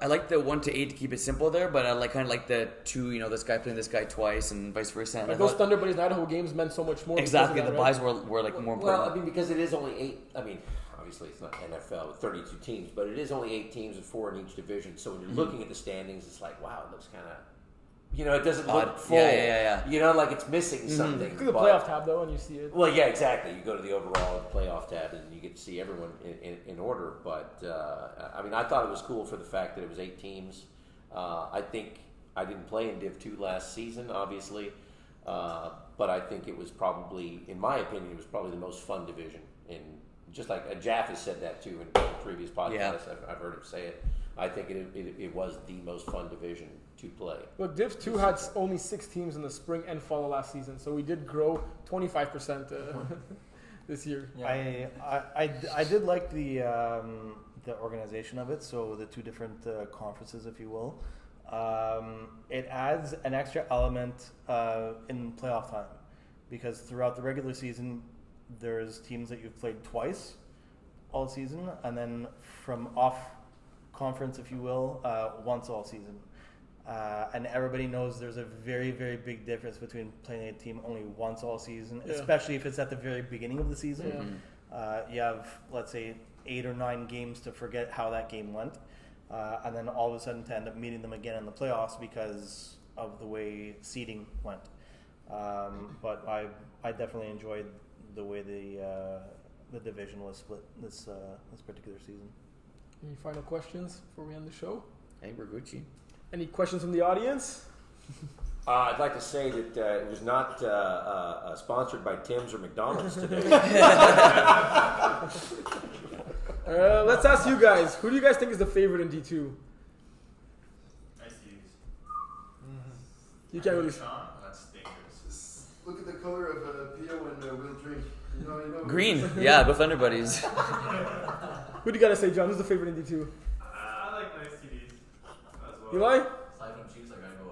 I like the 1 to 8 to keep it simple there, but I kind of like the 2. This guy playing this guy twice and vice versa. But those Thunder Buddies and Idaho games meant so much more. Exactly, that, the buys were like more important. Well, I mean, because it is only 8. I mean, obviously it's not NFL with 32 teams, but it is only 8 teams with 4 in each division. So when you're looking at the standings, it's like, wow, it looks kind of. It doesn't look full. Yeah. Like it's missing something. Look at the playoff tab, though, and you see it. Well, yeah, exactly. You go to the overall playoff tab, and you get to see everyone in order. But, I mean, I thought it was cool for the fact that it was 8 teams. I think I didn't play in Div 2 last season, obviously. But I think it was probably, in my opinion, it was probably the most fun division. And just like Jaff has said that, too, in previous podcasts. Yeah. I've heard him say it. I think it was the most fun division to play. Look, Div 2 had only 6 teams in the spring and fall of last season, so we did grow 25% this year. Yeah. I did like the organization of it, so the 2 different conferences, if you will. It adds an extra element in playoff time. because throughout the regular season, there's teams that you've played twice all season, and then from off conference, if you will, once all season. And everybody knows there's a very, very big difference between playing a team only once all season, especially if it's at the very beginning of the season. You have, let's say, 8 or 9 games to forget how that game went, and then all of a sudden to end up meeting them again in the playoffs because of the way seeding went. But I definitely enjoyed the way the division was split this particular season. Any final questions before we end the show? Hey, we're Gucci. Any questions from the audience? I'd like to say that it was not sponsored by Tim's or McDonald's today. Let's ask you guys. Who do you guys think is the favorite in D2? Nice to use. You can't really... Sean, that's dangerous. Look at the color of Pio and Will Drink. You know. Green. Yeah, go Thunder Buddies. Who do you gotta say, John? Who's the favorite in D2? I like nice TDs as well. Eli? Aside from Chiefs, I gotta go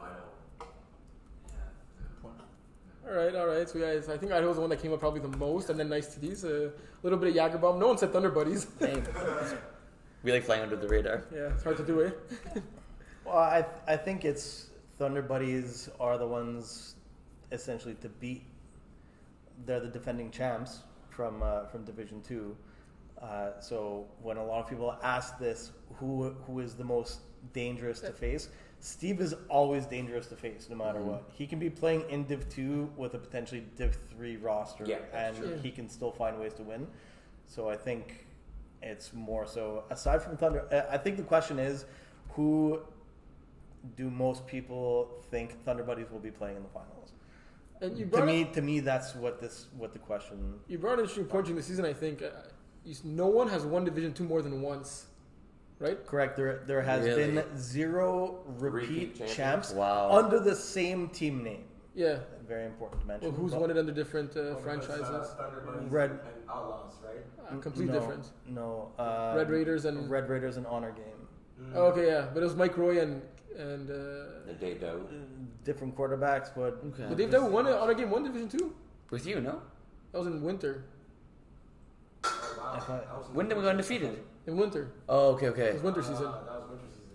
Idaho. All right. So yeah, I think Idaho's the one that came up probably the most, and then nice TDs. A little bit of Jagerbomb. No one said Thunder Buddies. Hey. We like flying under the radar. Yeah, it's hard to do, eh? Well, I think it's Thunder Buddies are the ones essentially to beat. They're the defending champs from Division 2. So when a lot of people ask this, who is the most dangerous to face? Steve is always dangerous to face, no matter what. He can be playing in Div 2 with a potentially Div 3 roster, and he can still find ways to win. So I think it's more so, aside from Thunder, I think the question is, who do most people think Thunder Buddies will be playing in the finals? And you to me, that's what the question. You brought an interesting point during the season. I think no one has won Division 2 more than once, right? Correct. There has been 0 repeat champs under the same team name. Yeah. Very important to mention. Well, who's won it under different franchises? Red and Outlaws, right? Complete different. No. Red Raiders and Honor Game. Oh, okay, yeah, but it was Mike Roy and Dave Dow. Different quarterbacks, but But Dave Dow won it Honor Game 1 Division 2. With you, no? That was in winter. Oh, wow. When did we go undefeated? In winter. Oh, okay. It was winter season. That was winter season.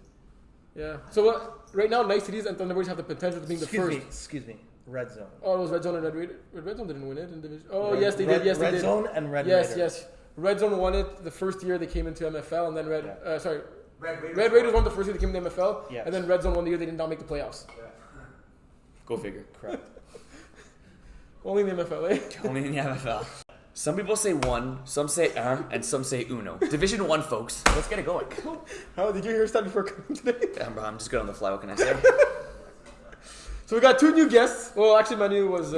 Yeah. So right now, Nice Cities and Thunderbirds have the potential to being the first. Excuse me. Red Zone. Oh, it was Red Zone and Red Raider. Red Zone didn't win it in Division. Oh, yes, they did. Yes, they did. Red Zone and Red Yes, Raider. yes. Red Zone won it the first year they came into MFL, and then Red Raiders won the first year they came into MFL, Yes. and then Red Zone won the year they did not make the playoffs. Yeah. Go figure. Correct. Only in the MFL, eh? Only in the MFL. Some people say 1, some say and some say uno. Division 1, folks. Let's get it going. How did you hear that before coming today? Damn, bro, I'm just good on the fly. What can I say? So we got 2 new guests. Well, actually, Manu was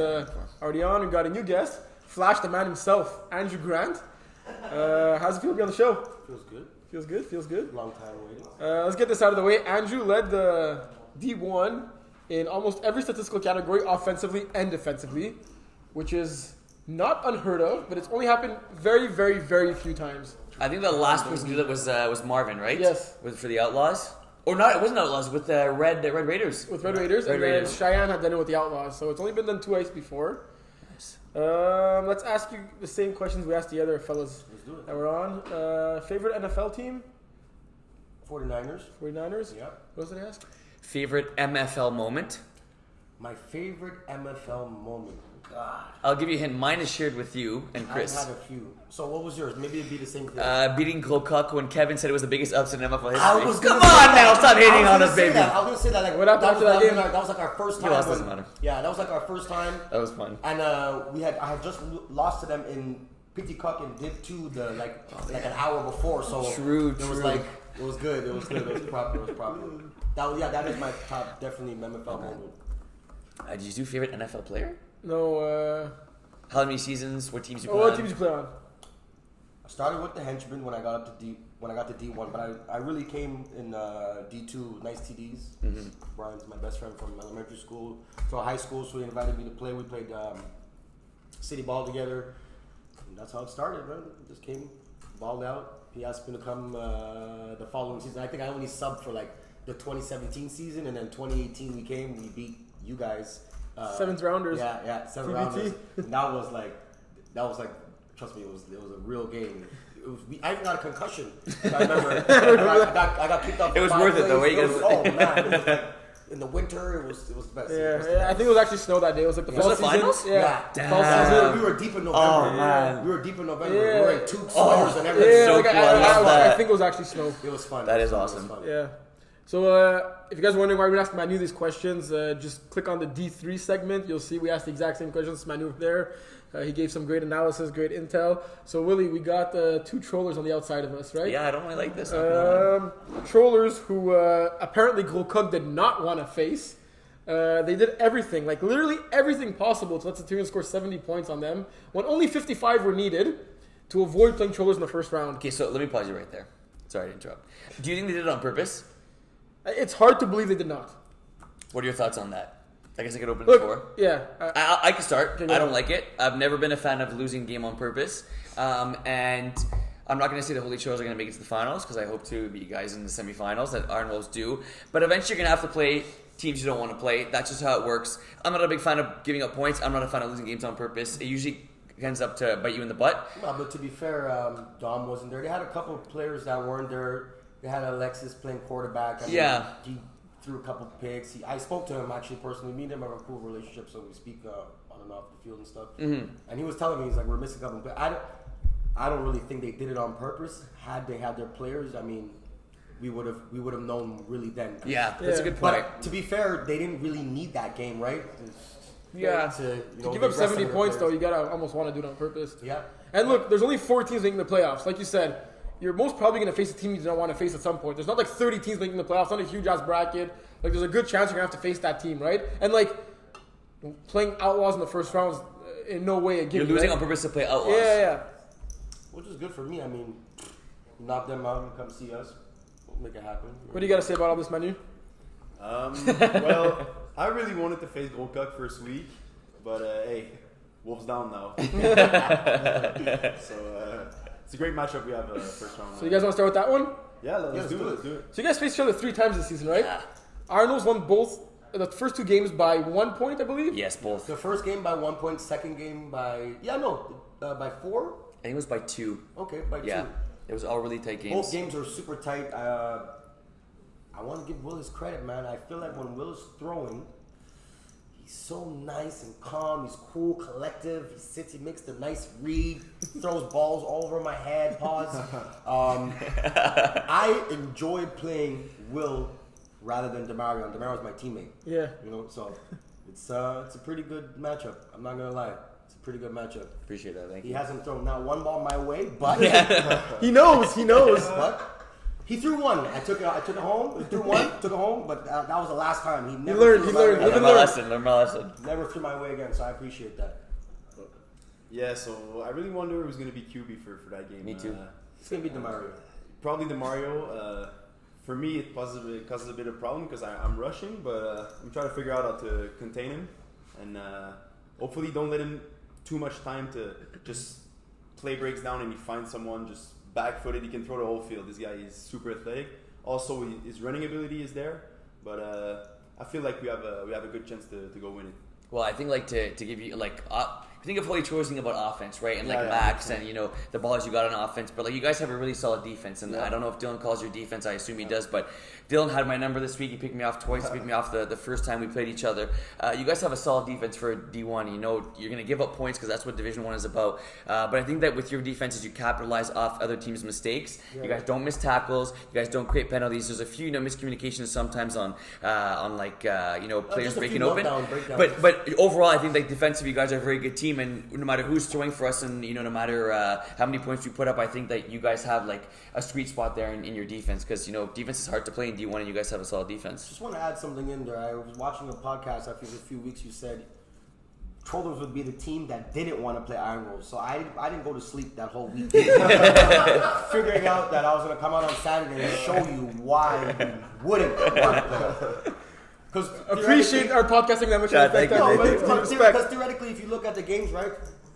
already on. We got a new guest, Flash, the man himself, Andrew Grant. How's it feel to be on the show? Feels good. Feels good. Long time waiting. Let's get this out of the way. Andrew led the D1 in almost every statistical category, offensively and defensively, which is not unheard of, but it's only happened very, very, very few times. I think the last person to do that was Marvin, right? Yes. For the Outlaws. Or not, it wasn't Outlaws, with the Red Raiders. With Red Raiders, and then Cheyenne had done it with the Outlaws, so it's only been done twice before. Nice. Let's ask you the same questions we asked the other fellas that were on. Favorite NFL team? 49ers. 49ers? Yeah. What else did I ask? Favorite MFL moment? My favorite MFL moment. God. I'll give you a hint. Mine is shared with you and Chris. I've had a few. So what was yours? Maybe it'd be the same thing. Beating Gokuk when Kevin said it was the biggest upset in MFL I history. was Come gonna on say now, that. stop hating on I was us, gonna say baby. that. I was gonna say that. Like, What happened after that game? That was like our first time. lost, doesn't matter. Yeah, that was like our first time. That was fun. And I had just lost to them in PT Cuck and Div 2 like an hour before. So True. It was like it was good. It was proper. That is my top definitely MFL moment. Did you do favorite NFL player? No, How many seasons? What teams you play what on? team did you play on? I started with the Henchman when I got to D1, but I really came in D2. Nice TDs. Mm-hmm. Brian's my best friend from elementary school to high school, so he invited me to play. We played city ball together. And that's how it started, man. Just came, balled out. He asked me to come the following season. I think I only subbed for like the 2017 season, and then 2018 we came. We beat you guys Seventh rounders. Yeah, seventh TBT. rounders. And that was like, trust me, it was a real game. I even got a concussion. I remember I got kicked off. It was worth it though. Oh man, it was like in the winter. It was the best. Yeah, I think it was actually snow that day. It was like the Was fall it season. finals? Yeah. Damn. Fall season. We were deep in November. Oh, man. We were deep in November. Yeah. We were wearing tube sweaters and everything. Yeah, So like, cool. I love I that. think it was actually snow. It was fun. That is It was awesome. fun. Yeah. So if you guys are wondering why we asked Manu these questions, just click on the D3 segment. You'll see we asked the exact same questions. Manu there. He gave some great analysis, great intel. So Willie, we got two trollers on the outside of us, right? Yeah, I don't really like this. Trollers who apparently Grokuk did not want to face. They did everything, like literally everything possible to let Centurion score 70 points on them when only 55 were needed to avoid playing trollers in the first round. Okay, so let me pause you right there. Sorry to interrupt. Do you think they did it on purpose? It's hard to believe they did not. What are your thoughts on that? I guess I could open the floor. Yeah. I can start. Okay, I don't like it. I've never been a fan of losing game on purpose. And I'm not going to say the Holy Trollers are going to make it to the finals because I hope to beat you guys in the semifinals that Iron Wolves do. But eventually you're going to have to play teams you don't want to play. That's just how it works. I'm not a big fan of giving up points. I'm not a fan of losing games on purpose. It usually ends up to bite you in the butt. Well, but to be fair, Dom wasn't there. They had a couple of players that weren't there. They had Alexis playing quarterback. I mean, Yeah. He threw a couple of picks. I spoke to him actually personally. Me and him have a cool relationship, so we speak on and off the field and stuff. Mm-hmm. And he was telling me, he's like, we're missing a couple of players. I don't really think they did it on purpose. Had they had their players, I mean, we would have known really then. Yeah, that's a good point. But to be fair, they didn't really need that game, right? Yeah. To give up 70 points, though, you gotta almost want to do it on purpose. Yeah. And look, there's only 4 teams making the playoffs. Like you said, you're most probably going to face a team you don't want to face at some point. There's not like 30 teams making the playoffs. It's not a huge ass bracket. Like there's a good chance you're going to have to face that team, right? And like playing Outlaws in the first round is in no way a given. You're losing right? on purpose to play Outlaws. Yeah. Which is good for me. I mean, knock them out and come see us. We'll make it happen. What do you got to say about all this, Manu? Well, I really wanted to face Golkuk first week, but hey, Wolves down now. So it's a great matchup we have first round. So you guys want to start with that one? Yeah, let's do it. So you guys faced each other 3 times this season, right? Yeah. Arnold's won both the first 2 games by 1 point, I believe. Yes, both. The first game by 1 point, second game by by 4. I think it was by 2. Okay, by 2. Yeah, it was all really tight games. Both games were super tight. I want to give Will his credit, man. I feel like when Will is throwing, he's so nice and calm. He's cool, collective. He sits, he makes the nice read, throws balls all over my head. Pause. I enjoy playing Will rather than Demario. Demario's my teammate. Yeah. You know, so it's a pretty good matchup. I'm not gonna lie. It's a pretty good matchup. Appreciate that. Thank He you. hasn't thrown not one ball my way, but He knows. but he threw one. I took it home. He threw one, took it home, but that was the last time. He never threw my way. Learn my lesson. Never threw my way again, so I appreciate that. Yeah, so I really wonder who's going to be QB for that game. Me too. It's gonna be Demario. Probably Demario. For me, it causes a bit of problem because I'm rushing, but I'm trying to figure out how to contain him, and hopefully don't let him too much time to just play breaks down and he finds someone just back-footed. He can throw the whole field. This guy is super athletic. Also, his running ability is there, but I feel like we have a good chance to go win it. Well, I think like to give you like think of Holy Trollers thinking about offense, right? And like Yeah, Max and the balls you got on offense, but like you guys have a really solid defense, and I don't know if Dylan calls your defense. I assume he does, but Dylan had my number this week. He picked me off twice. He picked me off the first time we played each other. You guys have a solid defense for D1. You know you're going to give up points because that's what Division 1 is about. But I think that with your defenses, you capitalize off other teams' mistakes. Yeah. You guys don't miss tackles. You guys don't create penalties. There's a few miscommunications sometimes on players breaking open. But overall, I think like defensive, you guys are a very good team, and no matter who's throwing for us, and no matter how many points we put up, I think that you guys have like a sweet spot there in your defense because defense is hard to play in D1, and you guys have a solid defense. Just want to add something in there. I was watching a podcast after a few weeks. You said Trollers would be the team that didn't want to play Iron Wolves. So I didn't go to sleep that whole week. Figuring out that I was going to come out on Saturday and show you why you wouldn't want to play. Because appreciate our podcasting that much. Because theoretically, if you look at the games, right?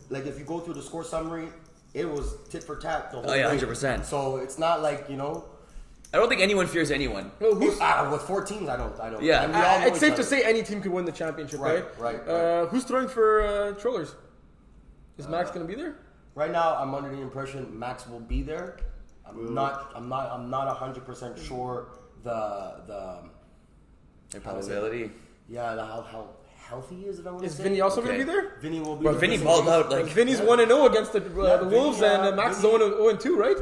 Like if you go through the score summary, it was tit for tat the whole way. 100%. So it's not like I don't think anyone fears anyone. Well, with 4 teams, I don't. Yeah. And we all know it's each safe to other. say any team could win the championship, right? Right. Who's throwing for Trollers? Is Max going to be there? Right now, I'm under the impression Max will be there. I'm not 100% sure the probability. Yeah, how healthy he is. If I want to Is say. Vinny also going to be there? Vinny will be. But there. Vinny balled out like. Vinny's 1-0 against the Wolves, Vinny, and Max is 0-2, right?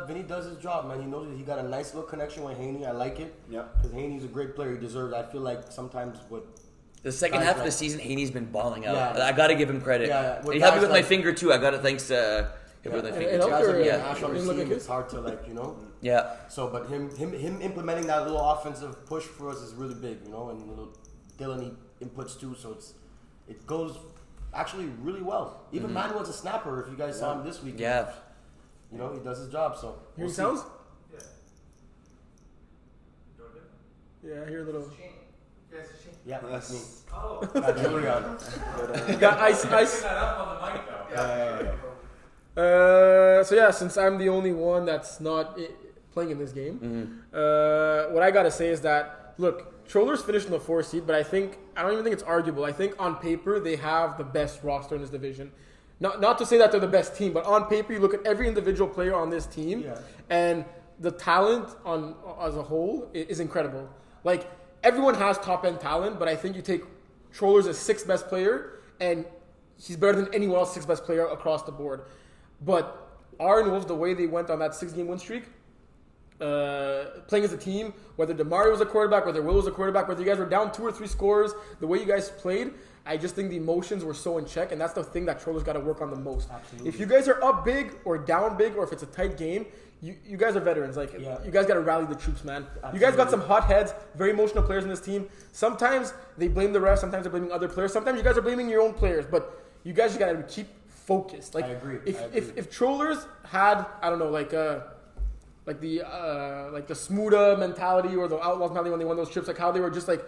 Vinny does his job, man. He knows he got a nice little connection with Haney. I like it. Yeah. Because Haney's a great player. He deserves. I feel like sometimes what. The second half of the season, Haney's been balling out. Yeah. I got to give him credit. Yeah. And he helped me with my finger too. I got to thanks to him with my finger And too. helped her, Yeah. Ash on his Look team, like it's hard to Yeah. So, but him implementing that little offensive push for us is really big, and little Dylan he inputs too, so it goes actually really well. Even Manuel's a snapper. If you guys saw him this week, Yeah. he does his job. So Hearing sounds? Yeah, I hear a little. Yeah, that's me. Oh. Julian. You got ice. That up on the mic though. So yeah, since I'm the only one that's not playing in this game, what I gotta say is that look, Trollers finished in the 4th seed, but I don't even think it's arguable. I think on paper they have the best roster in this division. Not to say that they're the best team, but on paper you look at every individual player on this team, and the talent as a whole is incredible. Like everyone has top end talent, but I think you take Trollers as 6th best player, and he's better than anyone else 6th best player across the board. But Iron Wolves, the way they went on that 6-game win streak, playing as a team, whether DeMario was a quarterback, whether Will was a quarterback, whether you guys were down 2 or 3 scores, the way you guys played, I just think the emotions were so in check, and that's the thing that Trollers got to work on the most. Absolutely. If you guys are up big or down big, or if it's a tight game, you guys are veterans. You guys got to rally the troops, man. Absolutely. You guys got some hot heads, very emotional players in this team. Sometimes they blame the refs, sometimes they're blaming other players, sometimes you guys are blaming your own players, but you guys got to keep focused. I agree. If Trollers had, I don't know, like the Smuda mentality or the Outlaws mentality when they won those trips, like how they were just like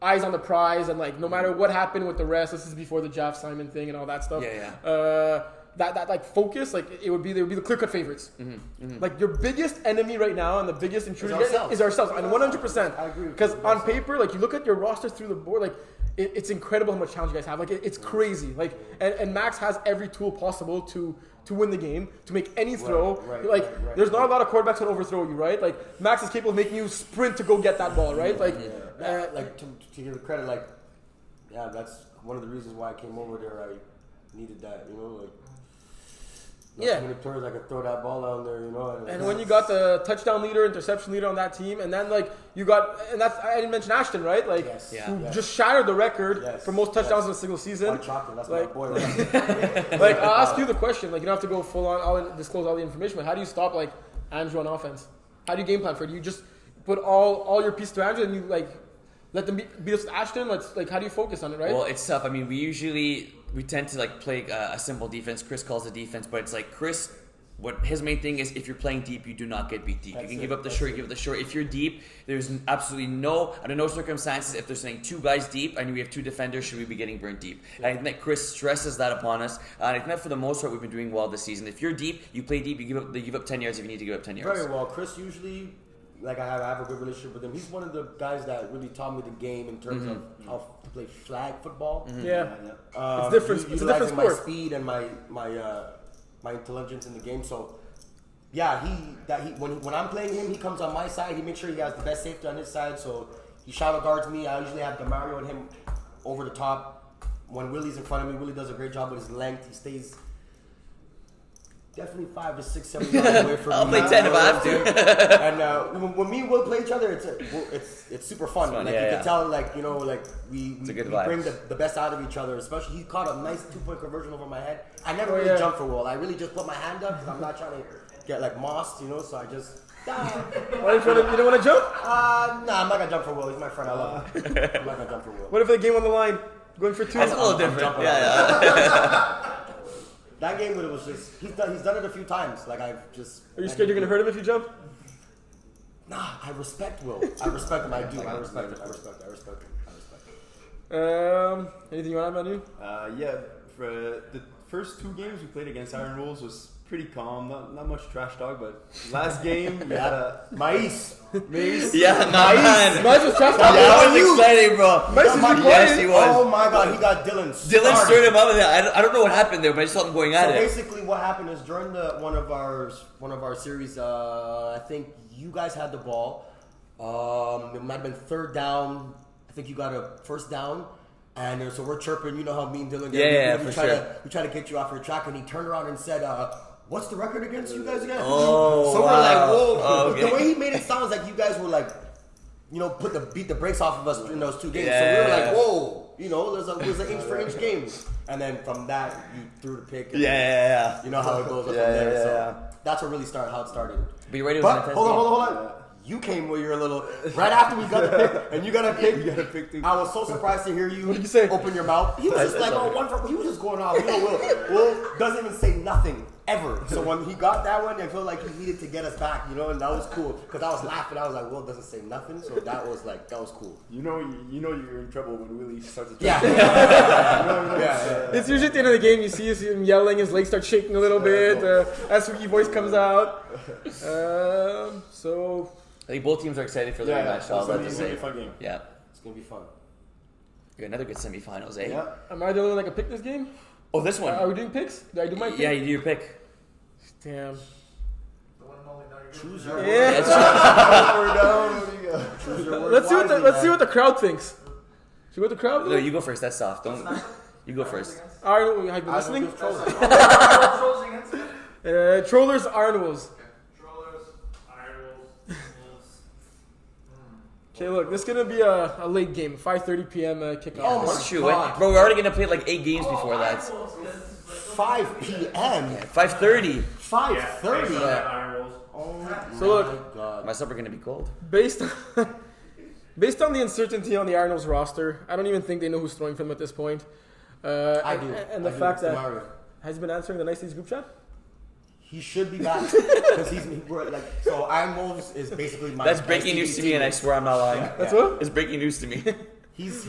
eyes on the prize and like no matter what happened with the rest, this is before the Jeff Simon thing and all that stuff. That like focus, like they would be the clear cut favorites. Like your biggest enemy right now and the biggest intruder is ourselves, and 100%. I agree. Because on paper, like you look at your roster through the board, like it's incredible how much challenge you guys have. Like it's crazy. Like and Max has every tool possible to win the game, to make any throw. There's not a lot of quarterbacks that overthrow you, right? Like Max is capable of making you sprint to go get that ball, right? To give credit, that's one of the reasons why I came over there. I needed that, Not too many players I could throw that ball down there, And when you got the touchdown leader, interception leader on that team, and then you got, and that's I didn't mention Ashton, right? Who just shattered the record for most touchdowns in a single season. White chocolate, that's my boy. Right? I'll ask you the question. You don't have to go full on, disclose all the information, but how do you stop Andrew on offense? How do you game plan for it? Do you just put all your pieces to Andrew and you let them beat us with Ashton? How do you focus on it, right? Well, it's tough. I mean, we tend to play a simple defense. Chris calls the defense, but it's Chris. What his main thing is, if you're playing deep, you do not get beat deep. You can give up the short, you give up the short. If you're deep, there's absolutely under no circumstances, if they're saying 2 guys deep and we have 2 defenders, should we be getting burnt deep. And I think that Chris stresses that upon us. And I think that for the most part, we've been doing well this season. If you're deep, you play deep, you give up 10 yards if you need to give up 10 yards. Very well. Chris usually, I have a good relationship with him. He's one of the guys that really taught me the game in terms of how to play flag football. It's different. It's a different sport. My speed and my intelligence in the game. So, when I'm playing him, he comes on my side. He makes sure he has the best safety on his side. So he shadow guards me. I usually have DeMario and him over the top. When Willie's in front of me, Willie does a great job with his length. He stays definitely 5 to 6, 7 yards away from me. I'll play 10 if I have to. And when me and Will play each other, it's super fun. You can tell, we bring the best out of each other. Especially, he caught a nice 2-point conversion over my head. I never really jump for Will. I really just put my hand up because I'm not trying to get mossed, so I just. Why you don't want to jump? I'm not gonna jump for Will. He's my friend. I love him. I'm not gonna jump for Will. What if the game on the line, going for 2? That's a little different. That game, it was just he's done it a few times. I've just. Are you scared you're gonna hurt him if you jump? Nah, I respect Will. I respect him. I do. I respect him. Anything you want to add, Manu? For the first 2 games we played against Iron Wolves was pretty calm. Not much trash talk, but last game you had a Mais. Yeah, man. Mice was trash Yeah, talking. that was exciting, bro. Yes, he was. Oh my God, he got Dylan. Dylan stirred him up. I don't know what happened there, but I just saw them going at So it. basically, what happened is during one of our series, I think you guys had the ball. It might have been third down. I think you got a first down, and so we're chirping. You know how me and Dylan get. Yeah, we for try sure. we try to get you off your track, and he turned around and said, "What's the record against you guys again?" Oh, so wow. we're like, "Whoa!" Oh, okay. The way he made it sounds like you guys were like, beat the brakes off of us in those two games. Yeah. So we were like, "Whoa!" It was an inch for inch game. And then from that, you threw the pick. And Yeah. You know how it goes up Yeah, from there. yeah, So yeah. that's what really started how it started. Be ready. But hold on. You came with your little right after we got the pick, and you got a pick. you got a pick too. I was so surprised to hear you. What did you say? Open your mouth. He was just like, he was just going off. Will doesn't even say nothing ever. So when he got that one, I felt like he needed to get us back, and that was cool because I was laughing. I was like, Will doesn't say nothing, so that was cool. You know you're in trouble when Willie starts to Yeah. It's usually at the end of the game, you see him yelling, his legs start shaking a little bit, SWE voice comes out. So I think both teams are excited for their match. It's gonna be a fun game. Yeah. It's gonna be fun. We got another good semifinals, eh? Yeah. am I the only one that can pick this game? Oh, this one. Are we doing picks? Did I do my pick? Yeah, you do your pick. Damn. The one and only now you're Choose gonna- your Yeah. Choose your words Let's see wisely, what the crowd thinks. See what the crowd No, thinks? you go first. That's soft. Don't. You go first. Alright, have you been listening? Trolls against it? Trollers, Arnwolves. Trollers, Irons, Okay, look, this is gonna be a late game, 5:30 p.m. Kickoff. Oh my That's true. God. Bro, we're already gonna play like 8 games before that. 5 p.m. 5:30. 5:30. Irons. Oh So look, my God. My supper gonna be cold. based on the uncertainty on the Arnolds roster, I don't even think they know who's throwing for them at this point. I do. And the I do. fact It's that Mario. has he been answering the Niceties group chat? He should be back because we're like so. Iron Wolves is basically my. That's breaking news to me, and I swear I'm not lying. That's what? It's breaking news to me. He's.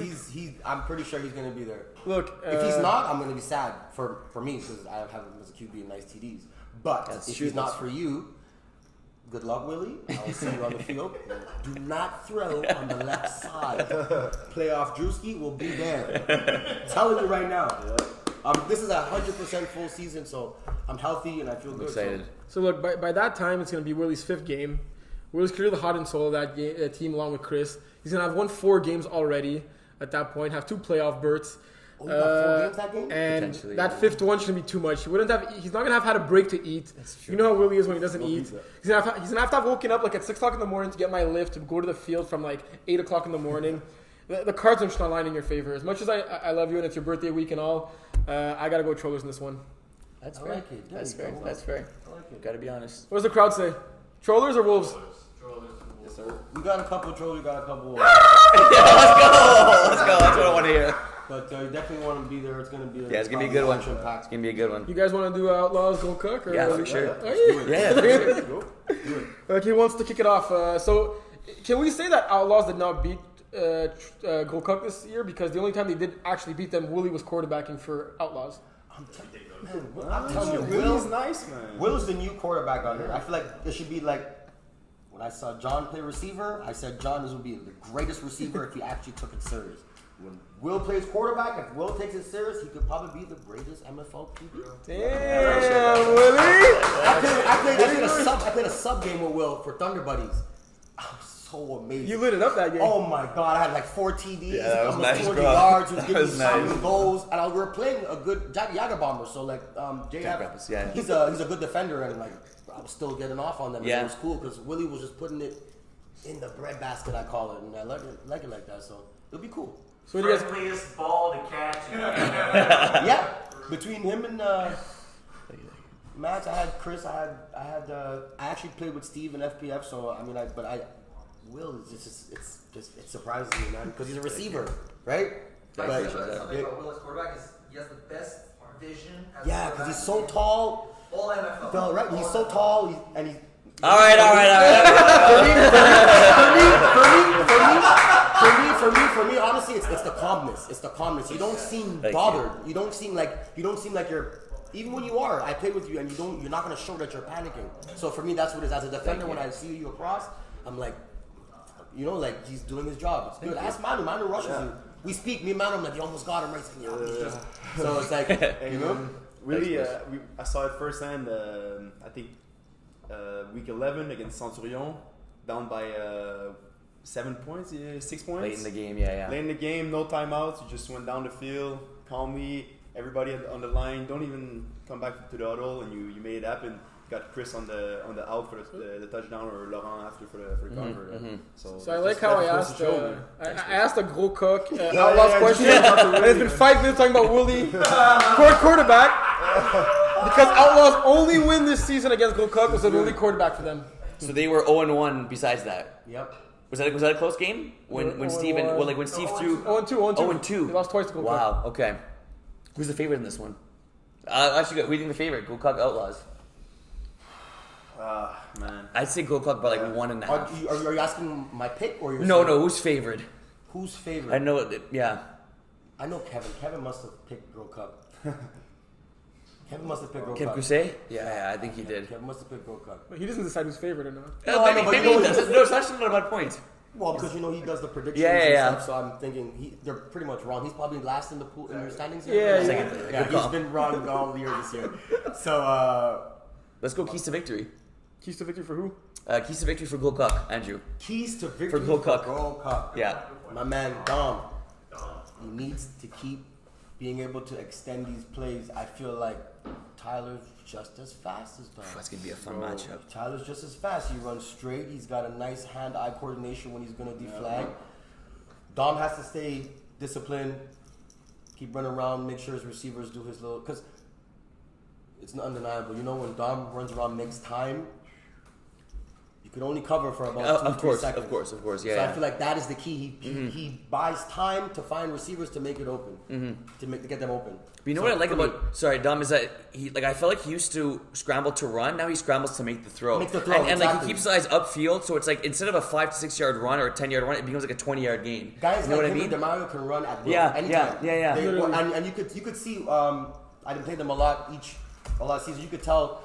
I'm pretty sure he's gonna be there. Look, If he's not, I'm gonna be sad for me because I have him as a QB and nice TDs. But That's if true, he's not for you, good luck, Willie. I'll see you on the field. Do not throw on the left side. Playoff Drewski will be there. Telling you right now. This is 100% full season, so I'm healthy and I feel I'm good. excited. so look, by that time it's gonna be Willie's 5th game. Willie's clearly the heart and soul of that team, along with Chris. He's gonna have won 4 games already at that point. Have 2 playoff berths. Oh, you got 4 games that game? And Potentially, that yeah. 5th one shouldn't be too much. He's not gonna have had a break to eat. That's true. You know how Willie is when he doesn't eat. pizza. He's gonna have to have woken up like at 6 o'clock in the morning to get my lift to go to the field from like 8 o'clock in the morning. The cards are just not lying in your favor. As much as I love you and it's your birthday week and all, I gotta go Trollers in this one. That's I fair. like it. There That's you fair. go. That's fair. I like it. Gotta be honest. What does the crowd say? Trollers or Wolves? Trollers. Yes, sir. We got a couple of trolls, we got a couple of Let's go. That's what I want to hear. But you definitely want to be there. It's going to be Yeah, it's gonna be a good one. It's Packed. gonna be a good one. You guys want to do Outlaws Gold Cook? Or Yeah, for sure. Are you? Yeah, for sure. Okay, who wants to kick it off? So, can we say that Outlaws did not beat Gold Cook this year? Because the only time they did actually beat them, Willie was quarterbacking for Outlaws. I'm telling you, Willie's nice, man. Will is the new quarterback out here. I feel like it should be like when I saw John play receiver, I said John would be the greatest receiver if he actually took it serious. When Will plays quarterback, if Will takes it serious, he could probably be the greatest MFL QB. Damn, Willie! I played a sub game with Will for Thunder Buddies. I was so amazing. You lit it up that game. Oh my God! I had like 4 TDs, Yeah, that was almost nice, 200 bro. yards. He was That giving me was so nice. many goals, and we were playing a good Jager bomber. So like, Jack Rapids, yeah. he's a good defender, and like I was still getting off on them. And Yeah. it was cool because Willie was just putting it in the breadbasket, I call it, and I like it like that. So it'll be cool. So what do you guys? Friendliest ball to catch. Yeah, between him and Max, I had Chris. I actually played with Steve in FPF. So I mean, Will is it surprises me, man, because he's a receiver, right? I But think something about Will as quarterback is he has the best vision. As yeah, because he's so tall. All NFL. Fell right. He's so tall, and he's. All right. For me, honestly, it's the calmness. It's the calmness. You don't seem Thank bothered. You don't seem like you're even when you are, I play with you and you're not gonna show that you're panicking. So for me, that's what it is. As a defender, when I see you across, I'm like, like he's doing his job. It's good. Ask Manu. Manu rushes you. We speak. Me and Manu, I'm like, you almost got him right. So it's like, really, I saw it firsthand. I think week 11 against Centurion, down by 7 points, 6 points. Late in the game, yeah. Late in the game, no timeouts. You just went down the field calmly. Everybody on the line, don't even come back to the huddle, and you made it happen. Got Chris on the out for the touchdown, or Laurent after for the cover. So I like how I asked a Gros Coq Outlaws question, and it's been 5 minutes talking about Willie, quarterback, because Outlaws only win this season against Gros Coq was the only quarterback for them. So they were 0-1 besides that. Yep. Was that a close game? When Steve threw 0-2. They lost twice to Gros Coq. Wow. Okay. Who's the favorite in this one? Actually, we think the favorite, Gros Coq Outlaws. Man. I'd say Gros Coq by 1.5. Are you asking my pick or your? No. Who's favored? Who's favorite? I know. Yeah. I know Kevin. Kevin must have picked Gros Coq. Kevin must have picked Gros Kevin Coq. Gousset? Yeah, I think he did. Kevin must have picked Gros Coq. But he doesn't decide who's favorite or not. Maybe he does. No, it's actually not about points. Well, because he does the predictions and stuff, so I'm thinking they're pretty much wrong. He's probably last in the pool in your standings here. Yeah. He's been wrong all the years this year. So let's go keys to victory. Keys to victory for who? Keys to victory for Gros Coq, Andrew. Keys to victory for Gros Coq. Gros Coq. Yeah. My man Dom. He needs to keep being able to extend these plays. I feel like Tyler's just as fast as Dom. That's gonna be a fun matchup. Tyler's just as fast. He runs straight. He's got a nice hand-eye coordination when he's gonna deflag. Dom has to stay disciplined, keep running around, make sure his receivers do his little. Because it's undeniable. When Dom runs around, makes time. You can only cover for about 2-3 seconds. Of course. Yeah. So I feel like that is the key. He buys time to find receivers to make it open, to get them open. But you know what I like about Dom is that I felt like he used to scramble to run. Now he scrambles to make the throw. And he keeps his eyes upfield, so it's like instead of a 5 to 6 yard run or a 10-yard run, it becomes like a 20-yard gain. Guys you know like what him I mean? and DeMario can run at will anytime. Yeah. And you could see. I didn't play them a lot season. You could tell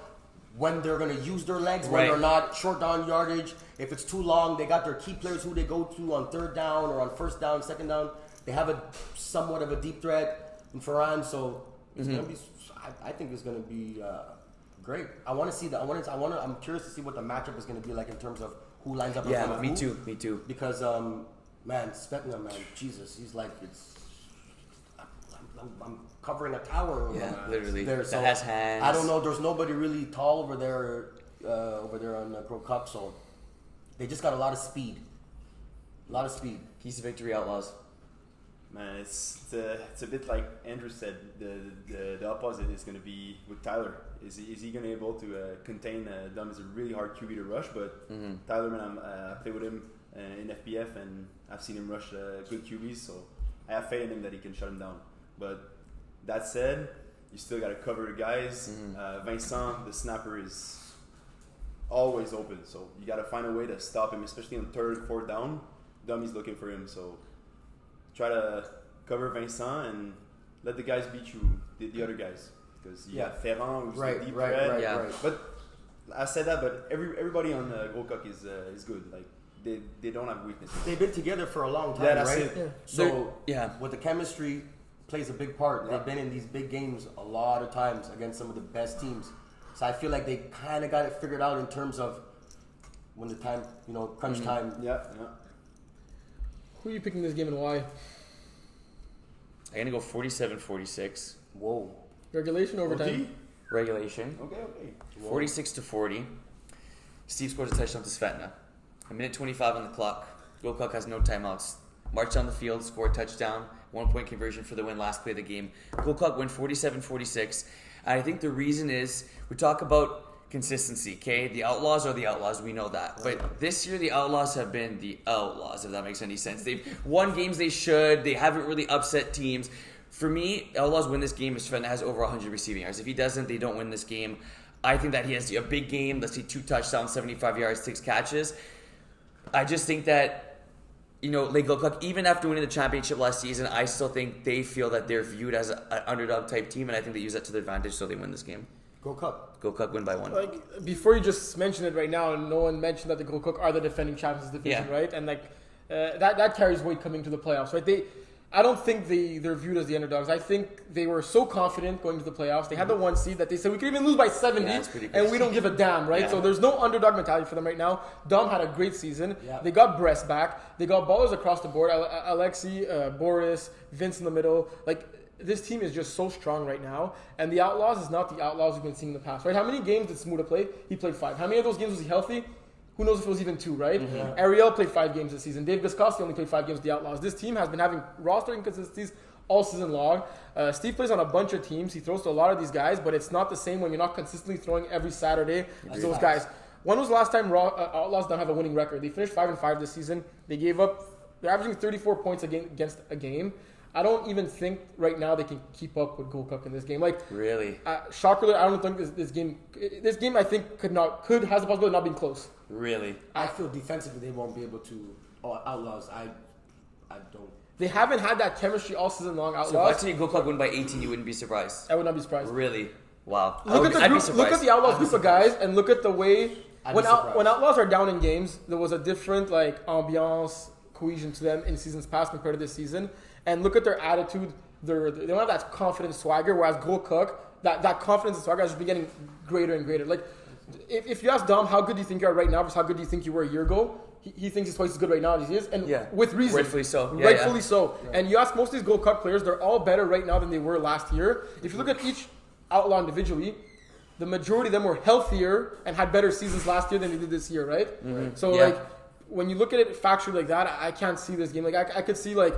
when they're going to use their legs, when they're not, short down yardage. If it's too long, they got their key players who they go to on 3rd down or on 1st down, 2nd down. They have a somewhat of a deep threat in Ferran, so it's going to be. I think it's going to be great. I want to see that. I'm curious to see what the matchup is going to be like in terms of who lines up. Yeah, me too. Because Spetna, man, Jesus, he's like I'm covering a tower. Literally. There, so that has hands. I don't know. There's nobody really tall over there on Gros Coq, so they just got a lot of speed. Keys to victory, Outlaws. Man, it's a bit like Andrew said. The opposite is going to be with Tyler. Is he going to be able to contain Dom? Is a really hard QB to rush, but Tyler, man, I play with him in FPF, and I've seen him rush good QBs, so I have faith in him that he can shut him down. But that said, you still got to cover the guys. Vincent, the snapper, is always open, so you got to find a way to stop him, especially on 3rd, 4th down. Dummy's looking for him, so try to cover Vincent and let the guys beat you, the other guys, because you have Ferrand, who's the deep threat. Right. But I said that, but everybody on Gros Coq is good. Like they don't have weaknesses. They've been together for a long time, that's right? it. Yeah. So with the chemistry plays a big part. They've been in these big games a lot of times against some of the best teams. So I feel like they kind of got it figured out in terms of when the time, crunch time. Yeah. Who are you picking this game and why? I'm going to go 47-46. Whoa. Regulation, overtime? Regulation. Okay. 46-40. Steve scores a touchdown to Svetna. A minute 25 on the clock. Gros Coq has no timeouts. March down the field, score a touchdown, 1-point conversion for the win, last play of the game. Gros Coq win 47-46. And I think the reason is we talk about consistency, okay? The Outlaws are the Outlaws, we know that. But this year the Outlaws have been the Outlaws, if that makes any sense. They've won games they should. They haven't really upset teams. For me, Outlaws win this game if Sven has over 100 receiving yards. If he doesn't, they don't win this game. I think that he has a big game. Let's see, 2 touchdowns, 75 yards, 6 catches. I just think that Lake Gokuk, even after winning the championship last season, I still think they feel that they're viewed as an underdog type team, and I think they use that to their advantage, so they win this game. Gokuk win by 1. Like, before you just mentioned it right now, no one mentioned that the Gokuk are the defending champions of the division, right? And like that carries weight coming to the playoffs, right? I don't think they're viewed as the underdogs. I think they were so confident going to the playoffs. They had the 1 seed that they said we could even lose by 70, and we don't give a damn, right? So there's no underdog mentality for them right now. Dom had a great season. They got Brest back. They got ballers across the board. Alexi, Boris, Vince in the middle. Like, this team is just so strong right now. And the Outlaws is not the Outlaws we've been seeing in the past, right? How many games did Smuda play? He played 5. How many of those games was he healthy? Who knows if it was even 2, right? Ariel played 5 games this season. Dave Gostkowski only played 5 games with the Outlaws. This team has been having roster inconsistencies all season long. Steve plays on a bunch of teams. He throws to a lot of these guys, but it's not the same when you're not consistently throwing every Saturday to those guys. When was the last time Outlaws don't have a winning record? They finished 5-5 this season. They're averaging 34 points against a game. I don't even think right now they can keep up with Gokuk in this game. Like, really, shocker! I don't think this game. This game, I think, has the possibility of not being close. Really, I feel defensively they won't be able to. Outlaws, I don't. They haven't had that chemistry all season long. Outlaws. So if I tell you Gokuk win by 18, you wouldn't be surprised. I would not be surprised. Really, wow. Look at the group. Look at the Outlaws group of guys, and look at the way when Outlaws are down in games, there was a different like ambiance, cohesion to them in seasons past compared to this season. And look at their attitude. They don't have that confident swagger, whereas Gokuk, that confidence and swagger has been getting greater and greater. Like, if you ask Dom, how good do you think you are right now versus how good do you think you were a year ago, he thinks he's twice as good right now as he is, and with reason. Rightfully so. Rightfully so. Yeah. And you ask most of these Gokuk players, they're all better right now than they were last year. If you look at each Outlaw individually, the majority of them were healthier and had better seasons last year than they did this year, right? Mm-hmm. So, like, when you look at it factually like that, I can't see this game. Like, I could see, like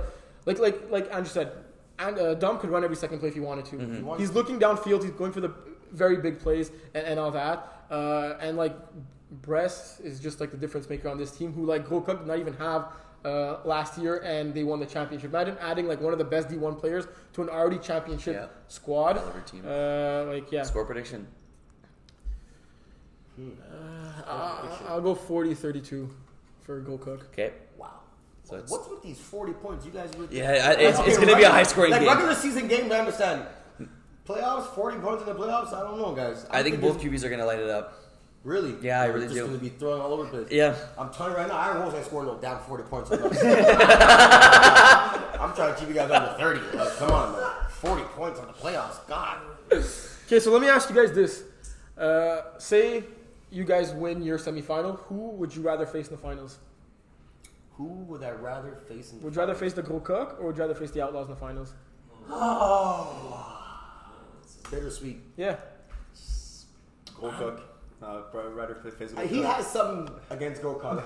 Andrew said, and Dom could run every second play if he wanted to. Mm-hmm. He's looking downfield. He's going for the very big plays and all that. And like Brest is just like the difference maker on this team, who like Gokuk did not even have last year, and they won the championship. Imagine adding like one of the best D1 players to an already championship squad. Team. Score prediction. I'll go 40-32 for Gokuk. Okay. So what's with these 40 points? You guys were it's going to be a high-scoring game. Regular season game, I understand. Playoffs, 40 points in the playoffs? I don't know, guys. I think both QBs are going to light it up. Really? Yeah, I really do. Just going to be throwing all over the place. Yeah. I'm telling you right now, Aaron Wolf's going to score no damn 40 points. I'm trying to keep you guys under 30. Like, come on, man. 40 points on the playoffs. God. Okay, so let me ask you guys this. Say you guys win your semifinal. Who would you rather face in the finals? Who would I rather face in the Would you rather face the Gokuk or would you rather face the Outlaws in the finals? It's bittersweet. Yeah. Gokuk. Probably rather face Gokuk. He has something against Gokuk.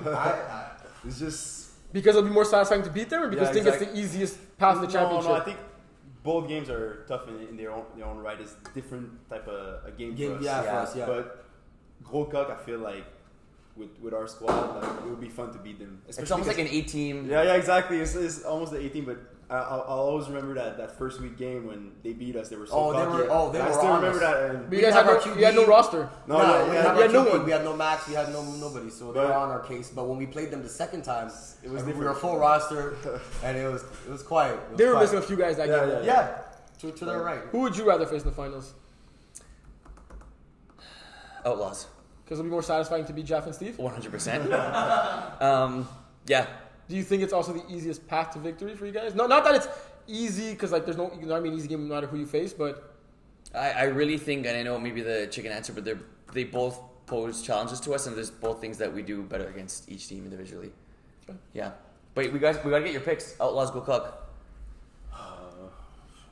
It's just... Because it'll be more satisfying to beat them, or because you think it's the easiest path to the championship? No, I think both games are tough in their own right. It's different type of a game for us. Yeah, for us, yeah. But Gokuk, I feel like, with our squad, like, it would be fun to beat them. It's almost like an A-team. Yeah, exactly. It's almost the A-team, but I'll always remember that first week game when they beat us. They were so cocky. I still remember that. And but you guys had no roster. We had no one. We had no Max. We had nobody. So they were on our case. But when we played them the second time, it was we were a full roster, and it was quiet. They were missing a few guys that game. Yeah. To their right. Who would you rather face in the finals? Outlaws. Because it'll be more satisfying to beat Jeff and Steve? 100%. Yeah. Do you think it's also the easiest path to victory for you guys? No, not that it's easy, because like there's no, you know, I mean, easy game no matter who you face, but I really think, and I know maybe the chicken answer, but they both pose challenges to us, and there's both things that we do better against each team individually. Okay. Yeah, but we gotta get your picks. Outlaws, Gokuk.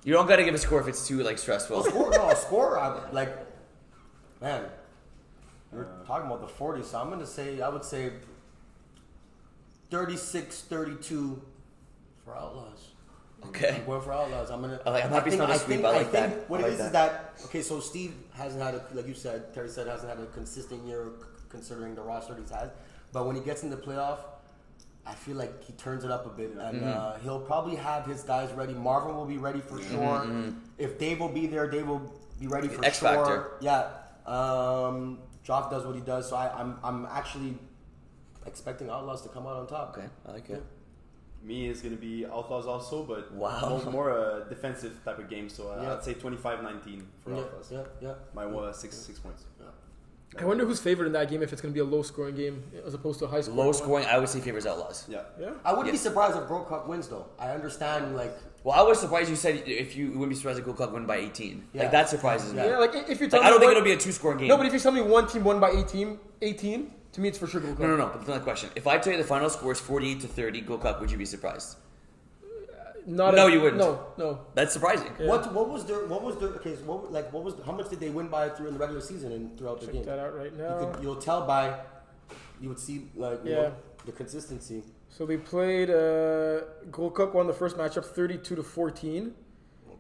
You don't gotta give a score if it's too like stressful. Man. We're talking about the 40, so I'm going to say, I would say 36-32 for Outlaws. Okay. I'm going for Outlaws. I'm happy it's not a sweep. I like that. What it is that, okay, so Steve hasn't had, like you said, Terry said, hasn't had a consistent year considering the roster he's had. But when he gets in the playoff, I feel like he turns it up a bit. And he'll probably have his guys ready. Marvin will be ready for sure. Mm-hmm. If Dave will be there, Dave will be ready for X factor. Yeah. Joff does what he does, so I'm actually expecting Outlaws to come out on top. Okay, I like it. Me is going to be Outlaws also, but Wow. more a defensive type of game. So I'd say 25-19 for Outlaws. My 6 points. I wonder who's favored in that game if it's going to be a low-scoring game as opposed to a high-scoring Low one. scoring, I would say favors Outlaws. Yeah. I wouldn't be surprised if Gold Cup wins though. I understand like. Well, I was surprised you said if you wouldn't be surprised if Gold Cup win by 18. Yeah. Like that surprises me. Yeah, like if you're Like, telling I don't me think it'll be a 2-scoring game. No, but if you're telling me one team won by 18, to me it's for sure Gold Cup. No. But that's not the question. If I tell you the final score is 48-30 Gold Cup, would you be surprised? No, you wouldn't. No. That's surprising. Yeah. What was their okay? So what was how much did they win by in the regular season and throughout the Check game? that out right now. You'll tell by you would see like you know, the consistency. So they played Gold Cup won the first matchup 32-14.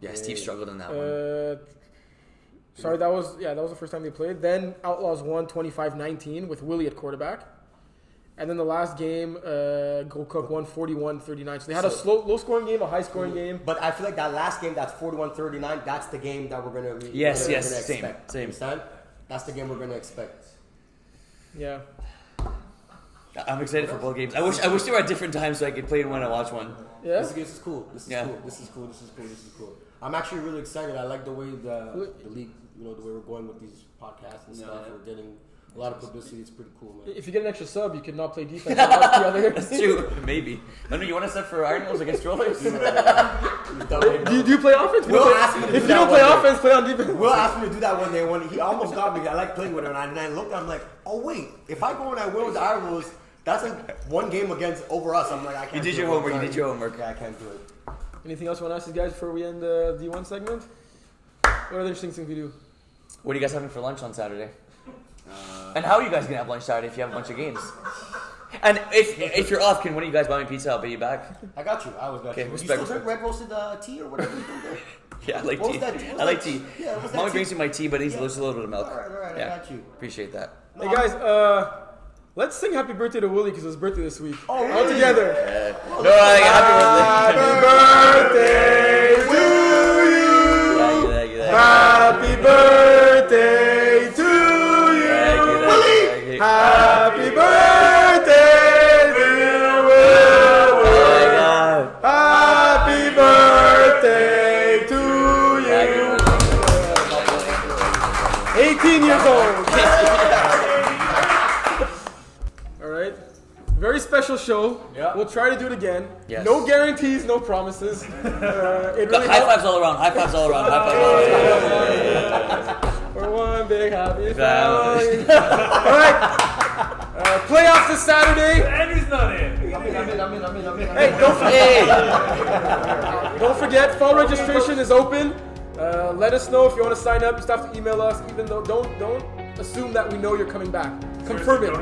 Yeah, Steve struggled in that one. Sorry, that was the first time they played. Then Outlaws won 25-19 with Willie at quarterback. And then the last game, Gold Cup won 41-39. So they had a low-scoring game, a high-scoring game. But I feel like that last game, that's 41-39. That's the game that we're gonna. Yes, gonna same. Understand? That's the game we're gonna expect. Yeah. I'm excited for both games. I wish they were at different times so I could play one and watch one. Yeah. This is cool. This is cool. I'm actually really excited. I like the way the league, the way we're going with these podcasts and stuff. We're getting a lot of publicity. It's pretty cool, man. If you get an extra sub, you can not play defense. And watch the other. That's true. Maybe. I know you want to sub for Iron Wolves against Rollers? Do you play offense? If you don't play offense, play on defense. Will asked me to do that one day when he almost got me. I like playing with him, and I looked. I'm like, oh wait, if I go and I win with the Iron Wolves, that's like one game over us. I'm like, I can't. You did your homework. Yeah, I can't do it. Anything else you want to ask these guys before we end the D1 segment? What other interesting things we do? What are you guys having for lunch on Saturday? And how are you guys going to have lunch Saturday if you have a bunch of games? And if you're off, can one of you guys buy me pizza? I'll pay you back. I got you. I was got you. You still drink red roasted tea or whatever you do there? Yeah, I like tea. I like tea. Yeah, Mommy brings me my tea, but it's a little bit of milk. All right, Yeah. I got you. Appreciate that. Hey guys, let's sing happy birthday to Willie because it's his birthday this week. Oh, really? All together. Happy birthday to you. Thank you. Happy birthday to you. Willie. Happy birthday, dear Willie. Happy birthday to you. 18 years old. All right. Very special show. Yeah. We'll try to do it again. Yes. No guarantees, no promises. It really High fives all around. High fives all around. For one big happy family. All right. Playoffs this Saturday. Andrew's not in. Hey, don't forget, fall registration is open. Let us know if you want to sign up. You still have to email us. Even though, don't assume that we know you're coming back. Confirm it.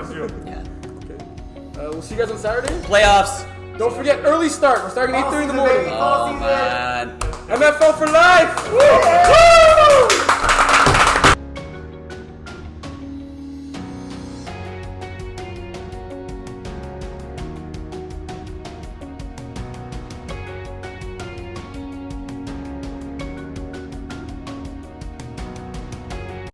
Yeah. We'll see you guys on Saturday. Playoffs. Don't forget, early start. We're starting 8:30 in the morning. Oh man. MFL for life. Woo!